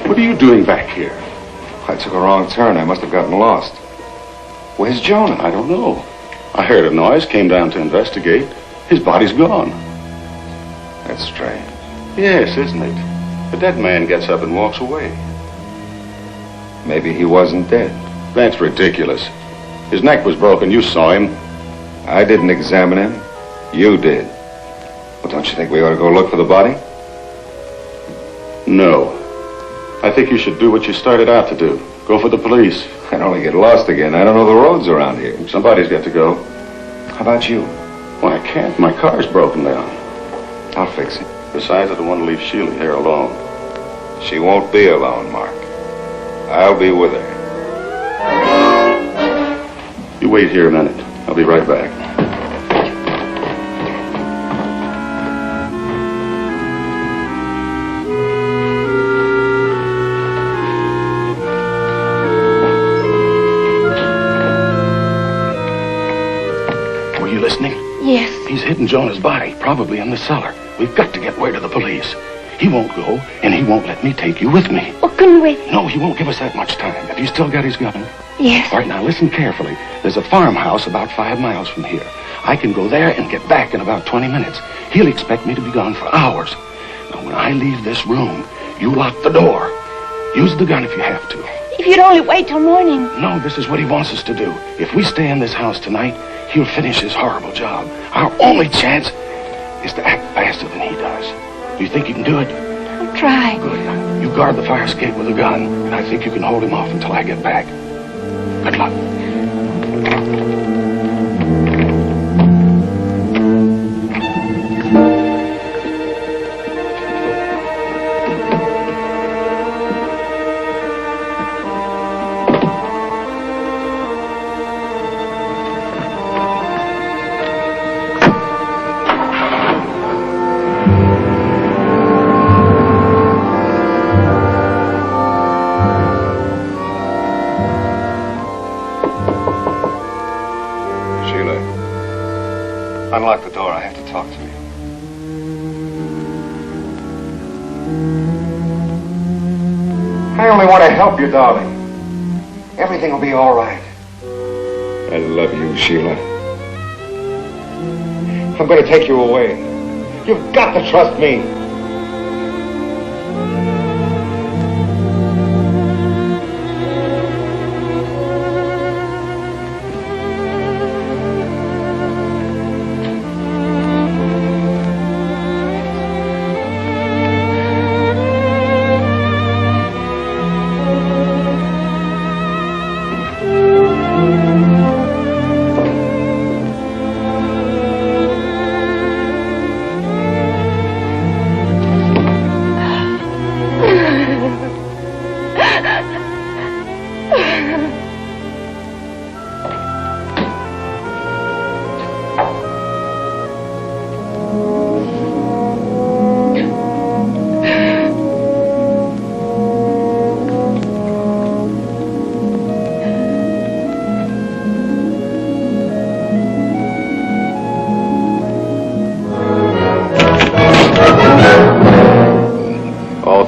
What are you doing back here? I took a wrong turn. I must have gotten lost. Where's Jonah? I don't know. I heard a noise, came down to investigate. His body's gone. That's strange. Yes, isn't it? The dead man gets up and walks away. Maybe he wasn't dead. That's ridiculous. His neck was broken. You saw him. I didn't examine him. You did. Well, don't you think we ought to go look for the body? No. I think you should do what you started out to do. Go for the police. I'd only get lost again. I don't know the roads around here. Somebody's got to go. How about you? Well, I can't. My car's broken down. I'll fix it. Besides, I don't want to leave Sheila here alone. She won't be alone, Mark. I'll be with her. wait here a minute. I'll be right back. Were you listening? Yes. He's hidden Jonah's body, probably in the cellar. We've got to get word to the police. He won't go, and he won't let me take you with me. Well, couldn't we? No, he won't give us that much time. Have you still got his gun? Yes. All right, now listen carefully. There's a farmhouse about 5 miles from here. I can go there and get back in about 20 minutes. He'll expect me to be gone for hours. Now, when I leave this room, you lock the door. Use the gun if you have to. If you'd only wait till morning. No, this is what he wants us to do. If we stay in this house tonight, he'll finish his horrible job. Our only chance is to act faster than he does. Do you think you can do it? I'll try. Good. You guard the fire escape with a gun, and I think you can hold him off until I get back. Good luck. Unlock the door. I have to talk to you. I only want to help you, darling. Everything will be all right. I love you, Sheila. I'm going to take you away. You've got to trust me.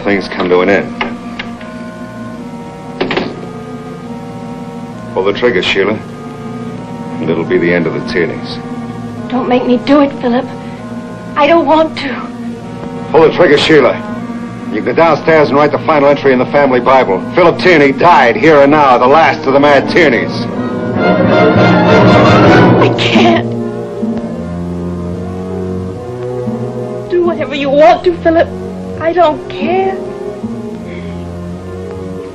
Things come to an end. Pull the trigger, Sheila, and it'll be the end of the Tierneys. Don't make me do it, Philip. I don't want to. Pull the trigger, Sheila. You go downstairs and write the final entry in the family Bible. Philip Tierney died here and now, the last of the mad Tierneys. I can't. Do whatever you want to, Philip. I don't care.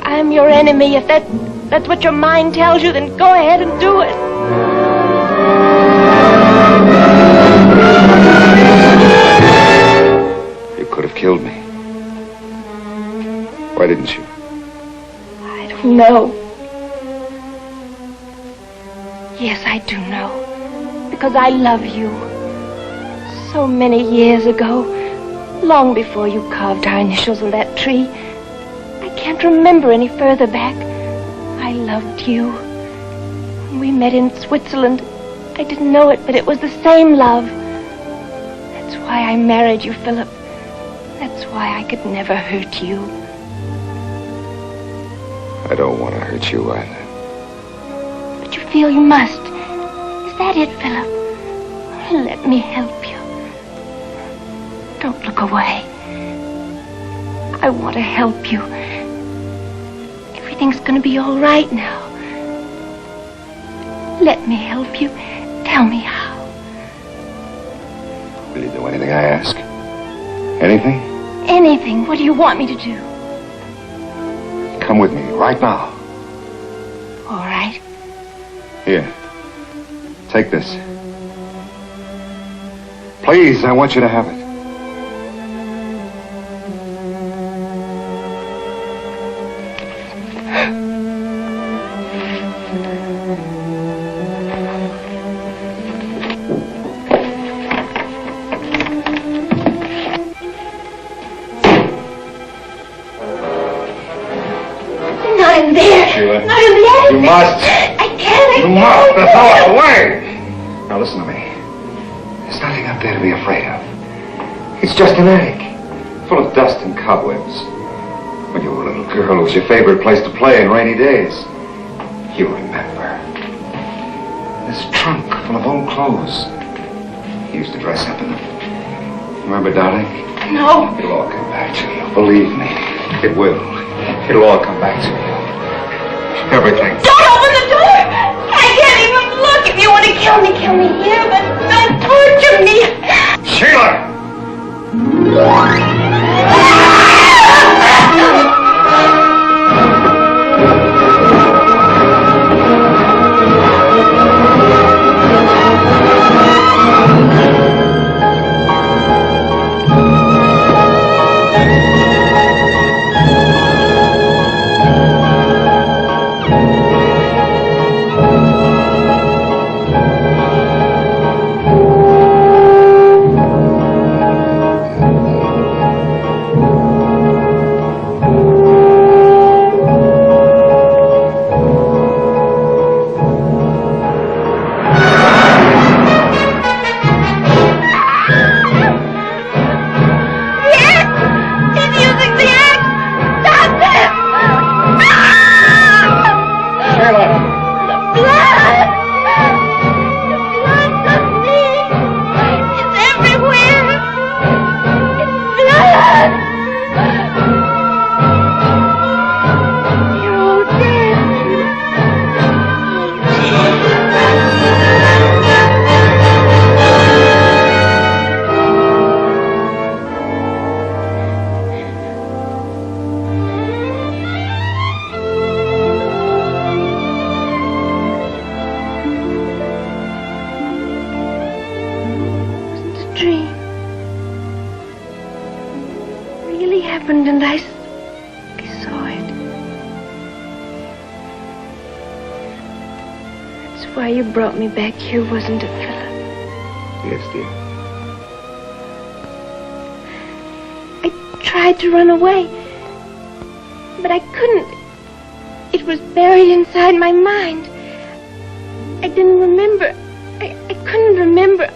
I'm your enemy. If that's what your mind tells you, then go ahead and do it. You could have killed me. Why didn't you? I don't know. Yes, I do know. Because I love you. So many years ago. Long before you carved our initials on that tree. I can't remember any further back. I loved you. When we met in Switzerland, I didn't know it, but it was the same love. That's why I married you, Philip. That's why I could never hurt you. I don't want to hurt you either. But you feel you must. Is that it, Philip? Let me help you. Don't look away. I want to help you. Everything's going to be all right now. Let me help you. Tell me how. Will you do anything I ask? Anything? Anything. What do you want me to do? Come with me right now. All right. Here. Take this. Please, I want you to have it. Sheila. Not in the attic. You must. I can't. You must. Throw it away. Now listen to me. There's nothing up there to be afraid of. It's just an attic, full of dust and cobwebs. When you were a little girl, it was your favorite place to play in rainy days. You remember. This trunk full of old clothes. You used to dress up in them. Remember, darling? No. It'll all come back to you. Believe me. It will. It'll all come back to you. Everything. Don't open the door! I can't even look. If you want to kill me here, but don't torture me. Sheila! And I saw it. That's why you brought me back here, wasn't it, Philip? Yes, dear. I tried to run away, but I couldn't. It was buried inside my mind. I didn't remember. I couldn't remember.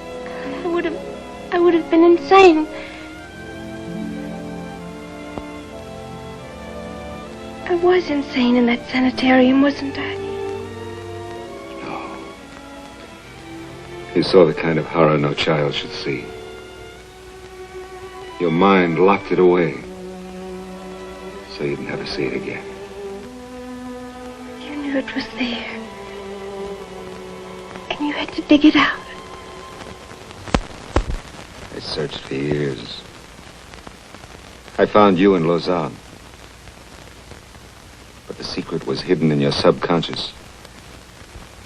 I would have been insane. I was insane in that sanitarium, wasn't I? You saw the kind of horror no child should see. Your mind locked it away, so you'd never see it again. You knew it was there, and you had to dig it out. I searched for years. I found you in Lausanne. But the secret was hidden in your subconscious.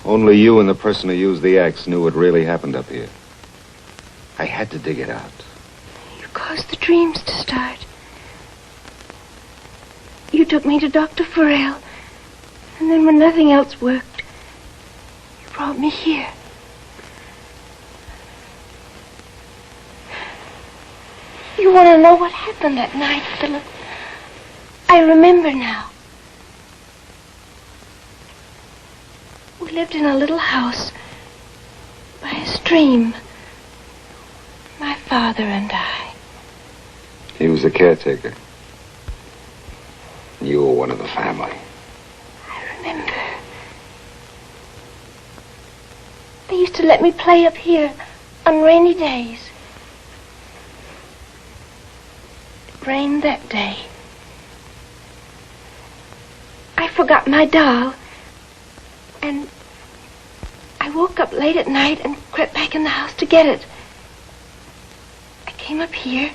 Only you and the person who used the axe knew what really happened up here. I had to dig it out. You caused the dreams to start. You took me to Dr. Farrell. And then when nothing else worked, you brought me here. You want to know what happened that night, Philip? I remember now. We lived in a little house by a stream. My father and I. He was the caretaker. You were one of the family. I remember. They used to let me play up here on rainy days. It rained that day. I forgot my doll. And I woke up late at night and crept back in the house to get it. I came up here.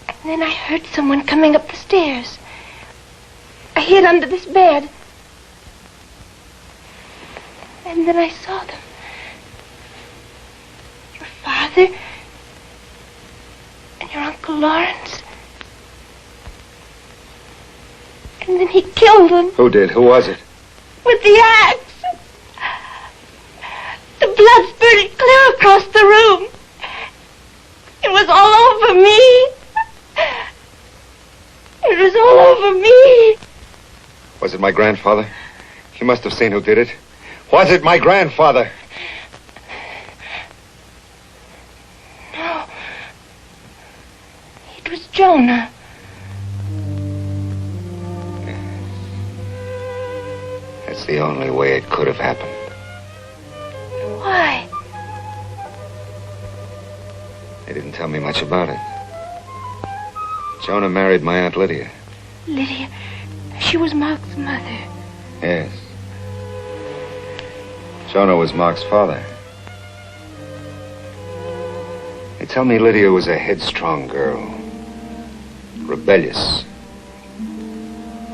And then I heard someone coming up the stairs. I hid under this bed. And then I saw them. Your father and your Uncle Lawrence. And then he killed them. Who did? Who was it? With the axe. The blood spurted clear across the room. It was all over me. It was all over me. Was it my grandfather? He must have seen who did it. Was it my grandfather? No. It was Jonah. That's the only way it could have happened. Why? They didn't tell me much about it. Jonah married my Aunt Lydia. Lydia. She was Mark's mother. Yes. Jonah was Mark's father. They tell me Lydia was a headstrong girl. Rebellious.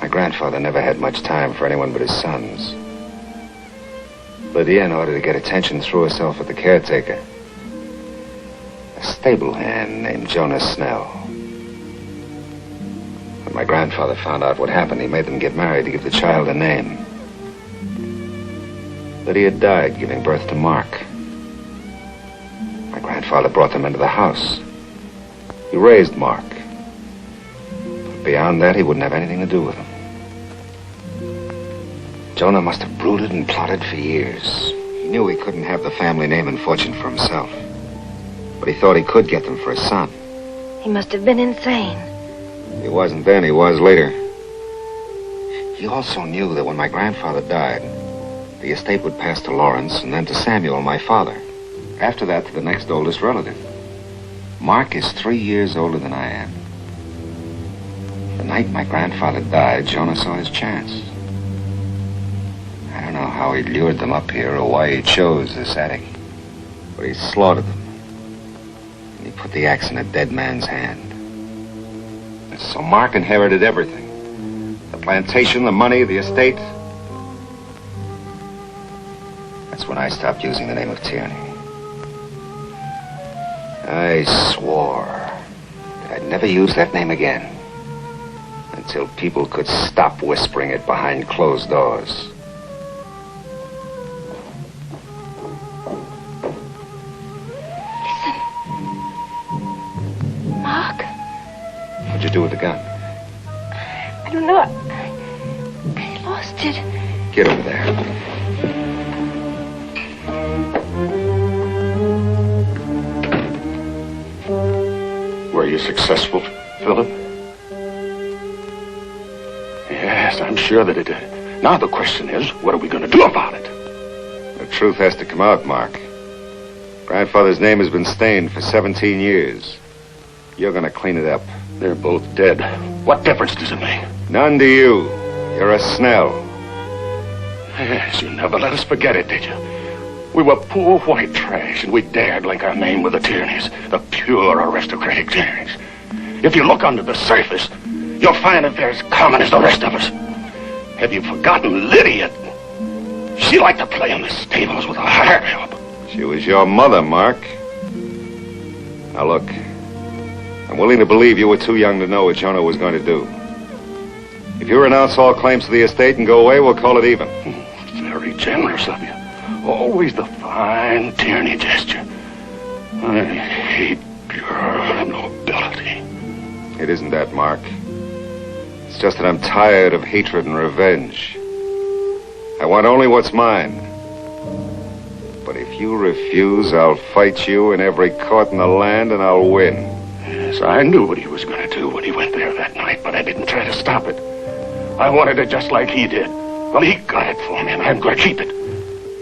My grandfather never had much time for anyone but his sons. Lydia, in order to get attention, threw herself at the caretaker. A stable hand named Jonah Snell. When my grandfather found out what happened, he made them get married to give the child a name. Lydia died giving birth to Mark. My grandfather brought them into the house. He raised Mark. But beyond that, he wouldn't have anything to do with him. Jonah must have brooded and plotted for years. He knew he couldn't have the family name and fortune for himself. But he thought he could get them for his son. He must have been insane. He wasn't then, he was later. He also knew that when my grandfather died, the estate would pass to Lawrence and then to Samuel, my father. After that, to the next oldest relative. Mark is 3 years older than I am. The night my grandfather died, Jonah saw his chance. I don't know how he lured them up here or why he chose this attic. But he slaughtered them. And he put the axe in a dead man's hand. And so Mark inherited everything. The plantation, the money, the estate. That's when I stopped using the name of Tierney. I swore that I'd never use that name again. Until people could stop whispering it behind closed doors. Mark? What'd you do with the gun? I don't know. I lost it. Get over there. Were you successful, Philip? Yes, I'm sure that it did. Now the question is, what are we going to do about it? The truth has to come out, Mark. Grandfather's name has been stained for 17 years. You're going to clean it up. They're both dead. What difference does it make? None to you. You're a Snell. Yes, you never let us forget it, did you? We were poor white trash, and we dared link our name with the Tierneys, the pure aristocratic Tierneys. If you look under the surface, you'll find that they're as common as the rest of us. Have you forgotten Lydia? She liked to play in the stables with a hired help. She was your mother, Mark. Now look, I'm willing to believe you were too young to know what Jonah was going to do. If you renounce all claims to the estate and go away, we'll call it even. Very generous of you. Always the fine Tierney gesture. I hate pure nobility. It isn't that, Mark. It's just that I'm tired of hatred and revenge. I want only what's mine. But if you refuse, I'll fight you in every court in the land and I'll win. Yes, I knew what he was going to do when he went there that night, but I didn't try to stop it. I wanted it just like he did. Well, he got it for me, and I'm going to keep it.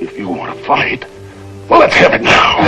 If you want to fight, well, let's have it now.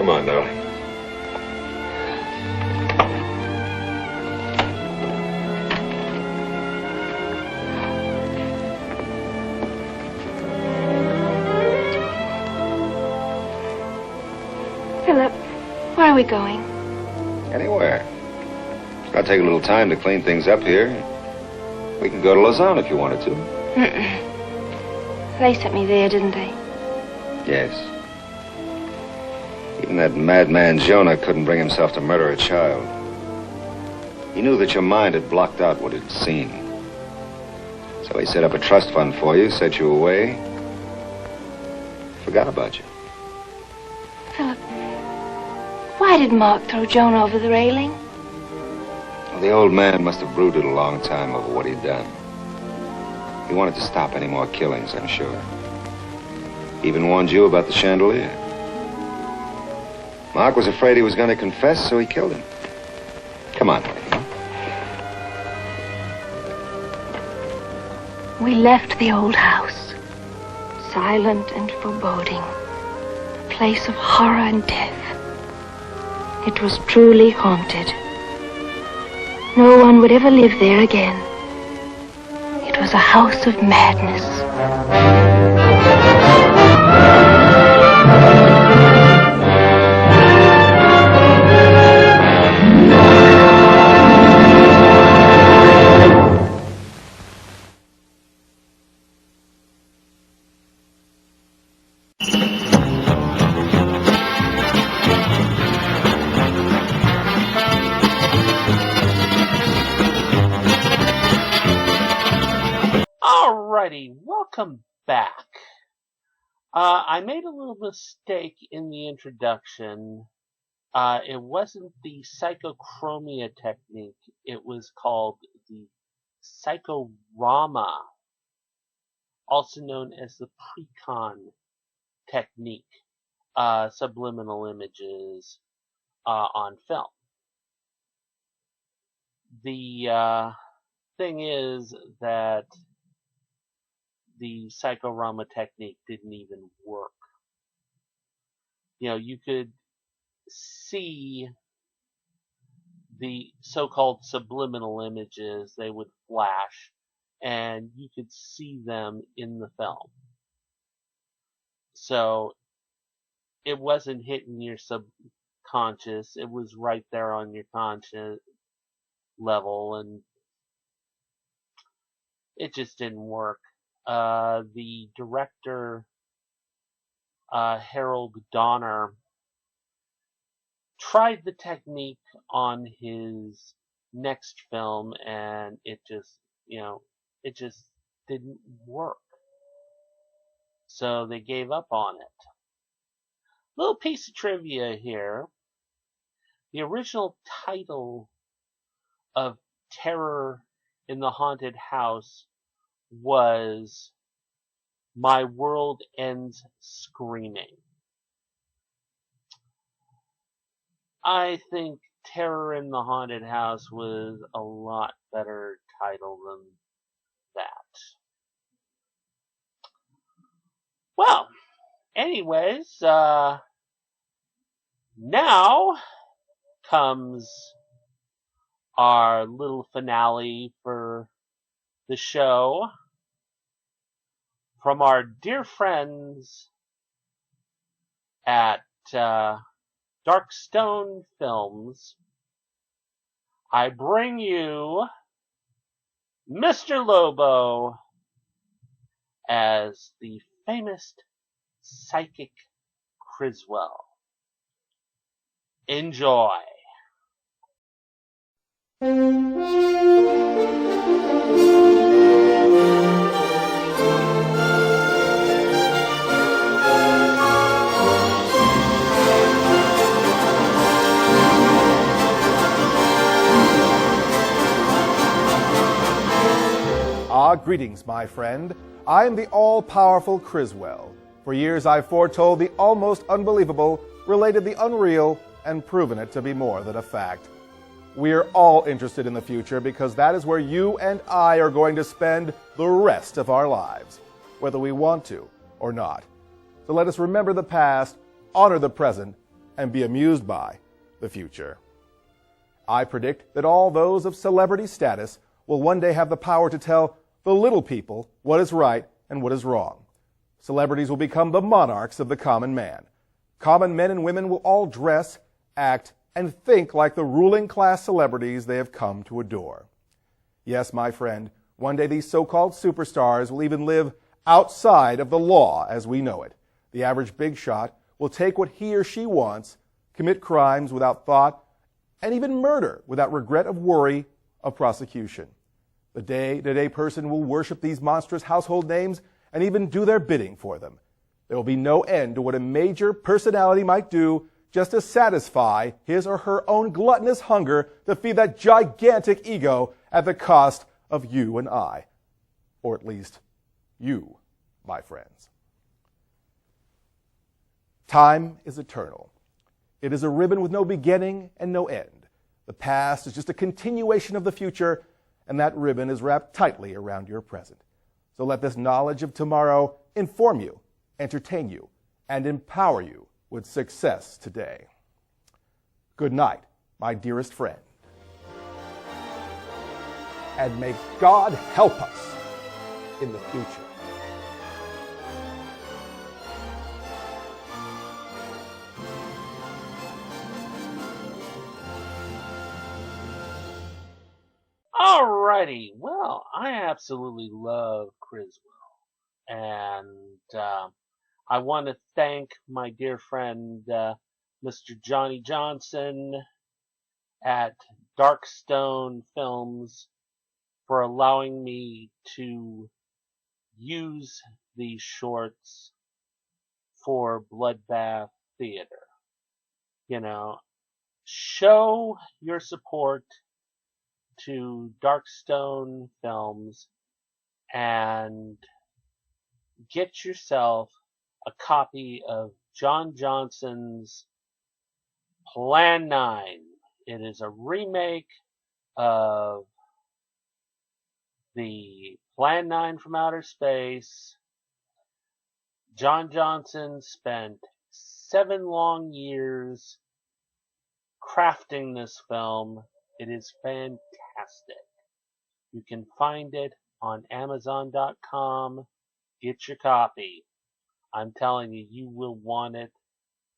Come on, darling. Philip, where are we going? Anywhere. I'll take a little time to clean things up here. We can go to Lausanne if you wanted to. They sent me there, didn't they? Yes. Even that madman Jonah couldn't bring himself to murder a child. He knew that your mind had blocked out what it had seen. So he set up a trust fund for you, set you away, forgot about you. Philip, why did Mark throw Jonah over the railing? Well, the old man must have brooded a long time over what he'd done. He wanted to stop any more killings, I'm sure. He even warned you about the chandelier. Mark was afraid he was going to confess, so he killed him. Come on, honey. We left the old house, silent and foreboding, a place of horror and death. It was truly haunted. No one would ever live there again. It was a house of madness. Alrighty, welcome back. I made a little mistake in the introduction. It wasn't the psychochromia technique. It was called the psychorama, also known as the precon technique, subliminal images on film. The thing is that the psychorama technique didn't even work. You know, you could see the so-called subliminal images, they would flash, and you could see them in the film. So it wasn't hitting your subconscious, it was right there on your conscious level, and it just didn't work. The director, Harold Donner, tried the technique on his next film, and it just didn't work. So they gave up on it. Little piece of trivia here. The original title of Terror in the Haunted House was My World Ends Screaming. I think Terror in the Haunted House was a lot better title than that. Well, anyways, now comes our little finale for the show from our dear friends at Darkstone Films. I bring you Mr. Lobo as the famous psychic Criswell. Enjoy. Greetings, my friend. I am the all-powerful Criswell. For years I've foretold the almost unbelievable, related the unreal, and proven it to be more than a fact. We're all interested in the future because that is where you and I are going to spend the rest of our lives, whether we want to or not. So let us remember the past, honor the present, and be amused by the future. I predict that all those of celebrity status will one day have the power to tell the little people what is right and what is wrong. Celebrities will become the monarchs of the common man. Common men and women will all dress, act, and think like the ruling class celebrities they have come to adore. Yes, my friend, one day these so-called superstars will even live outside of the law as we know it. The average big shot will take what he or she wants, commit crimes without thought, and even murder without regret of worry of prosecution. The day-to-day person will worship these monstrous household names and even do their bidding for them. There will be no end to what a major personality might do just to satisfy his or her own gluttonous hunger to feed that gigantic ego at the cost of you and I. Or at least, you, my friends. Time is eternal. It is a ribbon with no beginning and no end. The past is just a continuation of the future, and that ribbon is wrapped tightly around your present. So let this knowledge of tomorrow inform you, entertain you, and empower you with success today. Good night, my dearest friend. And may God help us in the future. Alrighty, well, I absolutely love Criswell, and I want to thank my dear friend Mr. Johnny Johnson at Darkstone Films for allowing me to use these shorts for Bloodbath Theater. You know, show your support to Darkstone Films and get yourself a copy of John Johnson's Plan 9. It is a remake of the Plan 9 from Outer Space. John Johnson spent 7 long years crafting this film. It is fantastic. You can find it on Amazon.com. Get your copy. I'm telling you, you will want it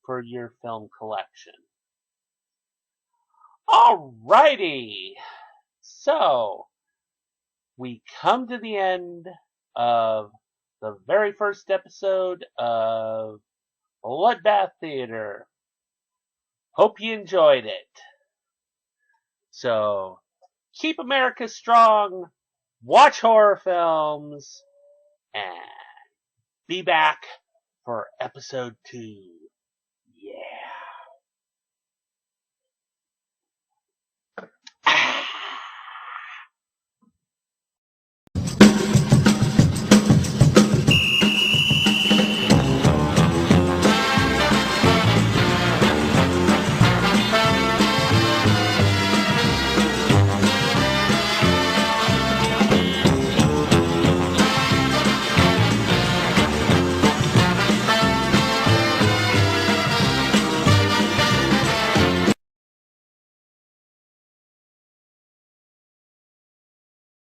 for your film collection. Alrighty. So, we come to the end of the very first episode of Bloodbath Theater. Hope you enjoyed it. So, keep America strong, watch horror films, and be back for episode 2.